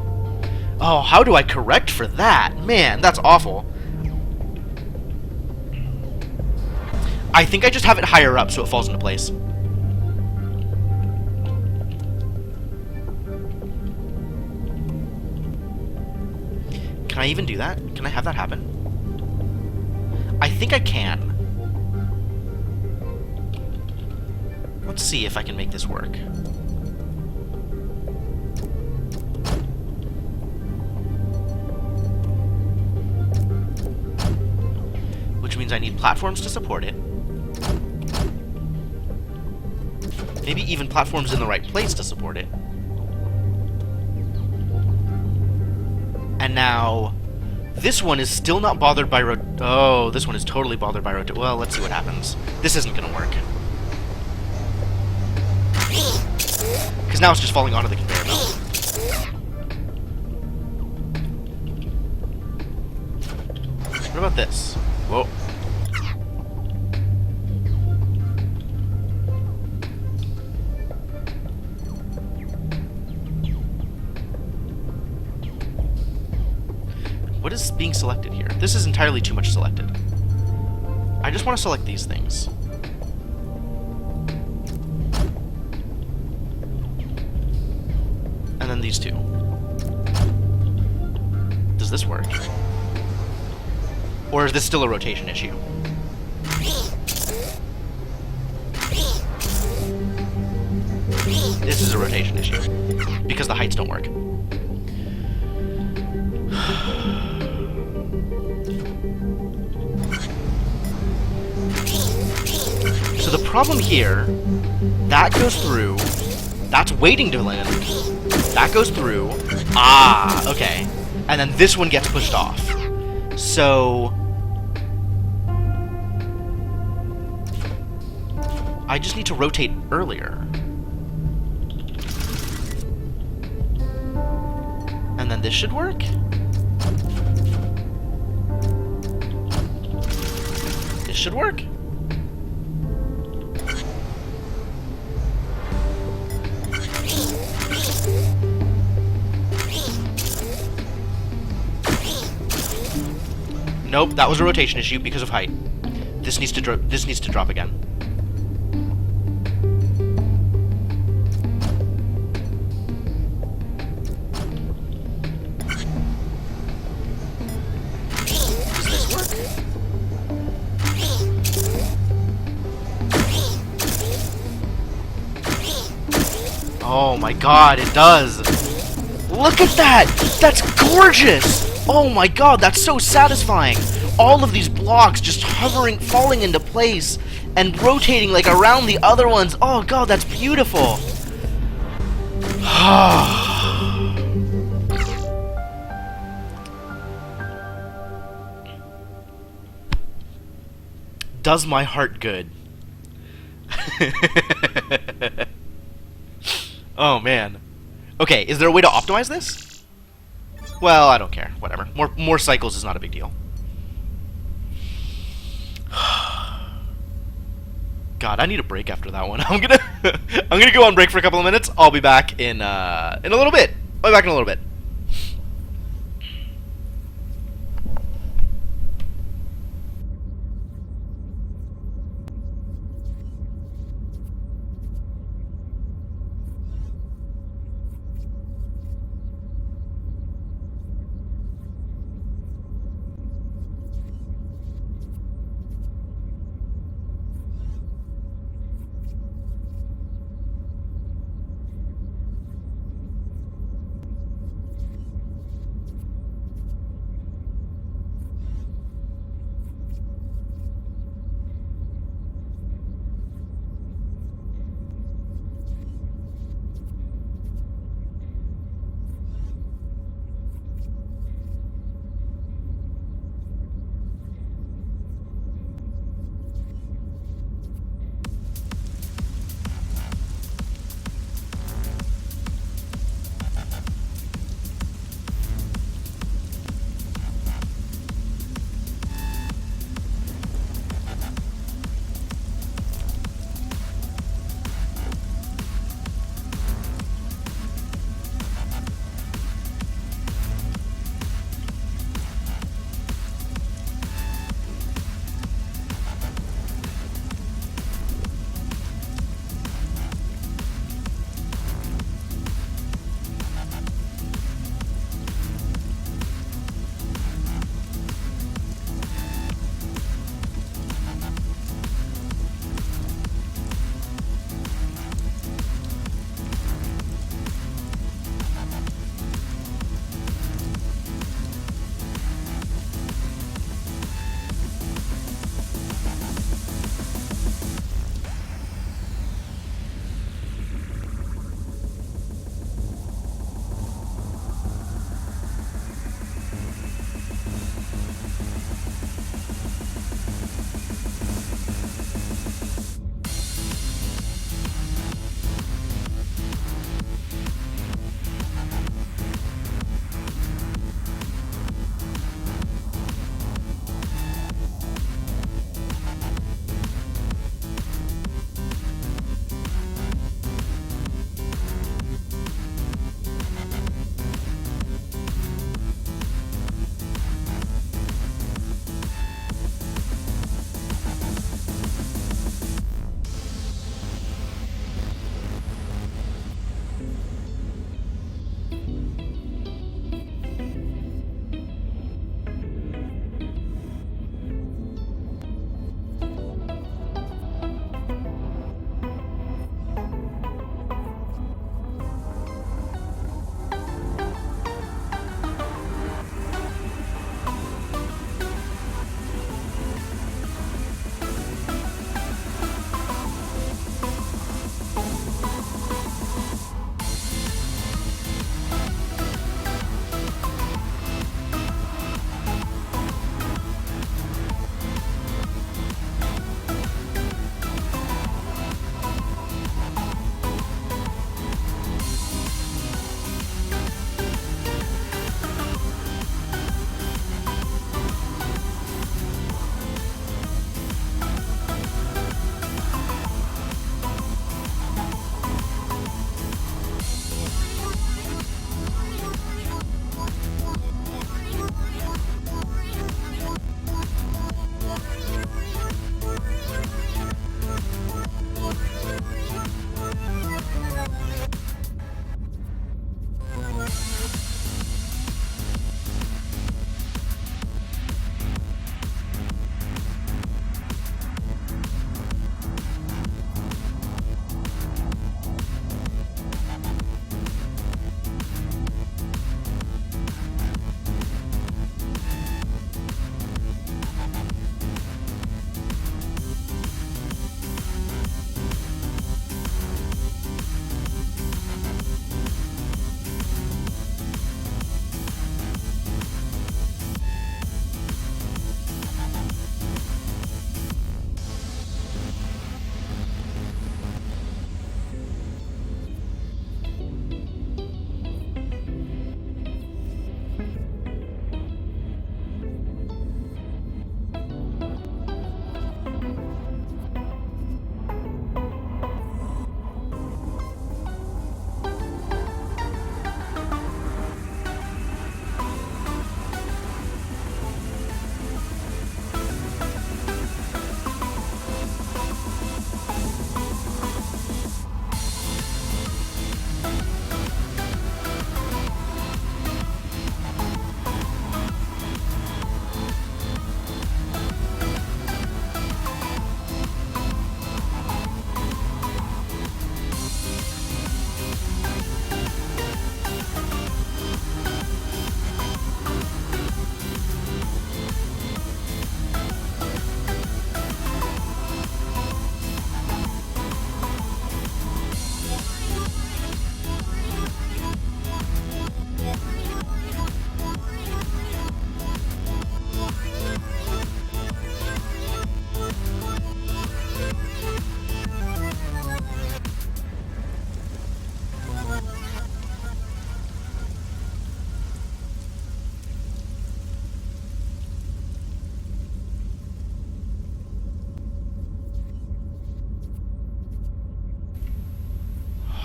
S1: Oh, how do I correct for that? Man, that's awful. I think I just have it higher up so it falls into place. Can I even do that? Can I have that happen? I think I can. Let's see if I can make this work. Which means I need platforms to support it. Maybe even platforms in the right place to support it. And now, this one is still not bothered by oh, this one is totally bothered by well, let's see what happens. This isn't gonna work. Because now it's just falling onto the conveyor belt. What about this? Whoa. What is being selected here? This is entirely too much selected. I just want to select these things. And then these two. Does this work? Or is this still a rotation issue? This is a rotation issue. Because the heights don't work. So the problem here, that goes through, that's waiting to land, that goes through, ah, okay, and then this one gets pushed off. So, I just need to rotate earlier. And then this should work? This should work? Nope, that was a rotation issue because of height. This needs to drop again. Does this work? Oh my god, it does! Look at that! That's gorgeous! Oh my god, that's so satisfying! All of these blocks just hovering, falling into place, and rotating like around the other ones. Oh god, that's beautiful! Does my heart good. Oh man. Okay, is there a way to optimize this? Well, I don't care. Whatever. More cycles is not a big deal. God, I need a break after that one. I'm gonna go on break for a couple of minutes. I'll be back in a little bit. I'll be back in a little bit.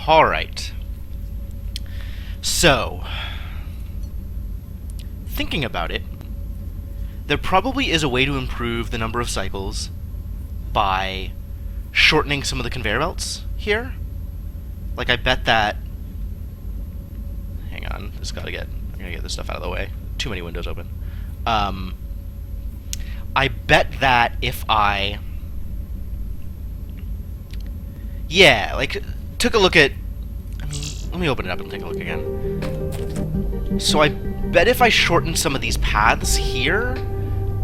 S1: Alright. So, thinking about it, there probably is a way to improve the number of cycles by shortening some of the conveyor belts here. Like, I bet that... Hang on, I'm gonna get this stuff out of the way. Too many windows open. I bet that if I... Yeah, like, took a look at... I mean, let me open it up and take a look again. So I bet if I shorten some of these paths here,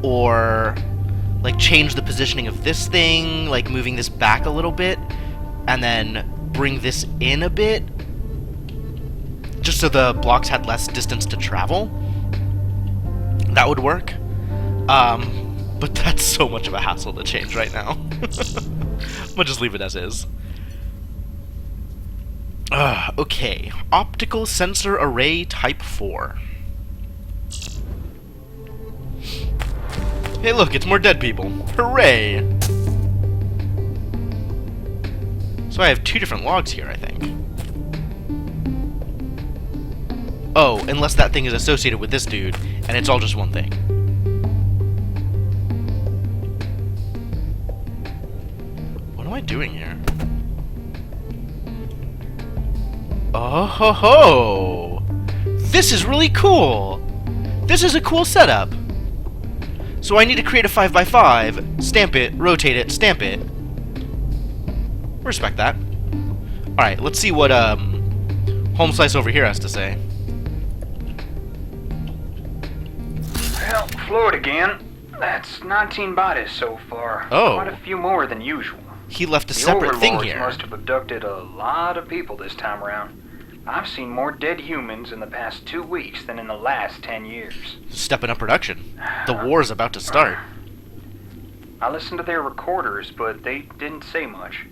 S1: or, like, change the positioning of this thing, like, moving this back a little bit, and then bring this in a bit, just so the blocks had less distance to travel, that would work. But that's so much of a hassle to change right now. I'm gonna just leave it as is. Okay. Optical sensor array type 4. Hey look, it's more dead people. Hooray! So I have 2 different logs here, I think. Oh, unless that thing is associated with this dude, and it's all just one thing. What am I doing here? Oh ho ho! This is really cool! This is a cool setup! So I need to create a 5x5, stamp it, rotate it, stamp it. Respect that. Alright, let's see what Home Slice over here has to say.
S7: Well, floored again. That's 19 bodies so far.
S1: Oh.
S7: Quite a few more than usual.
S1: He left a
S7: The
S1: separate thing
S7: overlords
S1: here.
S7: must have abducted a lot of people this time around. I've seen more dead humans in the past 2 weeks than in the last 10 years.
S1: Stepping up production. The war's about to start.
S7: I listened to their recorders, but they didn't say much.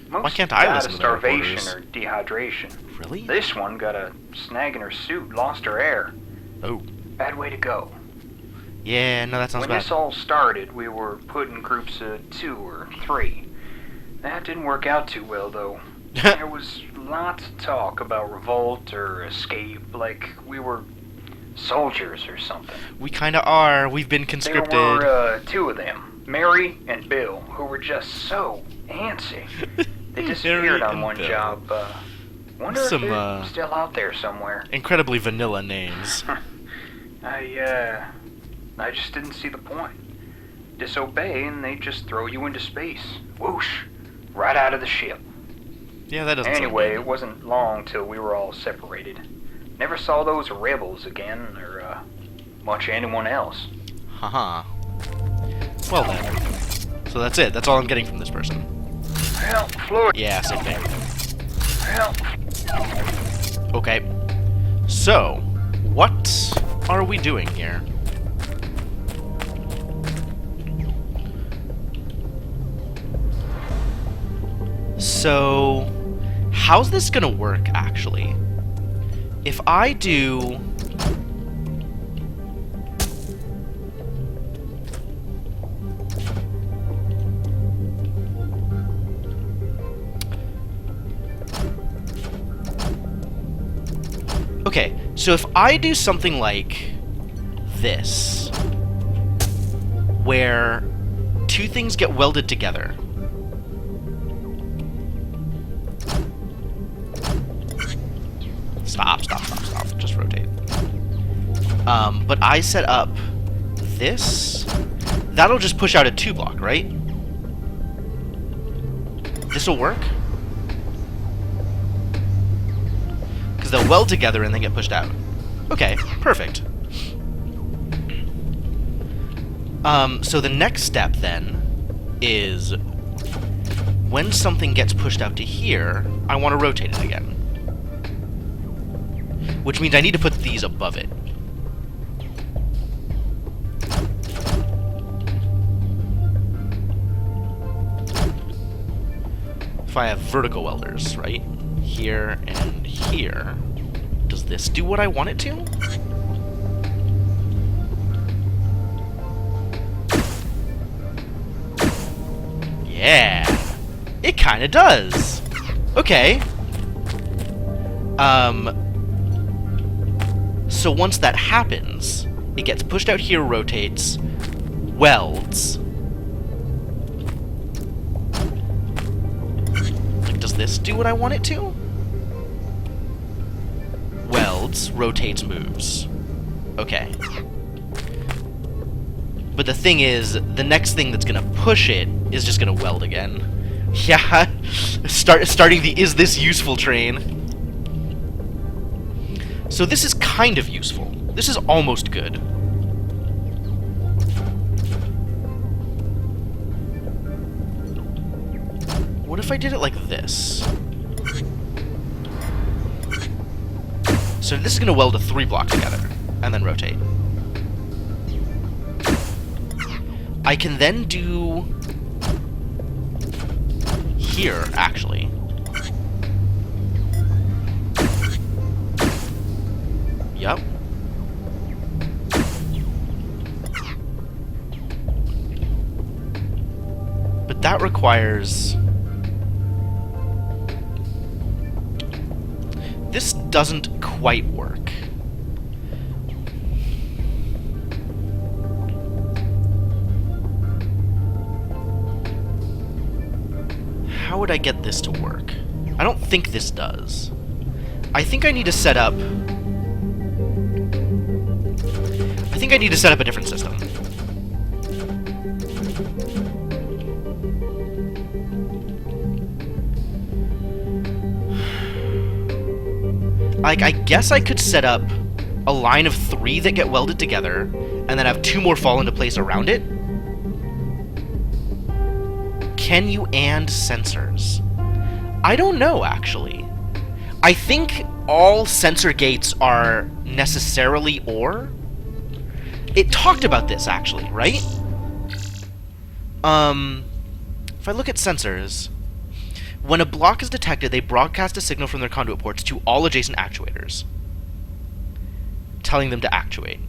S7: Most
S1: Why can't I
S7: died
S1: listen
S7: of
S1: to their
S7: starvation
S1: recorders?
S7: or dehydration.
S1: Really?
S7: This one got a snag in her suit, lost her air.
S1: Oh.
S7: Bad way to go.
S1: Yeah, no, that sounds
S7: When
S1: bad.
S7: this all started, we were put in groups of 2 or 3. That didn't work out too well, though. There was lots of talk about revolt or escape, like we were soldiers or something.
S1: We kinda are. We've been
S7: There
S1: conscripted.
S7: were 2 of them, Mary and Bill, who were just so antsy. They disappeared
S1: Mary
S7: on
S1: and
S7: one
S1: Bill.
S7: job. Wonder
S1: Some,
S7: if they're still out there somewhere.
S1: Incredibly vanilla names.
S7: I just didn't see the point. Disobey and they just throw you into space. Whoosh! Right out of the ship.
S1: Yeah, that doesn't
S7: Anyway,
S1: sound
S7: it wasn't long till we were all separated. Never saw those rebels again, or much anyone else.
S1: good. Haha. Well then. So that's it. That's all I'm getting from this person.
S7: Well, Florida.
S1: Yeah, same thing.
S7: Well,
S1: Okay. So, what are we doing here? So, how's this gonna work, actually? If I do... Okay, so if I do something like this, where 2 things get welded together. Stop. Just rotate. But I set up this. That'll just push out a 2 block, right? This'll work? Because they'll weld together and then get pushed out. Okay, perfect. So the next step then is when something gets pushed out to here, I want to rotate it again. Which means I need to put these above it. If I have vertical welders, right? Here and here. Does this do what I want it to? Yeah. It kinda does. Okay. So once that happens, it gets pushed out here, rotates, welds. Like, does this do what I want it to? Welds, rotates, moves. Okay. But the thing is, the next thing that's gonna push it is just gonna weld again. Yeah, starting the is this useful train. So this is kind of useful. This is almost good. What if I did it like this? So this is gonna weld a 3 block together, and then rotate. I can then do here, actually. Yep. But that requires... This doesn't quite work. How would I get this to work? I don't think this does. I think I need to set up... I think I need to set up a different system. Like, I guess I could set up a line of 3 that get welded together, and then have 2 more fall into place around it. Can you and sensors? I don't know, actually. I think all sensor gates are necessarily OR. It talked about this, actually, right? If I look at sensors, when a block is detected, they broadcast a signal from their conduit ports to all adjacent actuators, telling them to actuate.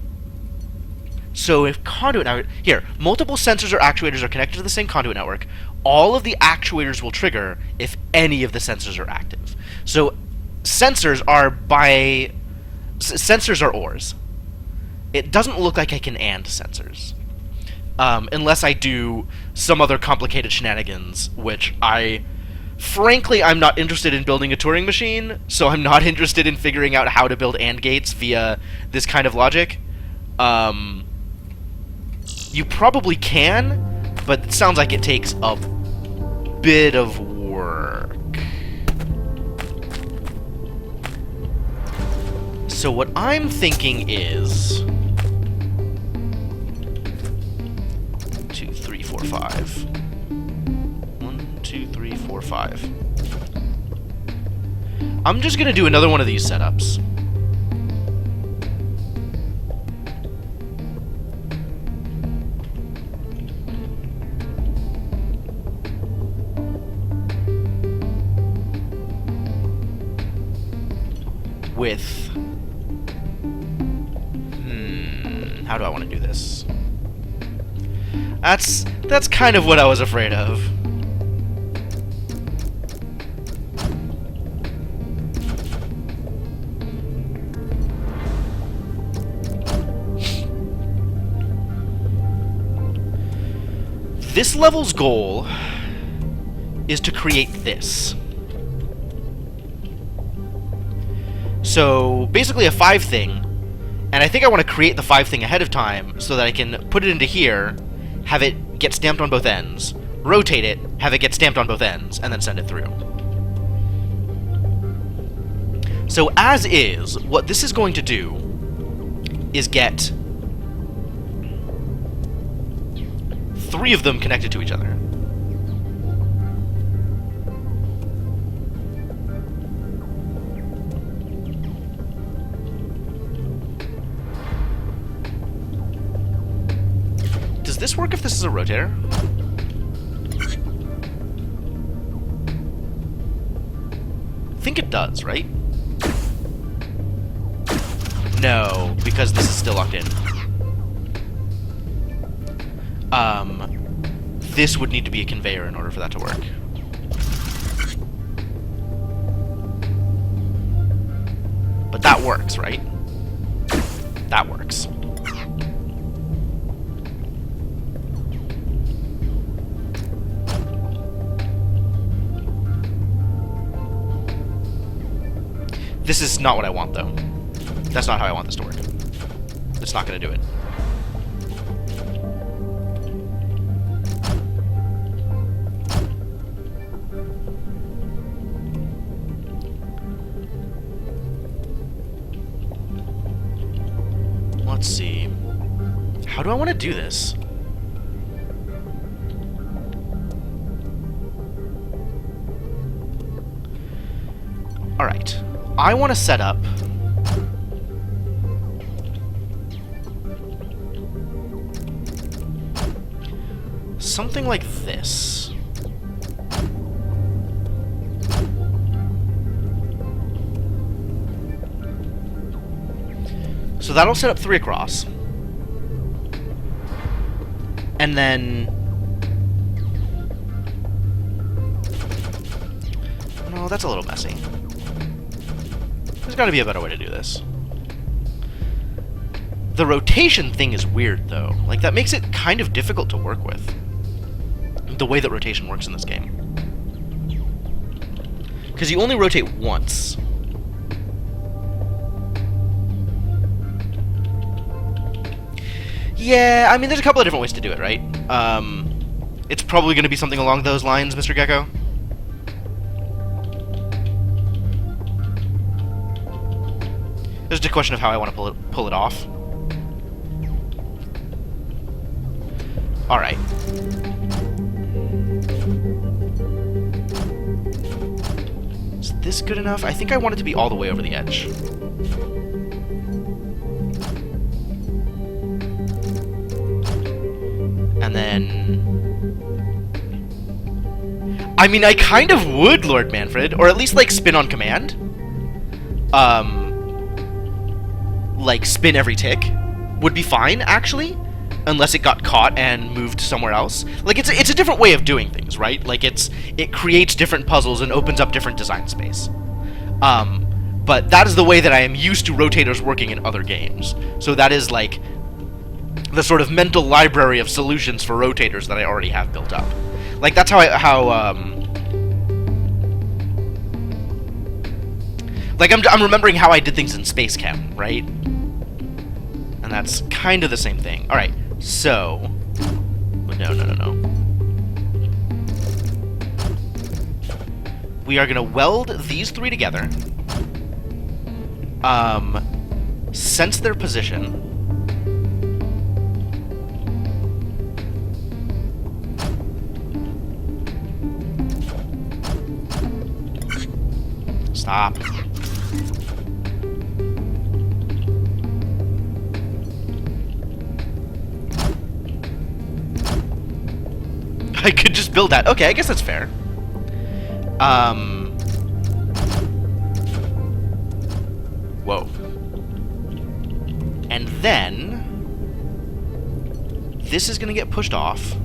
S1: So if conduit network... Here, multiple sensors or actuators are connected to the same conduit network, all of the actuators will trigger if any of the sensors are active. So sensors are sensors are ORs. It doesn't look like I can AND sensors. Unless I do some other complicated shenanigans, which frankly, I'm not interested in building a Turing machine, so I'm not interested in figuring out how to build AND gates via this kind of logic. You probably can, but it sounds like it takes a bit of work. So what I'm thinking is... 2, 3, 4, 5. 1, 2, 3, 4, 5. I'm just gonna do another one of these setups. With... how do I want to do this? That's kind of what I was afraid of. This level's goal is to create this. So, basically a 5 thing, and I think I want to create the 5 thing ahead of time so that I can put it into here, have it get stamped on both ends, rotate it, have it get stamped on both ends, and then send it through. So as is, what this is going to do is get 3 of them connected to each other. Does this work if this is a rotator? I think it does, right? No, because this is still locked in. This would need to be a conveyor in order for that to work. But that works, right? That works. This is not what I want, though. That's not how I want this to work. It's not going to do it. Let's see. How do I want to do this? Alright. I want to set up something like this. So that'll set up 3 across. And then... No, that's a little messy. There's got to be a better way to do this. The rotation thing is weird, though. Like, that makes it kind of difficult to work with. The way that rotation works in this game. Because you only rotate once. Yeah, I mean, there's a couple of different ways to do it, right? It's probably going to be something along those lines, Mr. Gecko. It's just a question of how I want to pull it off. Alright. Is this good enough? I think I want it to be all the way over the edge. And then... I mean, I kind of would, Lord Manfred, or at least, like, spin on command. Like, spin every tick would be fine, actually, unless it got caught and moved somewhere else. Like, it's a different way of doing things, right? Like, it creates different puzzles and opens up different design space. But that is the way that I am used to rotators working in other games. So that is, like, the sort of mental library of solutions for rotators that I already have built up. Like, that's like, I'm remembering how I did things in Space Chem, right? And that's kind of the same thing. Alright, so... No. We are going to weld these 3 together. Sense their position. Stop. I could just build that. Okay, I guess that's fair. Whoa. And then... this is gonna get pushed off.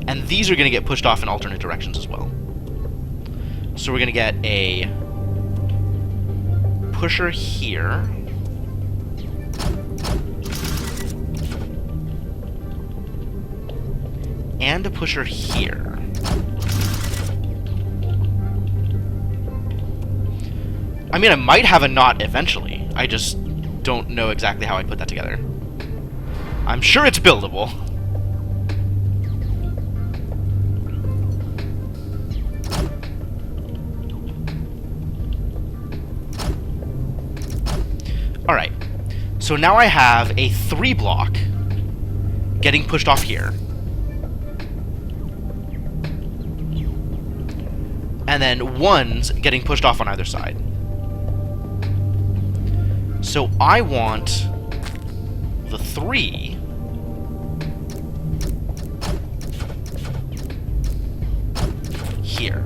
S1: And these are gonna get pushed off in alternate directions as well. So we're gonna get a... pusher here. And a pusher here. I mean, I might have a knot eventually. I just don't know exactly how I'd put that together. I'm sure it's buildable. Alright. So now I have a 3-block getting pushed off here. And then 1s getting pushed off on either side. So I want the 3 here.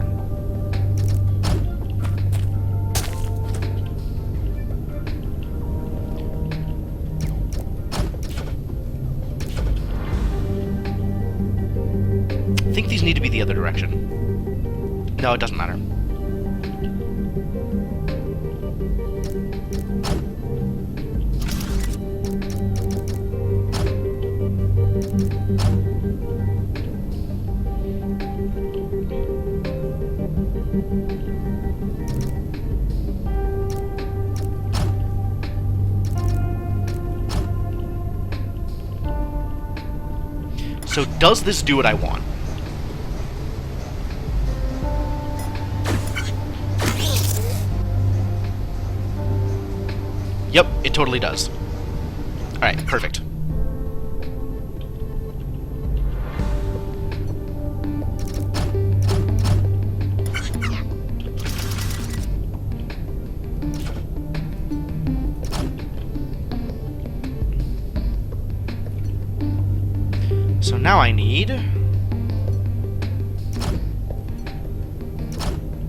S1: I think these need to be the other direction. No, it doesn't matter. So does this do what I want? Yep, it totally does. Alright, perfect. So now I need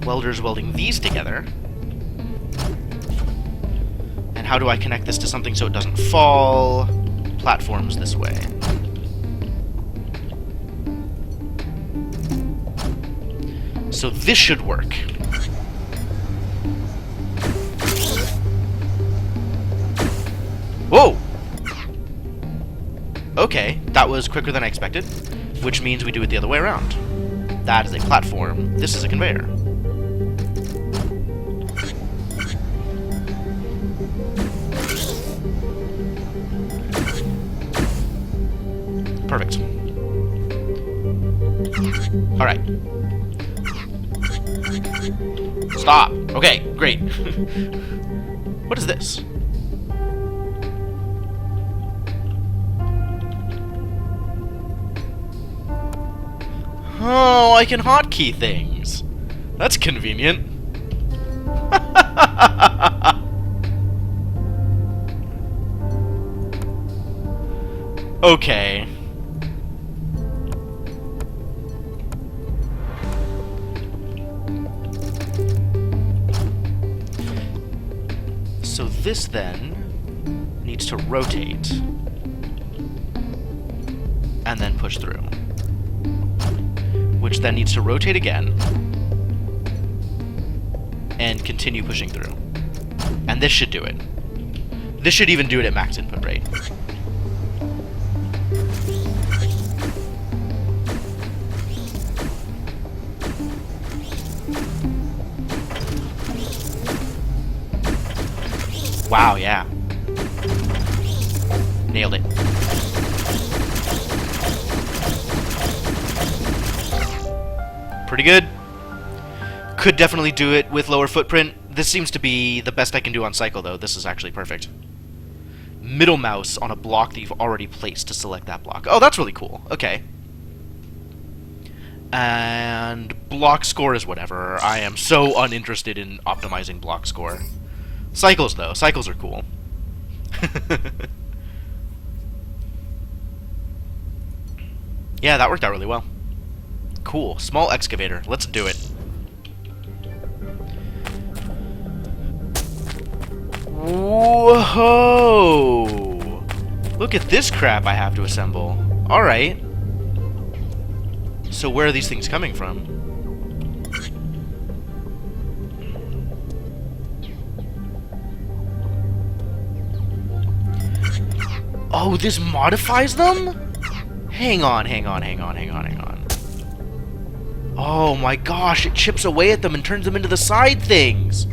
S1: welders welding these together. And how do I connect this to something so it doesn't fall? Platforms this way. So this should work. Whoa! Okay, that was quicker than I expected, which means we do it the other way around. That is a platform, this is a conveyor. Perfect. Alright. Stop! Okay, great. What is this? Oh, I can hotkey things. That's convenient. Okay. So this then needs to rotate and then push through. Which then needs to rotate again and continue pushing through. And this should do it. This should even do it at max input rate. Wow, yeah. Nailed it. Pretty good. Could definitely do it with lower footprint. This seems to be the best I can do on cycle, though. This is actually perfect. Middle mouse on a block that you've already placed to select that block. Oh, that's really cool. Okay. And block score is whatever. I am so uninterested in optimizing block score. Cycles, though. Cycles are cool. Yeah, that worked out really well. Cool. Small excavator. Let's do it. Whoa! Look at this crap I have to assemble. Alright. So where are these things coming from? Oh, this modifies them? Hang on. Oh my gosh, it chips away at them and turns them into the side things!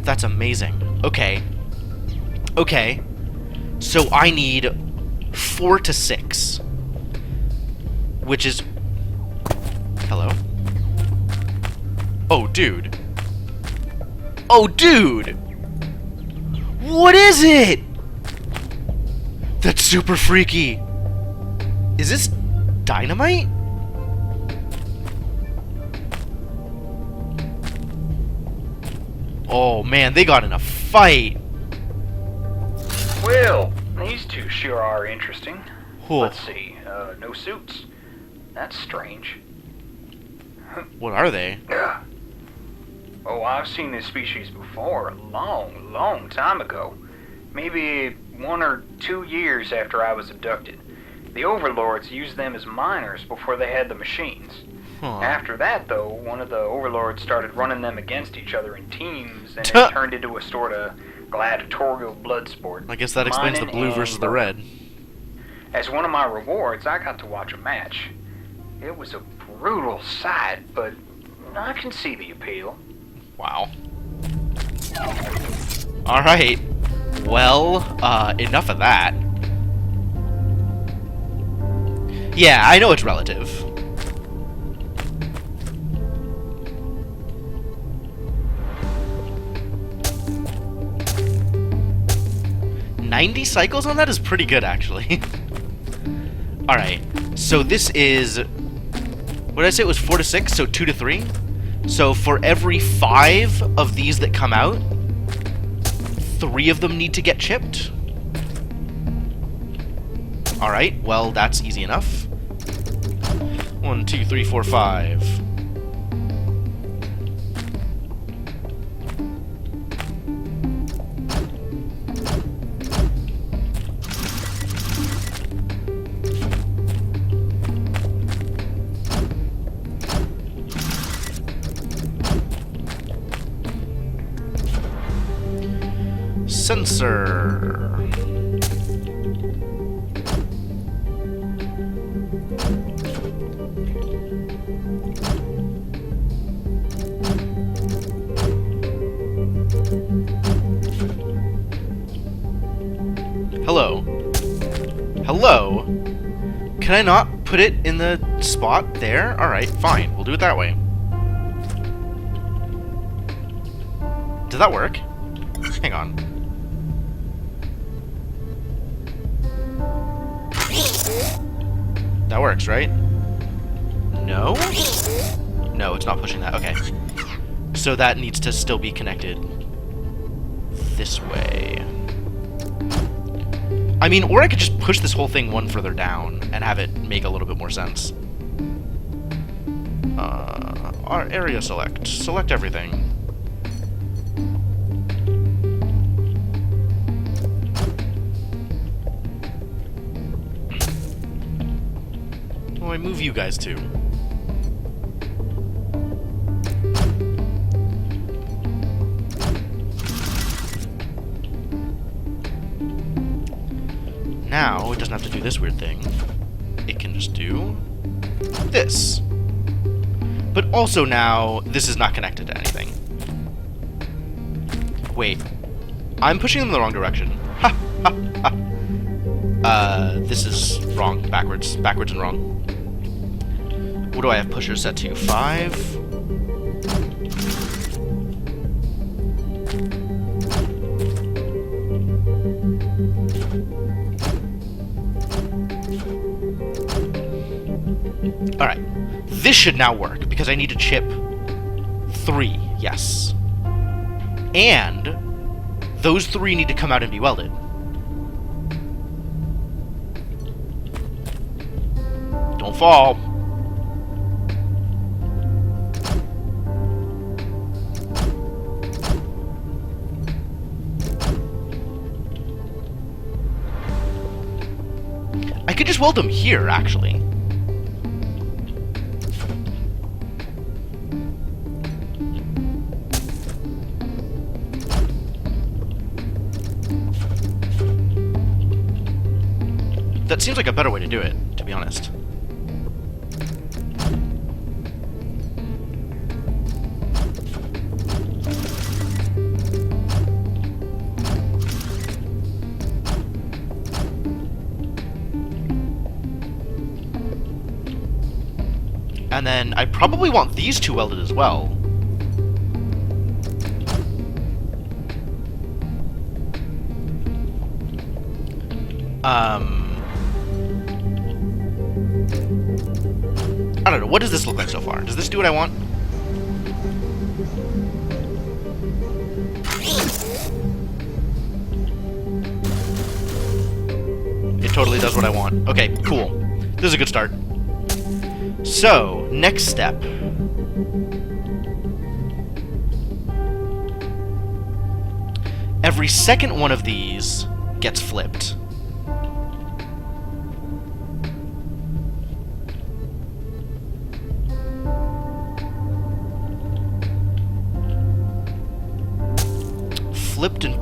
S1: That's amazing. Okay. Okay. So I need 4 to 6. Which is... Hello? Oh, dude. Oh, dude! What is it? That's super freaky. Is this dynamite? Oh man, they got in a fight.
S7: Well, these two sure are interesting.
S1: Whoa.
S7: Let's see, no suits. That's strange.
S1: What are they?
S7: Yeah. Oh, I've seen this species before, a long time ago. Maybe 1 or 2 years after I was abducted. The overlords used them as miners before they had the machines.
S1: Huh.
S7: After that, though, one of the overlords started running them against each other in teams, and
S1: Tuh.
S7: it turned into a sort of gladiatorial blood sport.
S1: I guess that explains the
S7: Mining
S1: blue
S7: and
S1: versus the
S7: burning.
S1: red.
S7: As one of my rewards, I got to watch a match. It was a brutal sight, but I can see the appeal.
S1: Wow. Alright. Well, enough of that. Yeah, I know it's relative. $90 cycles on that is pretty good, actually. Alright, so this is... What did I say? It was 4 to 6, so 2 to 3? So for every 5 of these that come out, 3 of them need to get chipped? Alright, well, that's easy enough. 1, 2, 3, 4, 5. Sensor. Hello. Hello? Can I not put it in the spot there? Alright, fine. We'll do it that way. Did that work? Hang on. That works, right? No? No, it's not pushing that. Okay. So that needs to still be connected this way. I mean, or I could just push this whole thing one further down and have it make a little bit more sense. Our area select. Select everything. Oh, I move you guys too. Now, it doesn't have to do this weird thing. It can just do this. But also now, this is not connected to anything. Wait. I'm pushing them in the wrong direction. Ha! Ha! Ha! This is wrong. Backwards. Backwards and wrong. What do I have pushers set to? 5? Alright. This should now work, because I need to chip 3. Yes. And those 3 need to come out and be welded. Don't fall. I could just weld them here, actually. That seems like a better way to do it, to be honest. And then I probably want these 2 welded as well. I don't know. What does this look like so far? Does this do what I want? It totally does what I want. Okay, cool. This is a good start. So, next step. Every second one of these gets flipped.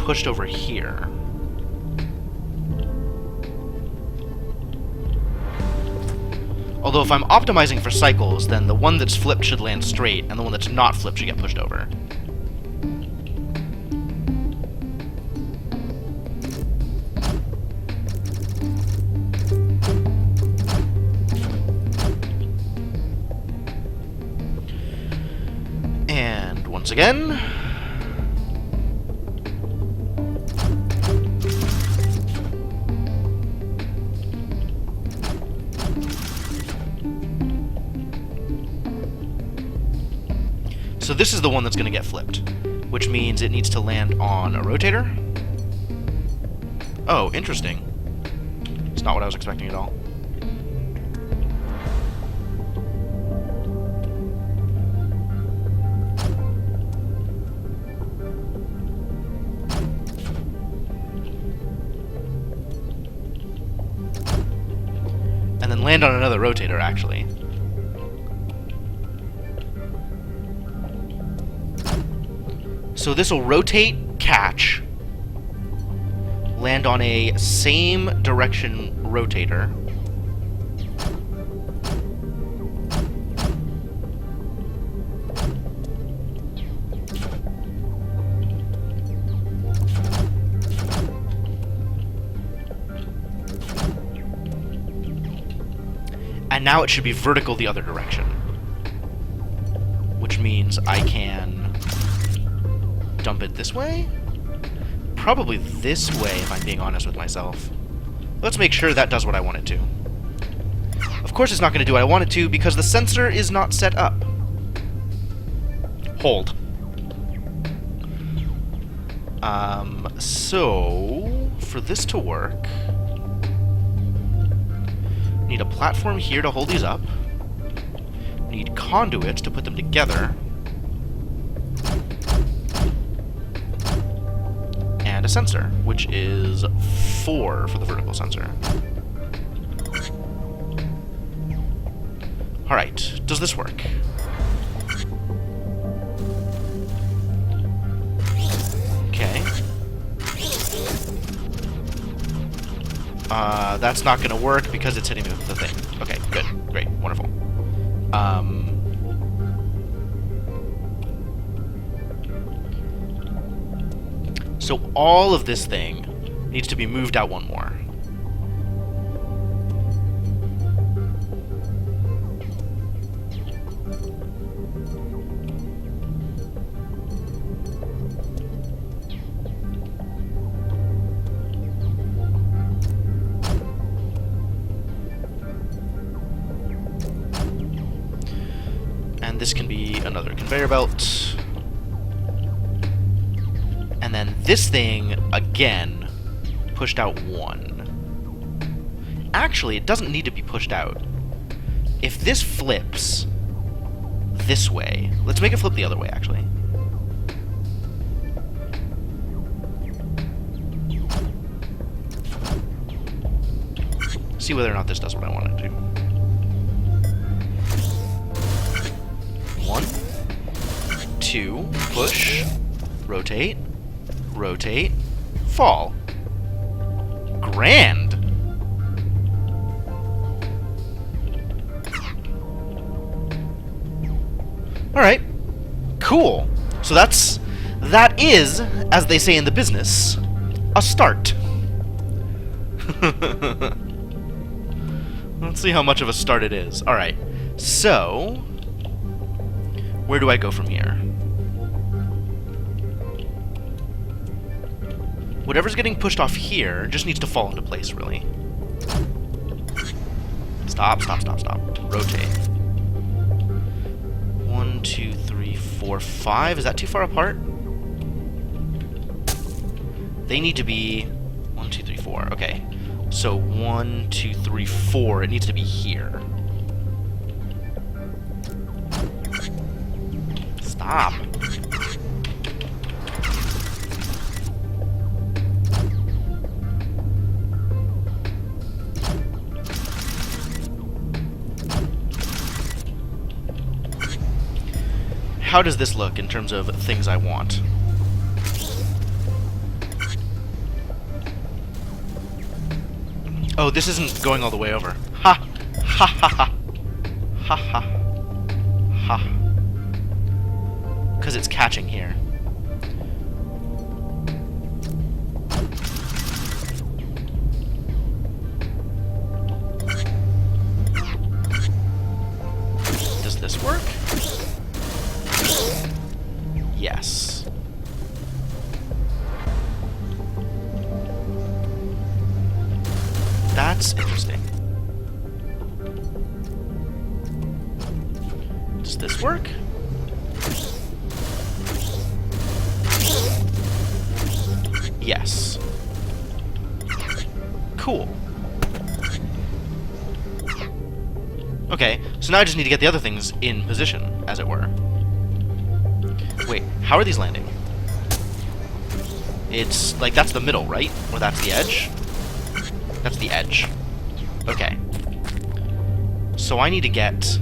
S1: pushed over here. Although if I'm optimizing for cycles, then the one that's flipped should land straight, and the one that's not flipped should get pushed over. And once again... So this is the one that's going to get flipped, which means it needs to land on a rotator. Oh, interesting. It's not what I was expecting at all. And then land on another rotator, actually. So this will rotate, catch, land on a same direction rotator, and now it should be vertical the other direction, which means I can dump it this way? Probably this way, if I'm being honest with myself. Let's make sure that does what I want it to. Of course it's not going to do what I want it to, because the sensor is not set up. Hold. So, for this to work, need a platform here to hold these up. Need conduits to put them together. And a sensor, which is 4 for the vertical sensor. Alright, does this work? Okay. That's not gonna work because it's hitting me with the thing. Okay, good, great, wonderful. So all of this thing needs to be moved out one more. And this can be another conveyor belt. And then this thing, again, pushed out 1. Actually, it doesn't need to be pushed out. If this flips this way... Let's make it flip the other way, actually. See whether or not this does what I want it to. 1, 2, push, rotate, rotate, fall. Grand! Alright. Cool. So that is, as they say in the business, a start. Let's see how much of a start it is. Alright. So, where do I go from here? Whatever's getting pushed off here just needs to fall into place, really. Stop, stop, stop, stop. Rotate. 1, 2, 3, 4, 5. Is that too far apart? They need to be 1, 2, 3, 4. Okay. So 1, 2, 3, 4. It needs to be here. Stop. How does this look in terms of things I want? Oh, this isn't going all the way over. Ha! Ha ha ha! Ha ha. Ha. Because it's catching here. Does this work? Yes. That's interesting. Does this work? Yes. Cool. Okay, so now I just need to get the other things in position, as it were. Wait, how are these landing? It's, like, that's the middle, right? Or that's the edge? That's the edge. Okay. So I need to get...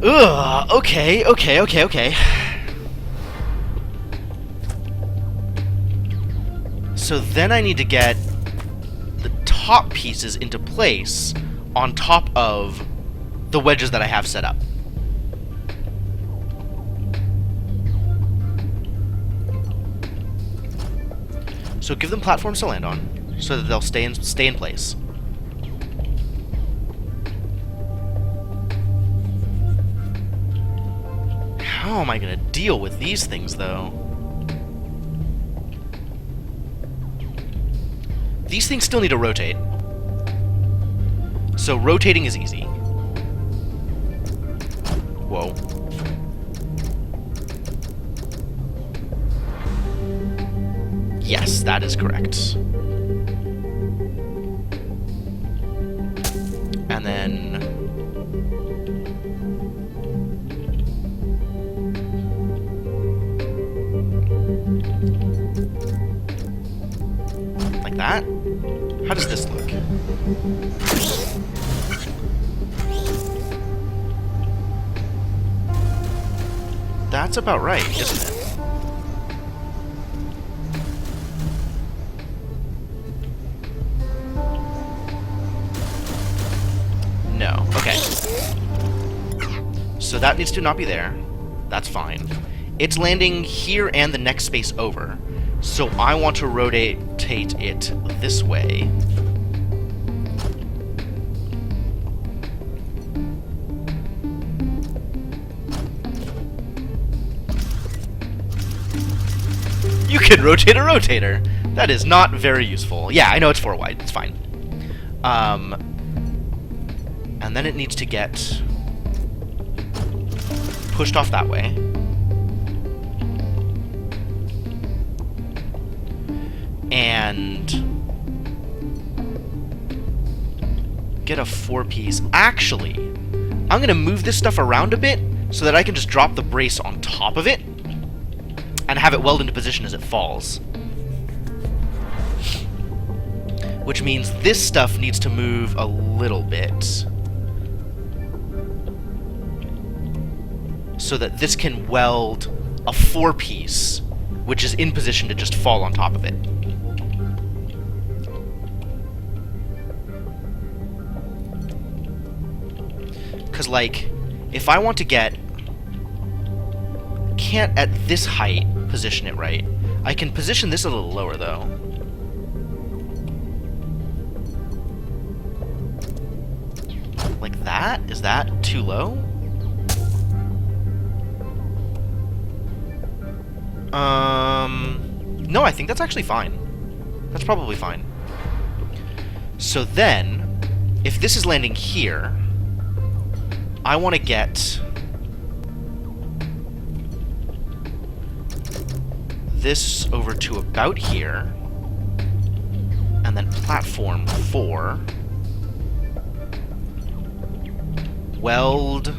S1: Ugh, okay. So then I need to get the top pieces into place on top of the wedges that I have set up. So give them platforms to land on, so that they'll stay in place. How am I gonna deal with these things, though? These things still need to rotate. So rotating is easy. Whoa. Yes, that is correct. And then... like that? How does this look? That's about right, isn't it? No. Okay. So that needs to not be there. That's fine. It's landing here and the next space over. So I want to rotate it this way. You can rotate a rotator. That is not very useful. Yeah, I know it's 4 wide. It's fine. And then it needs to get pushed off that way. And get a 4-piece. Actually, I'm going to move this stuff around a bit so that I can just drop the brace on top of it and have it weld into position as it falls. Which means this stuff needs to move a little bit so that this can weld a 4-piece, which is in position to just fall on top of it. Because, like, if I want to get... can't at this height position it right. I can position this a little lower, though. Like that? Is that too low? No, I think that's actually fine. That's probably fine. So then, if this is landing here, I want to get this over to about here, and then platform 4, weld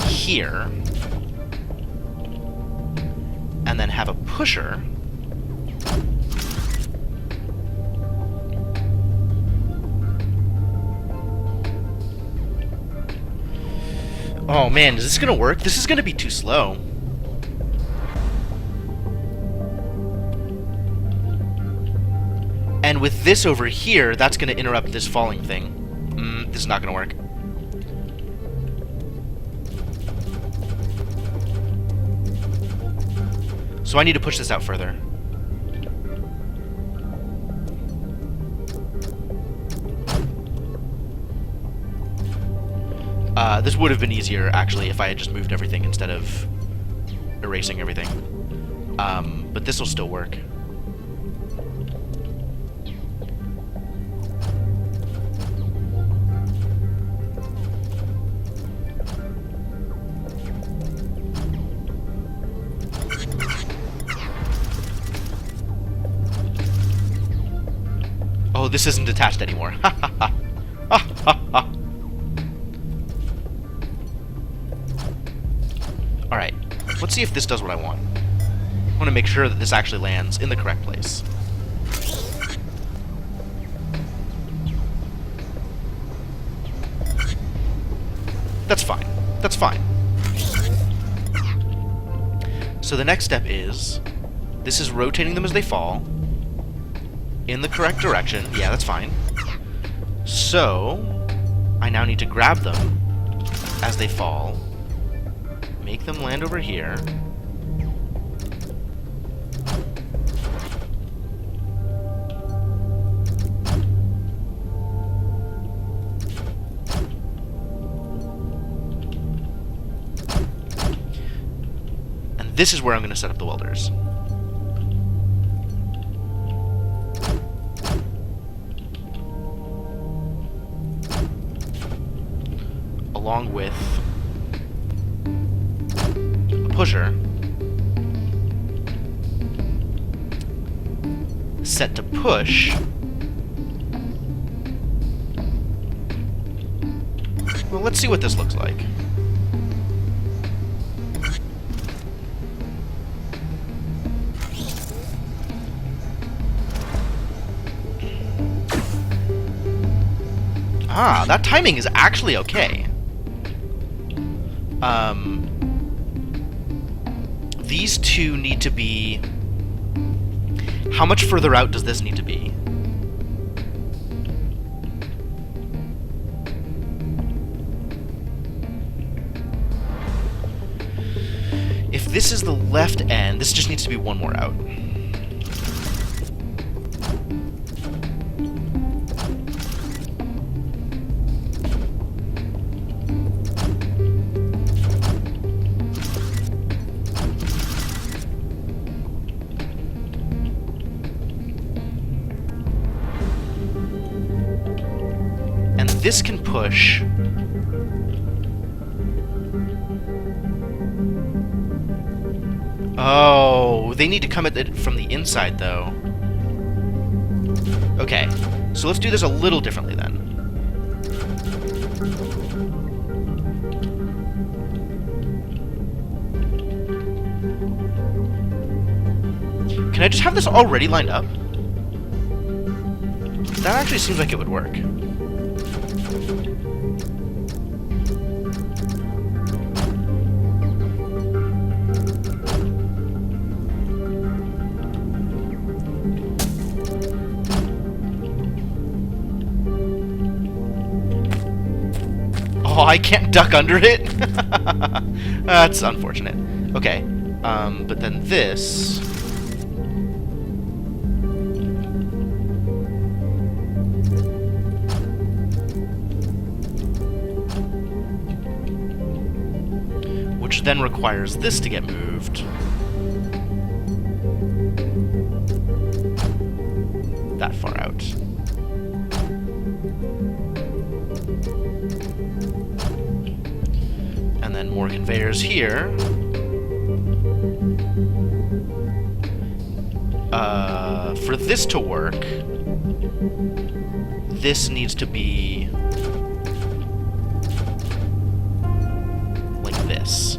S1: here, and then have a pusher Oh man, is this gonna work? This is gonna be too slow. And with this over here, that's gonna interrupt this falling thing. This is not gonna work. So I need to push this out further. This would have been easier, actually, if I had just moved everything instead of erasing everything. But this will still work. Oh, this isn't detached anymore. Ha ha ha. Ha ha ha. Alright, let's see if this does what I want. I want to make sure that this actually lands in the correct place. That's fine. That's fine. So the next step is, this is rotating them as they fall, in the correct direction. Yeah, that's fine. So, I now need to grab them as they fall, make them land over here. And this is where I'm going to set up the welders. Along with a pusher set to push. Well, let's see what this looks like. Ah, that timing is actually okay. These two need to be... How much further out does this need to be? If this is the left end, this just needs to be one more out. This can push. Oh, they need to come at it from the inside, though. Okay, so let's do this a little differently then. Can I just have this already lined up? That actually seems like it would work. Oh, I can't duck under it? That's unfortunate. Okay, but then this... which then requires this to get moved. That far out. And then more conveyors here. For this to work, this needs to be like this.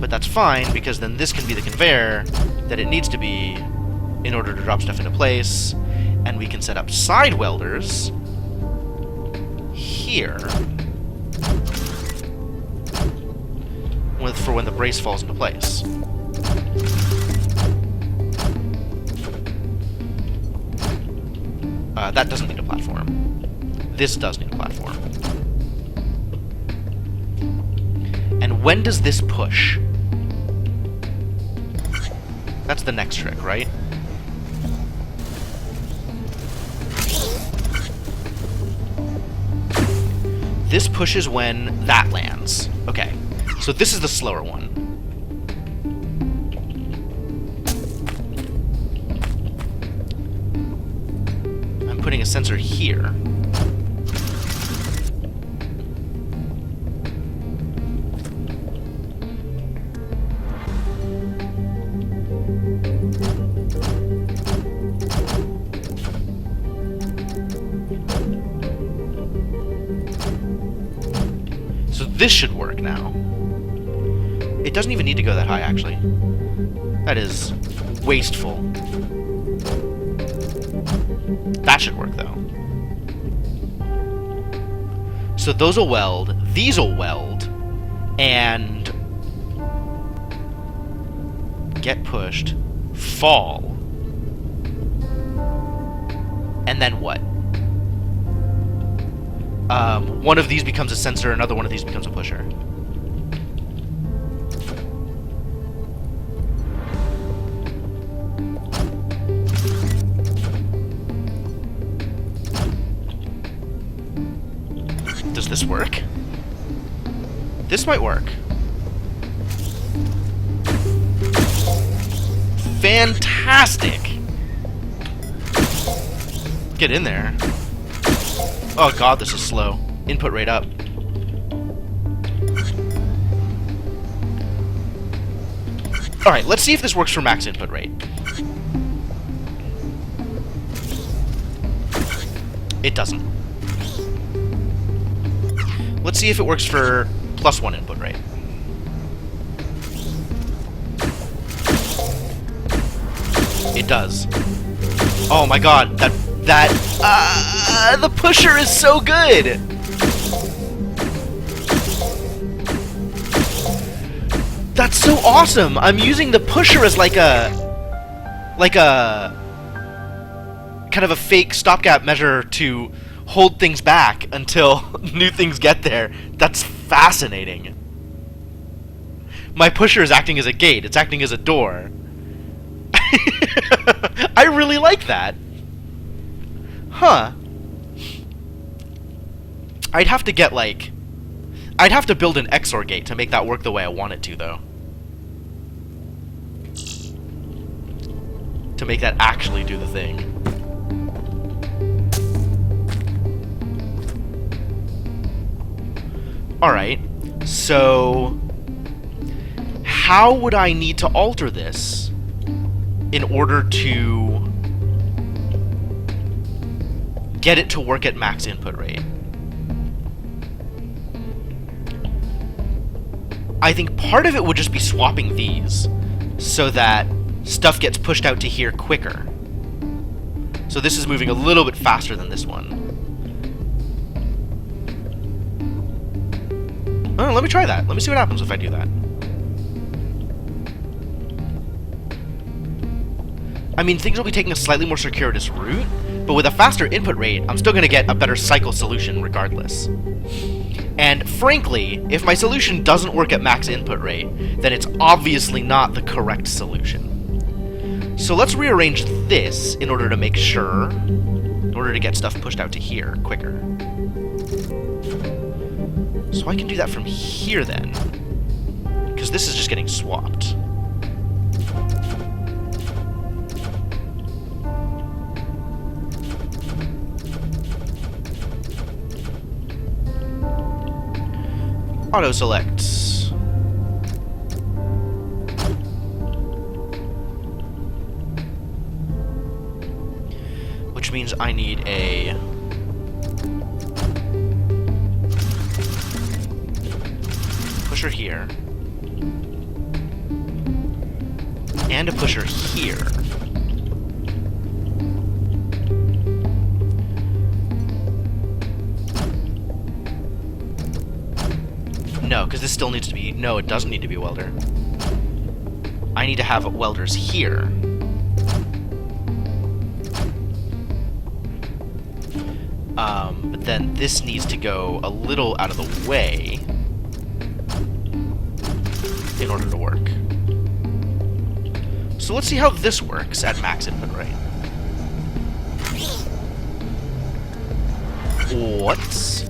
S1: But that's fine, because then this can be the conveyor that it needs to be in order to drop stuff into place, and we can set up side welders here for when the brace falls into place. That doesn't need a platform. This does need a platform. And when does this push? That's the next trick, right? This pushes when that lands. Okay. So this is the slower one. I'm putting a sensor here. So this should work now. It doesn't even need to go that high, actually. That is wasteful. That should work, though. So those will weld, these will weld, and get pushed, fall, and then what? One of these becomes a sensor, another one of these becomes a pusher. Does this work? This might work. Fantastic! Get in there. Oh god, this is slow. Input rate up. Alright, let's see if this works for max input rate. It doesn't. Let's see if it works for +1 input rate. It does. Oh my god, the pusher is so good! That's so awesome! I'm using the pusher as like a kind of a fake stopgap measure to hold things back until new things get there. That's fascinating. My pusher is acting as a gate. It's acting as a door. I really like that. Huh. I'd have to get, like... I'd have to build an XOR gate to make that work the way I want it to, though. To make that actually do the thing. Alright, so... how would I need to alter this in order to get it to work at max input rate? I think part of it would just be swapping these so that stuff gets pushed out to here quicker. So this is moving a little bit faster than this one. Oh, let me try that. Let me see what happens if I do that. I mean, things will be taking a slightly more circuitous route, but with a faster input rate, I'm still going to get a better cycle solution regardless. And frankly, if my solution doesn't work at max input rate, then it's obviously not the correct solution. So let's rearrange this in order to make sure, in order to get stuff pushed out to here quicker. So I can do that from here then, because this is just getting swapped. Auto select. Which means I need a pusher here and a pusher here. No, because this still needs to be... No, it doesn't need to be a welder. I need to have welders here. But then this needs to go a little out of the way in order to work. So let's see how this works at max input rate. What?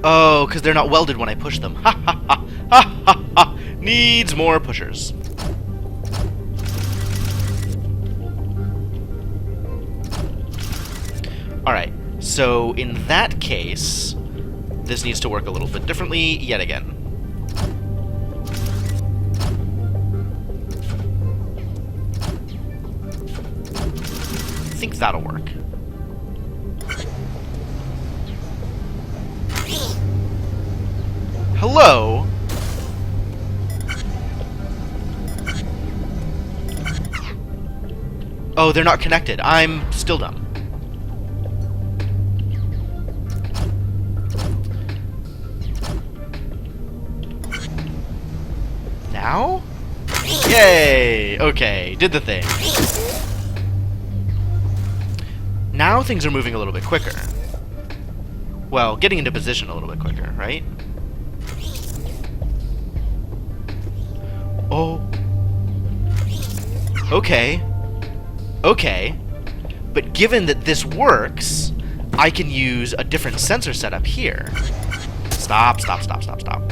S1: Oh, because they're not welded when I push them. Ha ha ha! Ha ha ha! Needs more pushers. Alright, so in that case, this needs to work a little bit differently yet again. I think that'll work. Hello? Oh, they're not connected. I'm still dumb. Now? Yay! Okay, did the thing. Now things are moving a little bit quicker. Well, getting into position a little bit quicker, right? Oh. Okay. Okay. But given that this works, I can use a different sensor setup here. Stop, stop, stop, stop, stop.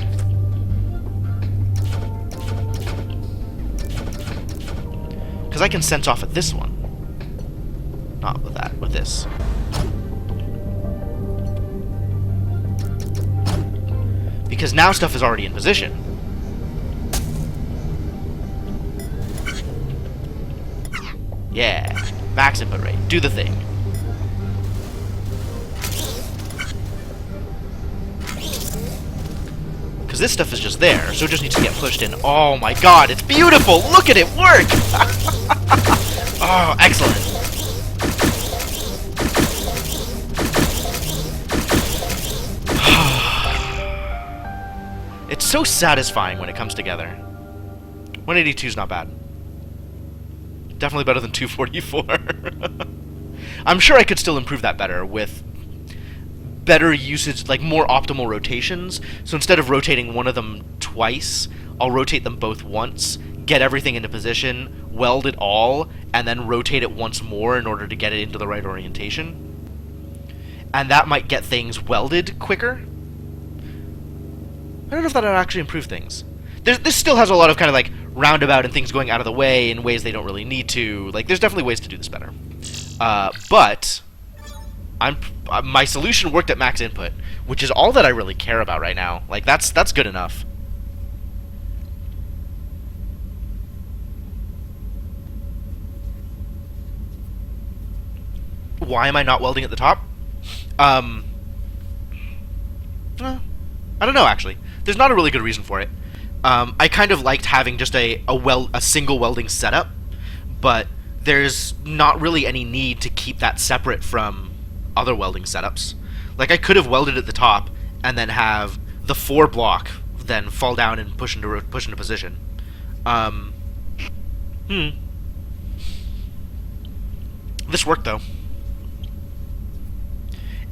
S1: Because I can sense off at this one. Not with that, with this. Because now stuff is already in position. Yeah. Max input rate. Do the thing. Because this stuff is just there, so it just needs to get pushed in. Oh my god, it's beautiful! Look at it work! Oh, excellent. It's so satisfying when it comes together. 182 is not bad. Definitely better than 244. I'm sure I could still improve that better with better usage, like more optimal rotations. So instead of rotating one of them twice, I'll rotate them both once, get everything into position, weld it all, and then rotate it once more in order to get it into the right orientation. And that might get things welded quicker. I don't know if that would actually improve things. This still has a lot of kind of like roundabout and things going out of the way in ways they don't really need to. Like, there's definitely ways to do this better. But my solution worked at max input, which is all that I really care about right now. Like, that's good enough. Why am I not welding at the top? I don't know, actually. There's not a really good reason for it. I kind of liked having just a single welding setup, but there's not really any need to keep that separate from other welding setups. Like, I could have welded at the top and then have the 4 block then fall down and push into position. This worked, though.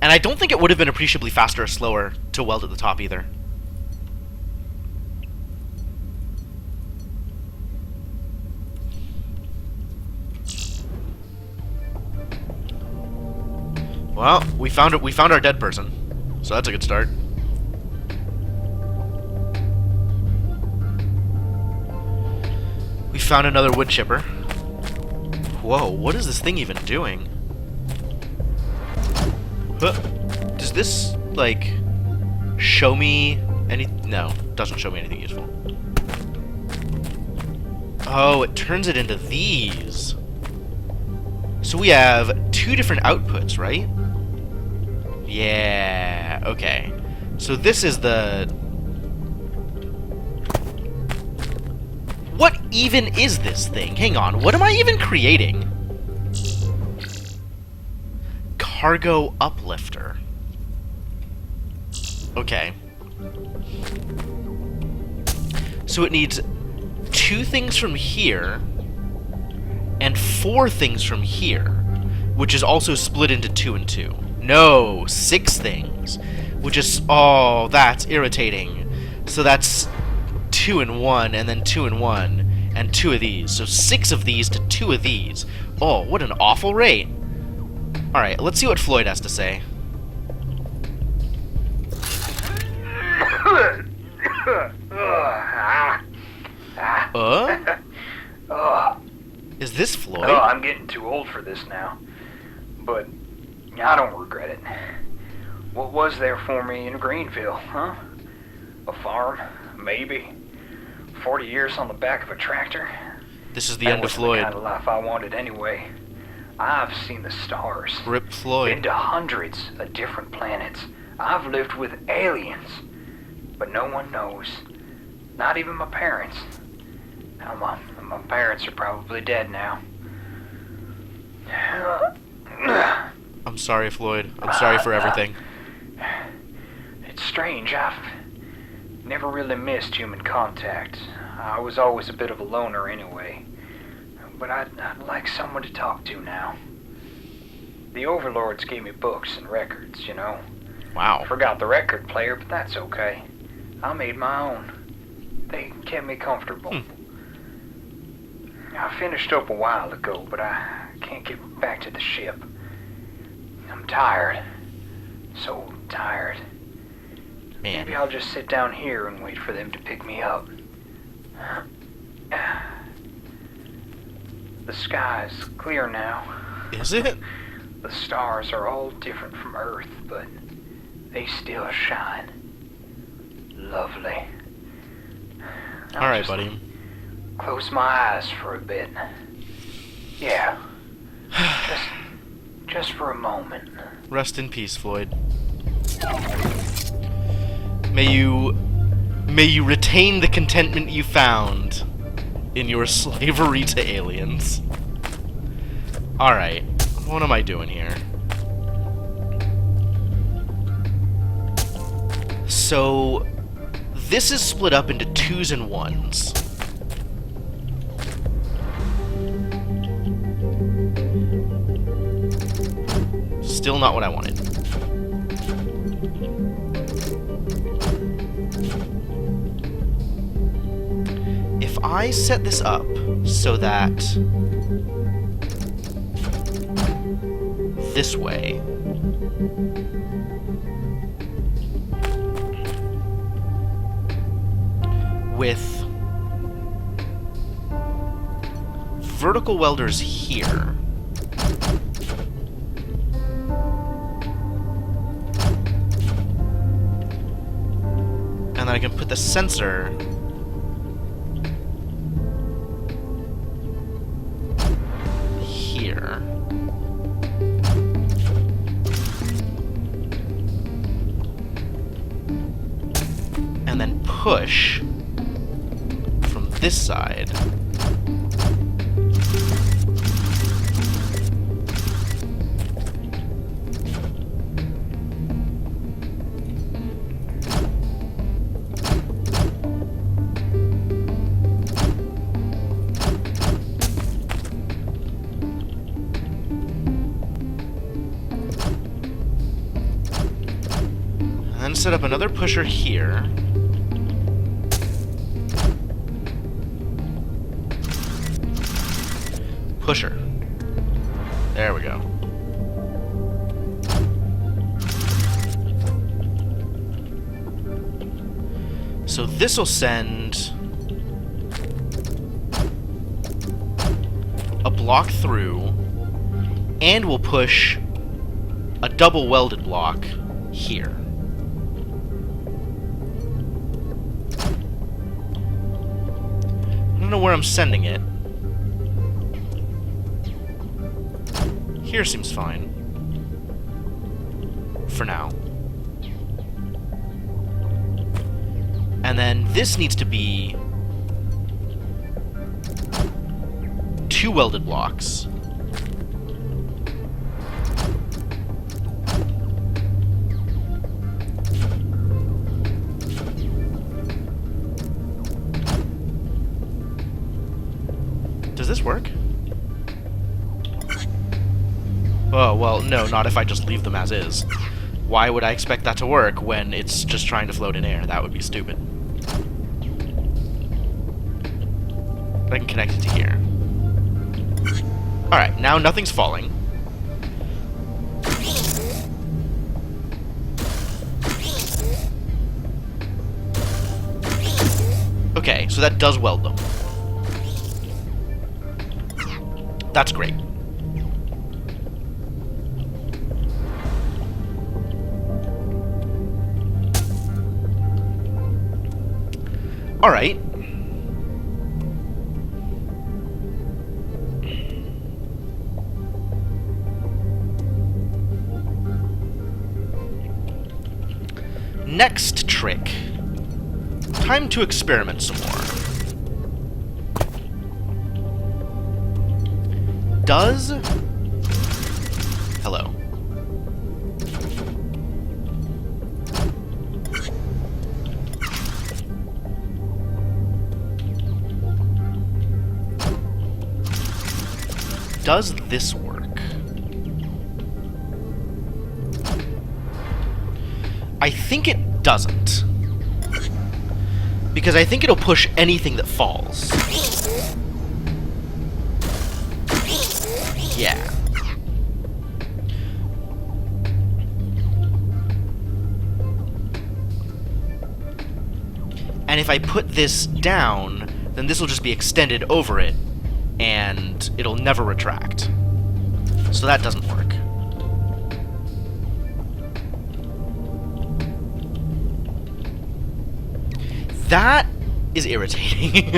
S1: And I don't think it would have been appreciably faster or slower to weld at the top either. Well, we found it. We found our dead person, so that's a good start. We found another wood chipper. Whoa, what is this thing even doing? Huh. Does this, like, show me any... No, doesn't show me anything useful. Oh, it turns it into these. So we have 2 different outputs, right? Yeah, okay. So this is the... What even is this thing? Hang on, what am I even creating? Cargo uplifter. Okay. So it needs 2 things from here and 4 things from here, which is also split into 2 and 2. No, 6 things, which is... Oh, that's irritating. So that's 2 and 1, and then 2 and 1, and 2 of these. So 6 of these to 2 of these. Oh, what an awful rate. Alright, let's see what Floyd has to say. Is this Floyd?
S7: Oh, I'm getting too old for this now. But I don't regret it. What was there for me in Greenville, huh? A farm? Maybe. 40 years on the back of a tractor?
S1: This is the end of Floyd.
S7: That wasn't the kind of life I wanted anyway. I've seen the stars.
S1: Rip Floyd.
S7: Been to hundreds of different planets. I've lived with aliens. But no one knows. Not even my parents. Now, my parents are probably dead now.
S1: I'm sorry, Floyd. I'm sorry for everything.
S7: It's strange. I've never really missed human contact. I was always a bit of a loner anyway. But I'd like someone to talk to now. The overlords gave me books and records, you know.
S1: Wow.
S7: Forgot the record player, but that's okay. I made my own. They kept me comfortable. I finished up a while ago, but I can't get back to the ship. I'm tired. So tired.
S1: Man.
S7: Maybe I'll just sit down here and wait for them to pick me up. The sky's clear now.
S1: Is it?
S7: The stars are all different from Earth, but they still shine. Lovely.
S1: Alright, buddy.
S7: Close my eyes for a bit. Yeah. Just for a moment.
S1: Rest in peace, Floyd. May you retain the contentment you found in your slavery to aliens. Alright, what am I doing here? So, this is split up into 2s and 1s. Still not what I wanted. If I set this up so that this way, with vertical welders here, and then I can put the sensor here. And then push from this side. And then set up another pusher here. Pusher. There we go. So this will send a block through, and we'll push a double welded block here. I don't know where I'm sending it. Here seems fine. For now. And then this needs to be 2 welded blocks. Well, no, not if I just leave them as is. Why would I expect that to work when it's just trying to float in air? That would be stupid. But I can connect it to here. Alright, now nothing's falling. Okay, so that does weld them. That's great. Alright. Next trick. Time to experiment some more. Does... Hello. Does this work? I think it doesn't. Because I think it'll push anything that falls. Yeah. And if I put this down, then this will just be extended over it, and it'll never retract. So that doesn't work. That is irritating.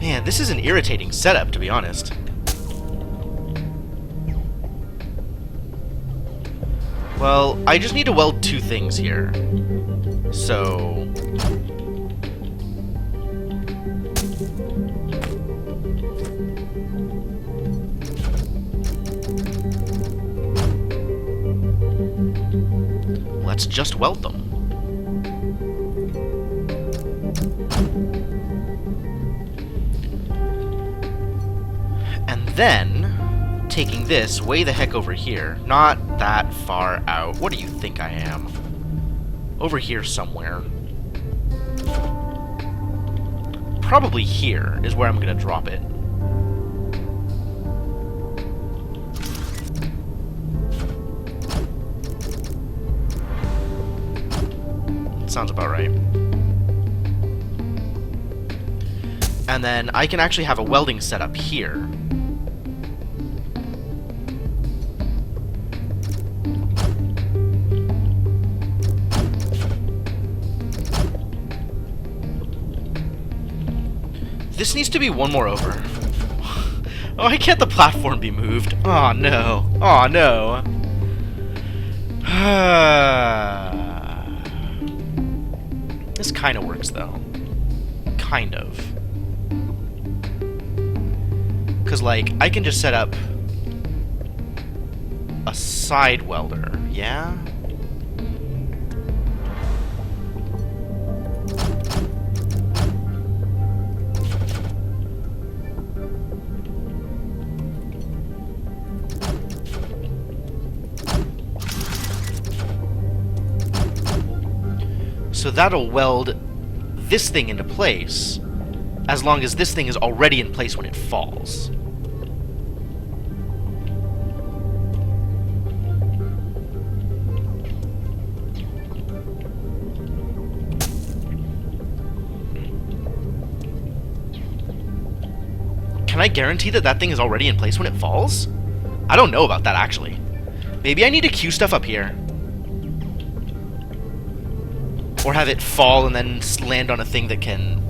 S1: Man, this is an irritating setup, to be honest. Well, I just need to weld two things here. So... let's just weld them. And then, taking this way the heck over here, not that far out. What do you think I am? Over here somewhere. Probably here is where I'm gonna drop it. Sounds about right. And then I can actually have a welding setup here. This needs to be one more over. Oh, why can't the platform be moved? Oh no. Oh no. This kind of works, though. Kind of. Because, like, I can just set up a side welder, yeah? So that'll weld this thing into place, as long as this thing is already in place when it falls. Can I guarantee that that thing is already in place when it falls? I don't know about that, actually. Maybe I need to queue stuff up here. Or have it fall and then land on a thing that can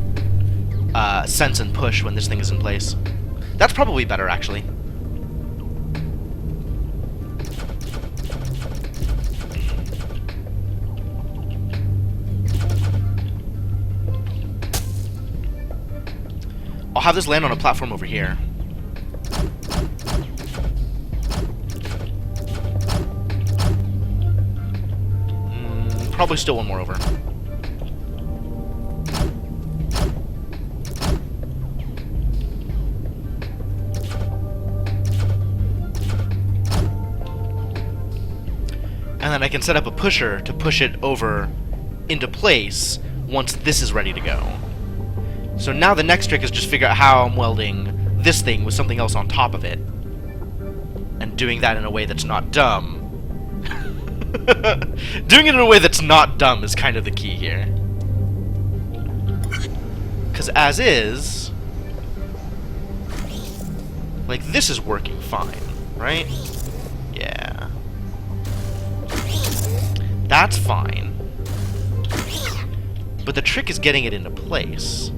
S1: sense and push when this thing is in place. That's probably better, actually. I'll have this land on a platform over here. Probably still one more over. And then I can set up a pusher to push it over into place once this is ready to go. So now the next trick is just figure out how I'm welding this thing with something else on top of it. And doing that in a way that's not dumb. Doing it in a way that's not dumb is kind of the key here. Because as is, like, this is working fine, right? Yeah. That's fine. But the trick is getting it into place.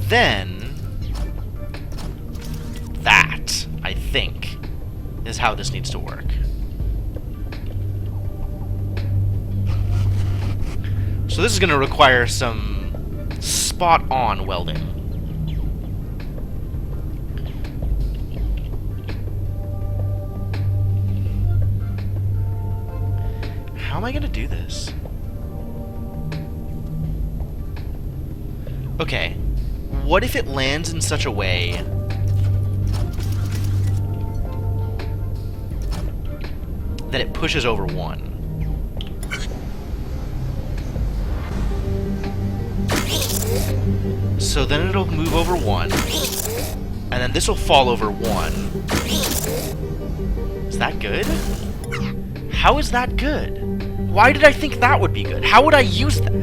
S1: Then, that, I think, is how this needs to work. So this is going to require some spot-on welding. How am I going to do this? Okay. What if it lands in such a way that it pushes over one? So then it'll move over one, and then this will fall over one. Is that good? How is that good? Why did I think that would be good? How would I use that?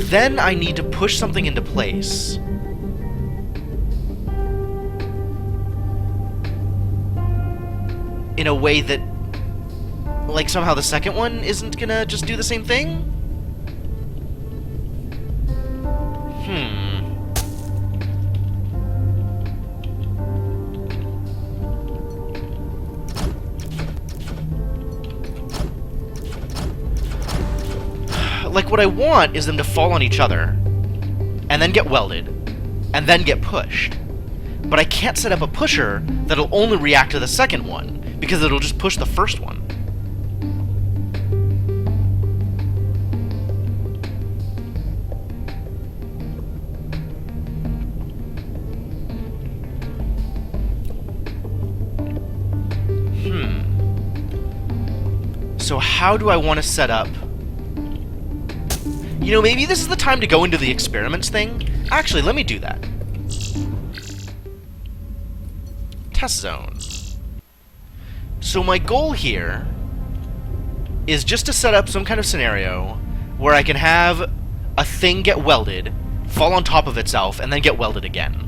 S1: Then I need to push something into place. In a way that, like, somehow the second one isn't gonna just do the same thing? Like, what I want is them to fall on each other, and then get welded, and then get pushed. But I can't set up a pusher that'll only react to the second one, because it'll just push the first one. So how do I want to set up... You know, maybe this is the time to go into the experiments thing. Actually, let me do that. Test zone. So my goal here is just to set up some kind of scenario where I can have a thing get welded, fall on top of itself, and then get welded again.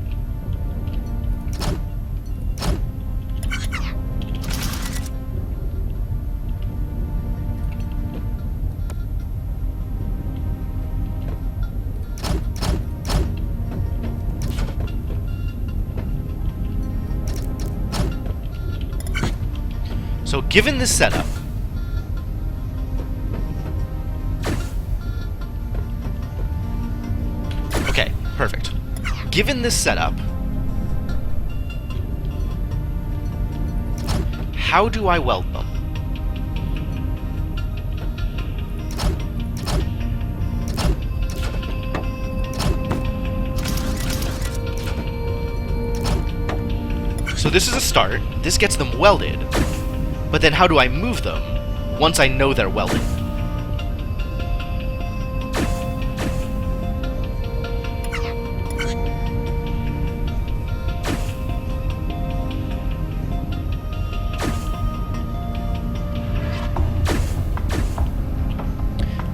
S1: So given this setup, okay, perfect. Given this setup, how do I weld them? So this is a start. This gets them welded. But then how do I move them once I know they're welded?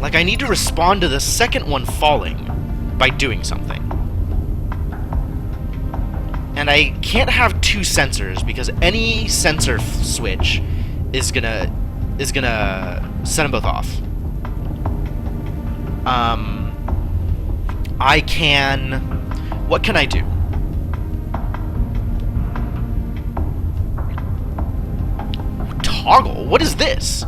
S1: Like, I need to respond to the second one falling by doing something. And I can't have two sensors because any sensor switch is gonna set them both off. I can... What can I do? Toggle? What is this?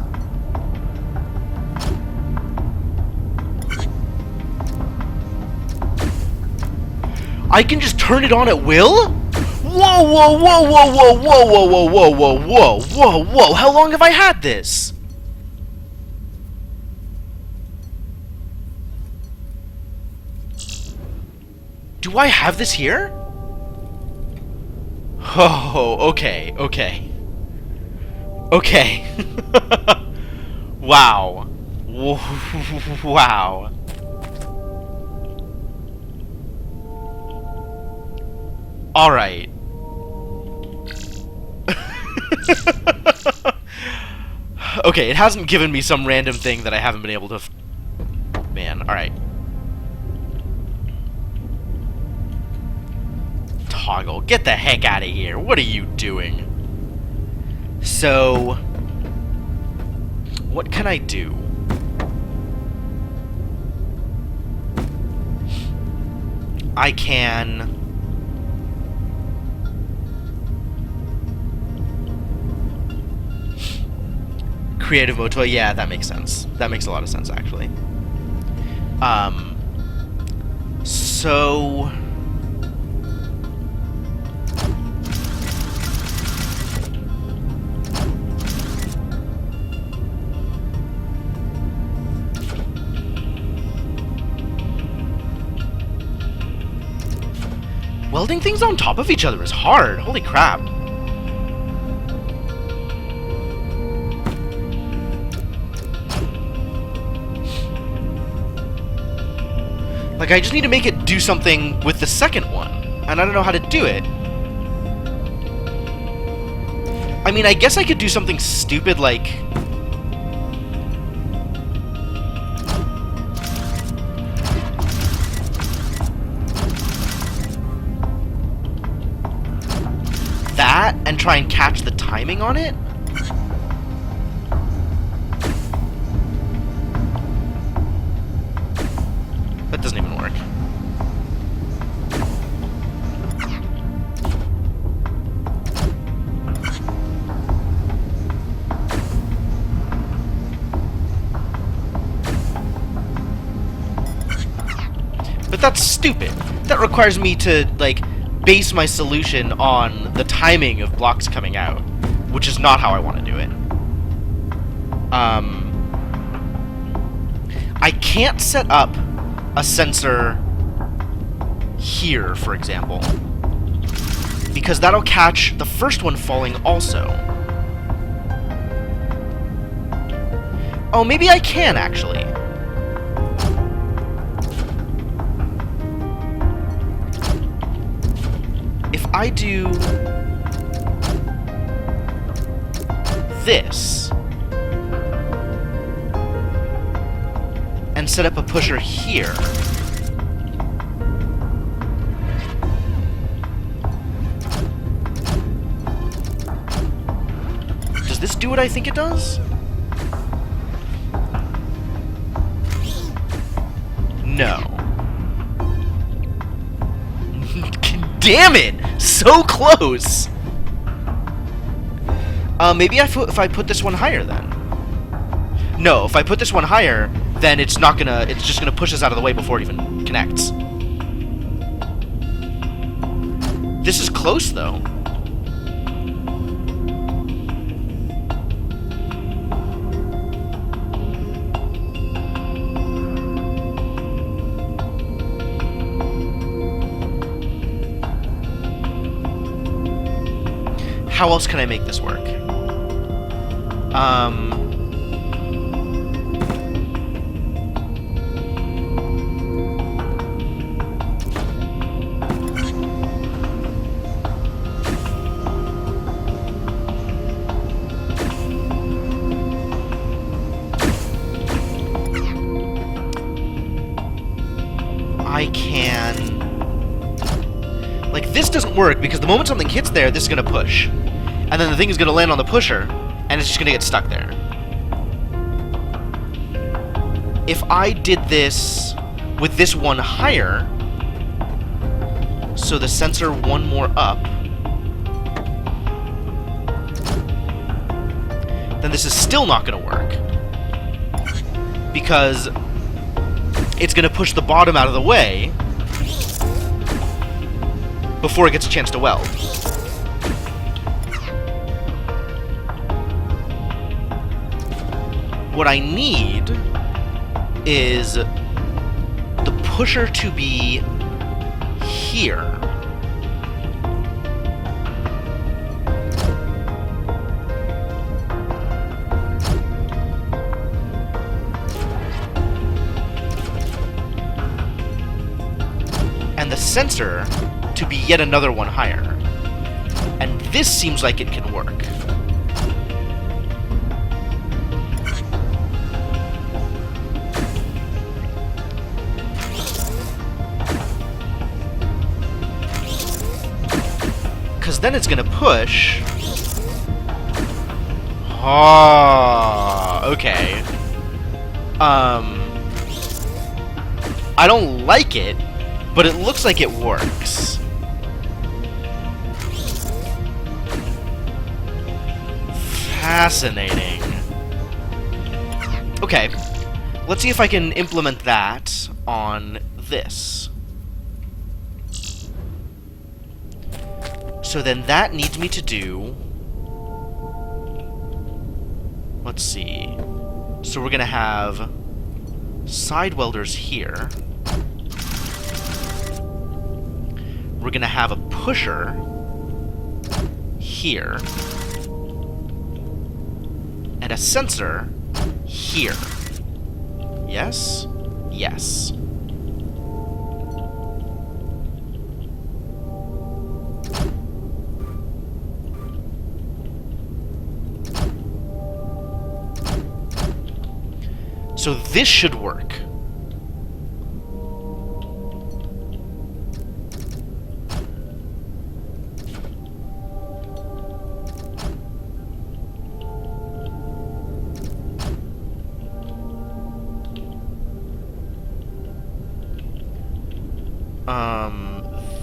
S1: I can just turn it on at will? Whoa, whoa, whoa, whoa, whoa, whoa, whoa, whoa, whoa, whoa, whoa, whoa, whoa. How long have I had this? Do I have this here? Oh, okay, okay. Okay. Wow. Wow. Alright. Okay, it hasn't given me some random thing that I haven't been able to... Man, alright. Toggle, get the heck out of here. What are you doing? So... What can I do? I can... Creative mode toy, yeah, that makes sense. That makes a lot of sense, actually. So... Welding things on top of each other is hard. Holy crap. Like, I just need to make it do something with the second one, and I don't know how to do it. I mean, I guess I could do something stupid like... that, and try and catch the timing on it? That doesn't even work. But that's stupid. That requires me to, like, base my solution on the timing of blocks coming out, which is not how I want to do it. I can't set up a sensor here, for example, because that'll catch the first one falling also. Oh, maybe I can, actually. If I do this and set up a pusher here, does this do what I think it does? No. Damn it! So close! Maybe if I put this one higher, then. No, if I put this one higher, then it's not gonna... It's just gonna push us out of the way before it even connects. This is close, though. How else can I make this work? I can... Like, this doesn't work because the moment something hits there, this is gonna push. And then the thing is going to land on the pusher, and it's just going to get stuck there. If I did this with this one higher, so the sensor one more up, then this is still not going to work. Because it's going to push the bottom out of the way, before it gets a chance to weld. What I need is the pusher to be here. And the sensor to be yet another one higher. And this seems like it can work. Because then it's going to push... Oh, okay. I don't like it, but it looks like it works. Fascinating. Okay, let's see if I can implement that on this. So then that needs me to do... Let's see. So we're gonna have side welders here. We're gonna have a pusher here. And a sensor here. Yes? Yes. So this should work.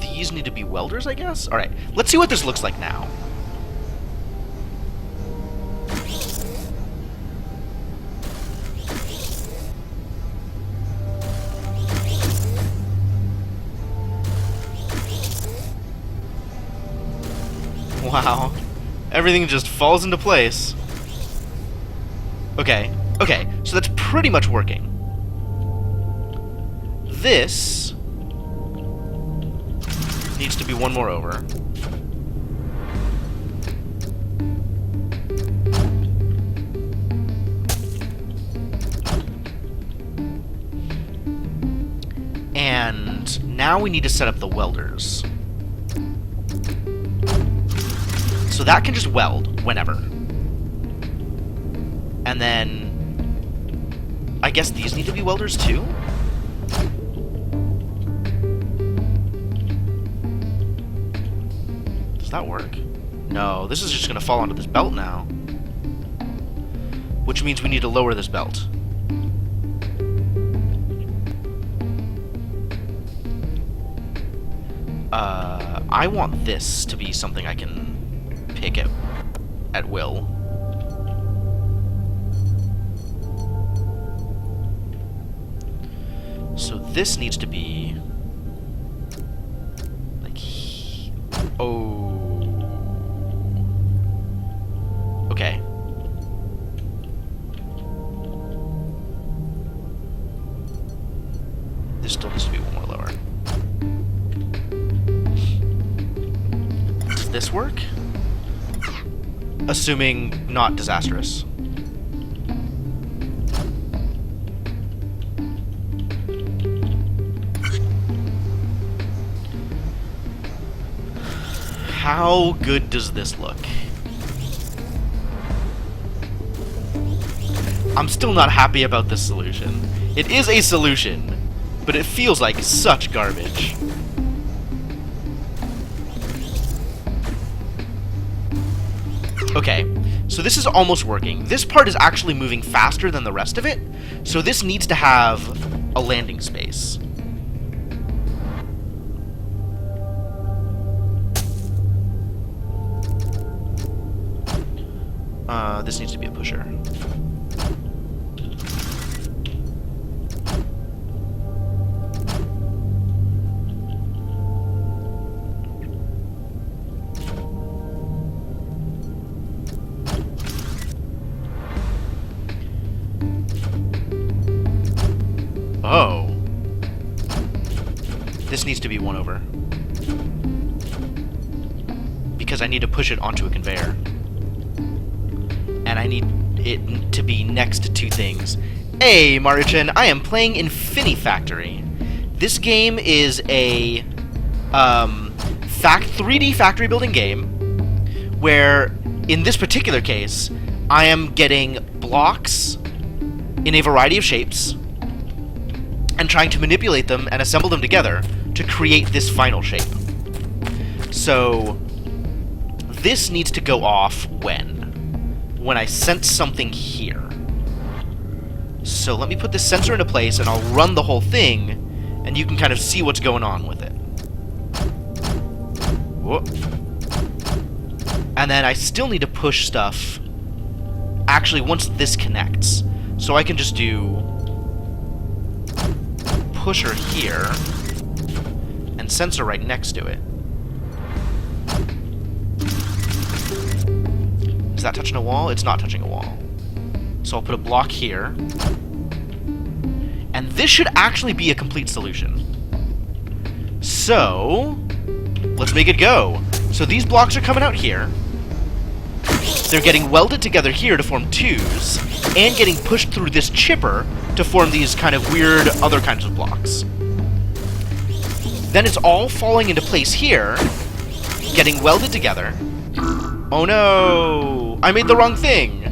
S1: These need to be welders, I guess? Alright, let's see what this looks like now. Wow. Everything just falls into place. Okay, okay, so that's pretty much working. This needs to be one more over. And now we need to set up the welders. So that can just weld whenever. And then I guess these need to be welders too? Does that work? No, this is just gonna fall onto this belt now. Which means we need to lower this belt. I want this to be something I can pick at will. So this needs to be like okay. This still needs to be one more lower. Does this work? Assuming not disastrous. How good does this look? I'm still not happy about this solution. It is a solution, but it feels like such garbage. Okay, so this is almost working. This part is actually moving faster than the rest of it, so this needs to have a landing space. This needs to be a pusher. over. Because I need to push it onto a conveyor. And I need it to be next to two things. Hey, Maruchan, I am playing Infinifactory. This game is a 3D factory building game where, in this particular case, I am getting blocks in a variety of shapes and trying to manipulate them and assemble them together to create this final shape. So, this needs to go off when I sense something here. So let me put this sensor into place and I'll run the whole thing, and you can kind of see what's going on with it. Whoa. And then I still need to push stuff actually once this connects. So I can just do pusher here and sensor right next to it. Is that touching a wall? It's not touching a wall. So I'll put a block here. And this should actually be a complete solution. So, let's make it go. So these blocks are coming out here. They're getting welded together here to form twos, and getting pushed through this chipper to form these kind of weird other kinds of blocks. Then it's all falling into place here, getting welded together. Oh no! I made the wrong thing!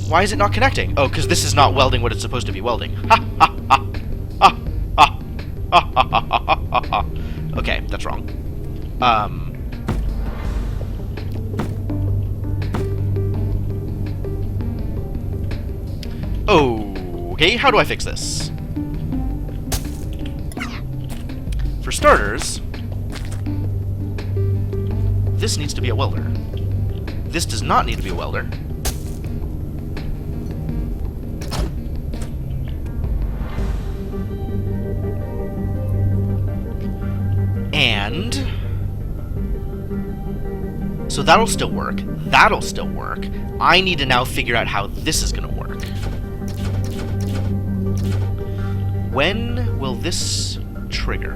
S1: Why is it not connecting? Oh, because this is not welding what it's supposed to be welding. Ha ha ha! Ha ha! Ha ha ha ha ha ha! Okay, that's wrong. Okay, how do I fix this? For starters, this needs to be a welder. This does not need to be a welder. And so that'll still work. That'll still work. I need to now figure out how this is going to work. When will this trigger?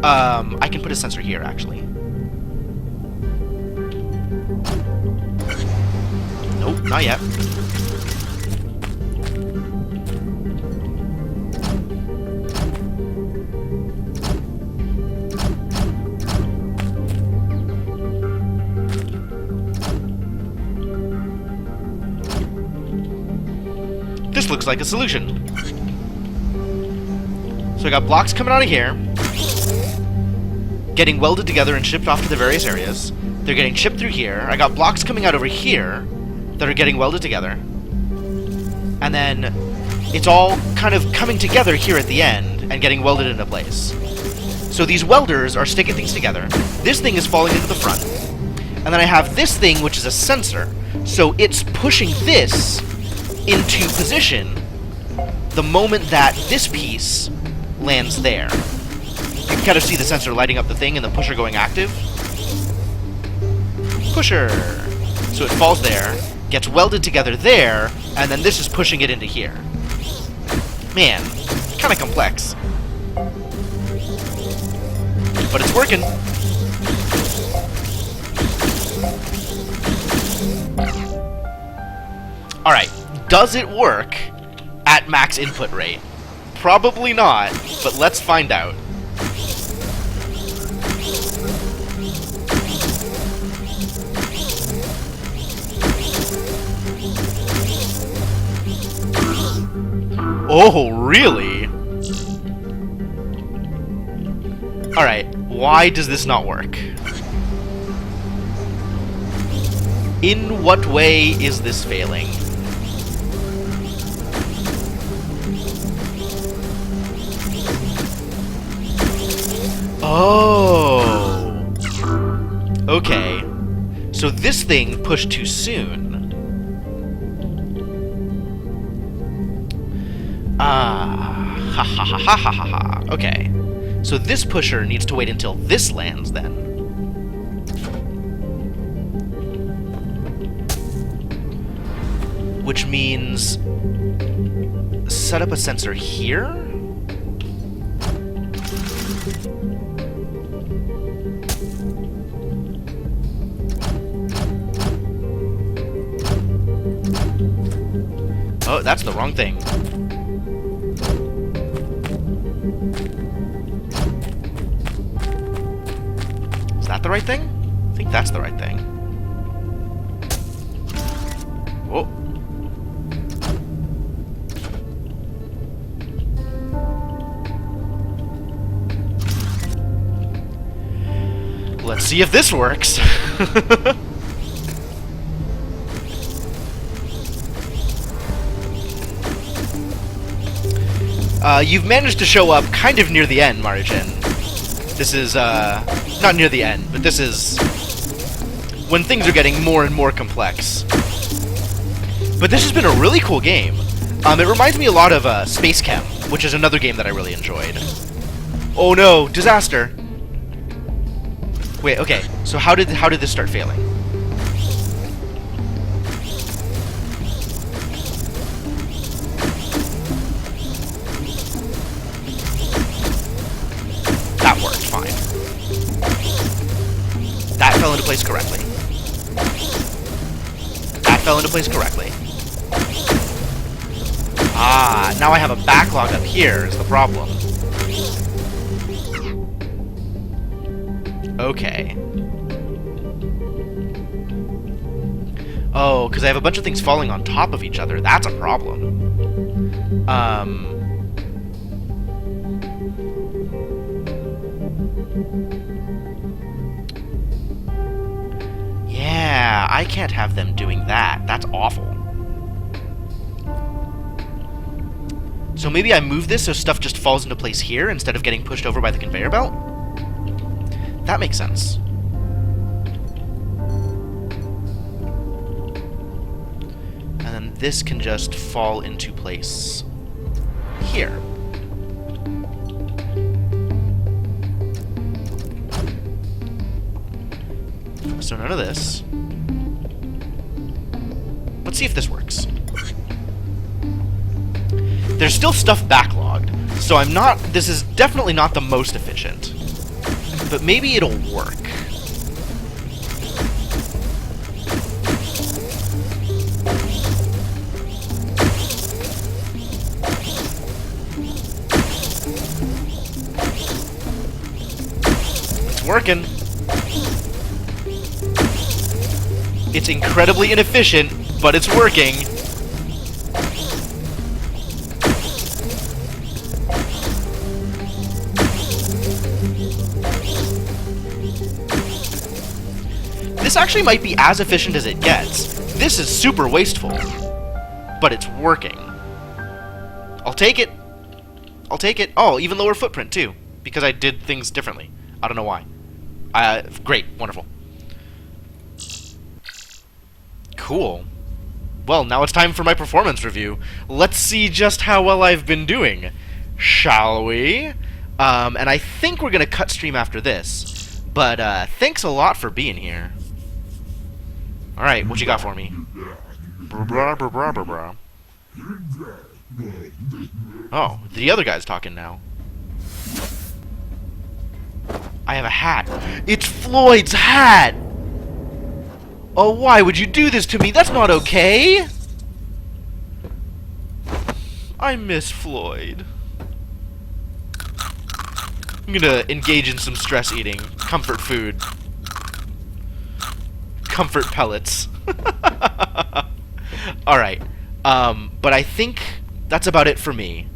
S1: I can put a sensor here, actually. Nope, not yet. This looks like a solution. So I got blocks coming out of here, getting welded together and shipped off to the various areas. They're getting shipped through here. I got blocks coming out over here that are getting welded together. And then it's all kind of coming together here at the end and getting welded into place. So these welders are sticking things together. This thing is falling into the front. And then I have this thing, which is a sensor. So it's pushing this into position the moment that this piece lands there. You can kind of see the sensor lighting up the thing and the pusher going active. Pusher! So it falls there, gets welded together there, and then this is pushing it into here. Man, kind of complex. But it's working. Alright, does it work at max input rate? Probably not, but let's find out. Oh, really? Alright, why does this not work? In what way is this failing? Oh! Okay. So this thing pushed too soon. Ah, ha ha ha ha ha ha ha. Okay. So this pusher needs to wait until this lands then. Which means set up a sensor here. Oh, that's the wrong thing. Is that the right thing? I think that's the right thing. Oh. Let's see if this works. You've managed to show up kind of near the end, Marjin. This is, not near the end, but this is when things are getting more and more complex. But this has been a really cool game. It reminds me a lot of, Space Chem, which is another game that I really enjoyed. Oh no, disaster! Wait, okay, so how did this start failing? That worked fine. That fell into place correctly. That fell into place correctly. Ah, now I have a backlog up here is the problem. Okay. Oh, because I have a bunch of things falling on top of each other. That's a problem. Yeah, I can't have them doing that. That's awful. So maybe I move this so stuff just falls into place here instead of getting pushed over by the conveyor belt? That makes sense. And then this can just fall into place here. So none of this. Let's see if this works. There's still stuff backlogged, so I'm not... This is definitely not the most efficient. But maybe it'll work. It's working. It's incredibly inefficient, but it's working. This actually might be as efficient as it gets. This is super wasteful, but it's working. I'll take it. I'll take it. Oh, even lower footprint too, because I did things differently. I don't know why. Great, wonderful. Cool. Well, now it's time for my performance review. Let's see just how well I've been doing, shall we? And I think we're gonna cut stream after this, but thanks a lot for being here. Alright, what you got for me? Oh, the other guy's talking now. I have a hat. It's Floyd's hat! Oh, why would you do this to me? That's not okay! I miss Floyd. I'm gonna engage in some stress eating. Comfort food. Comfort pellets. Alright. But I think that's about it for me.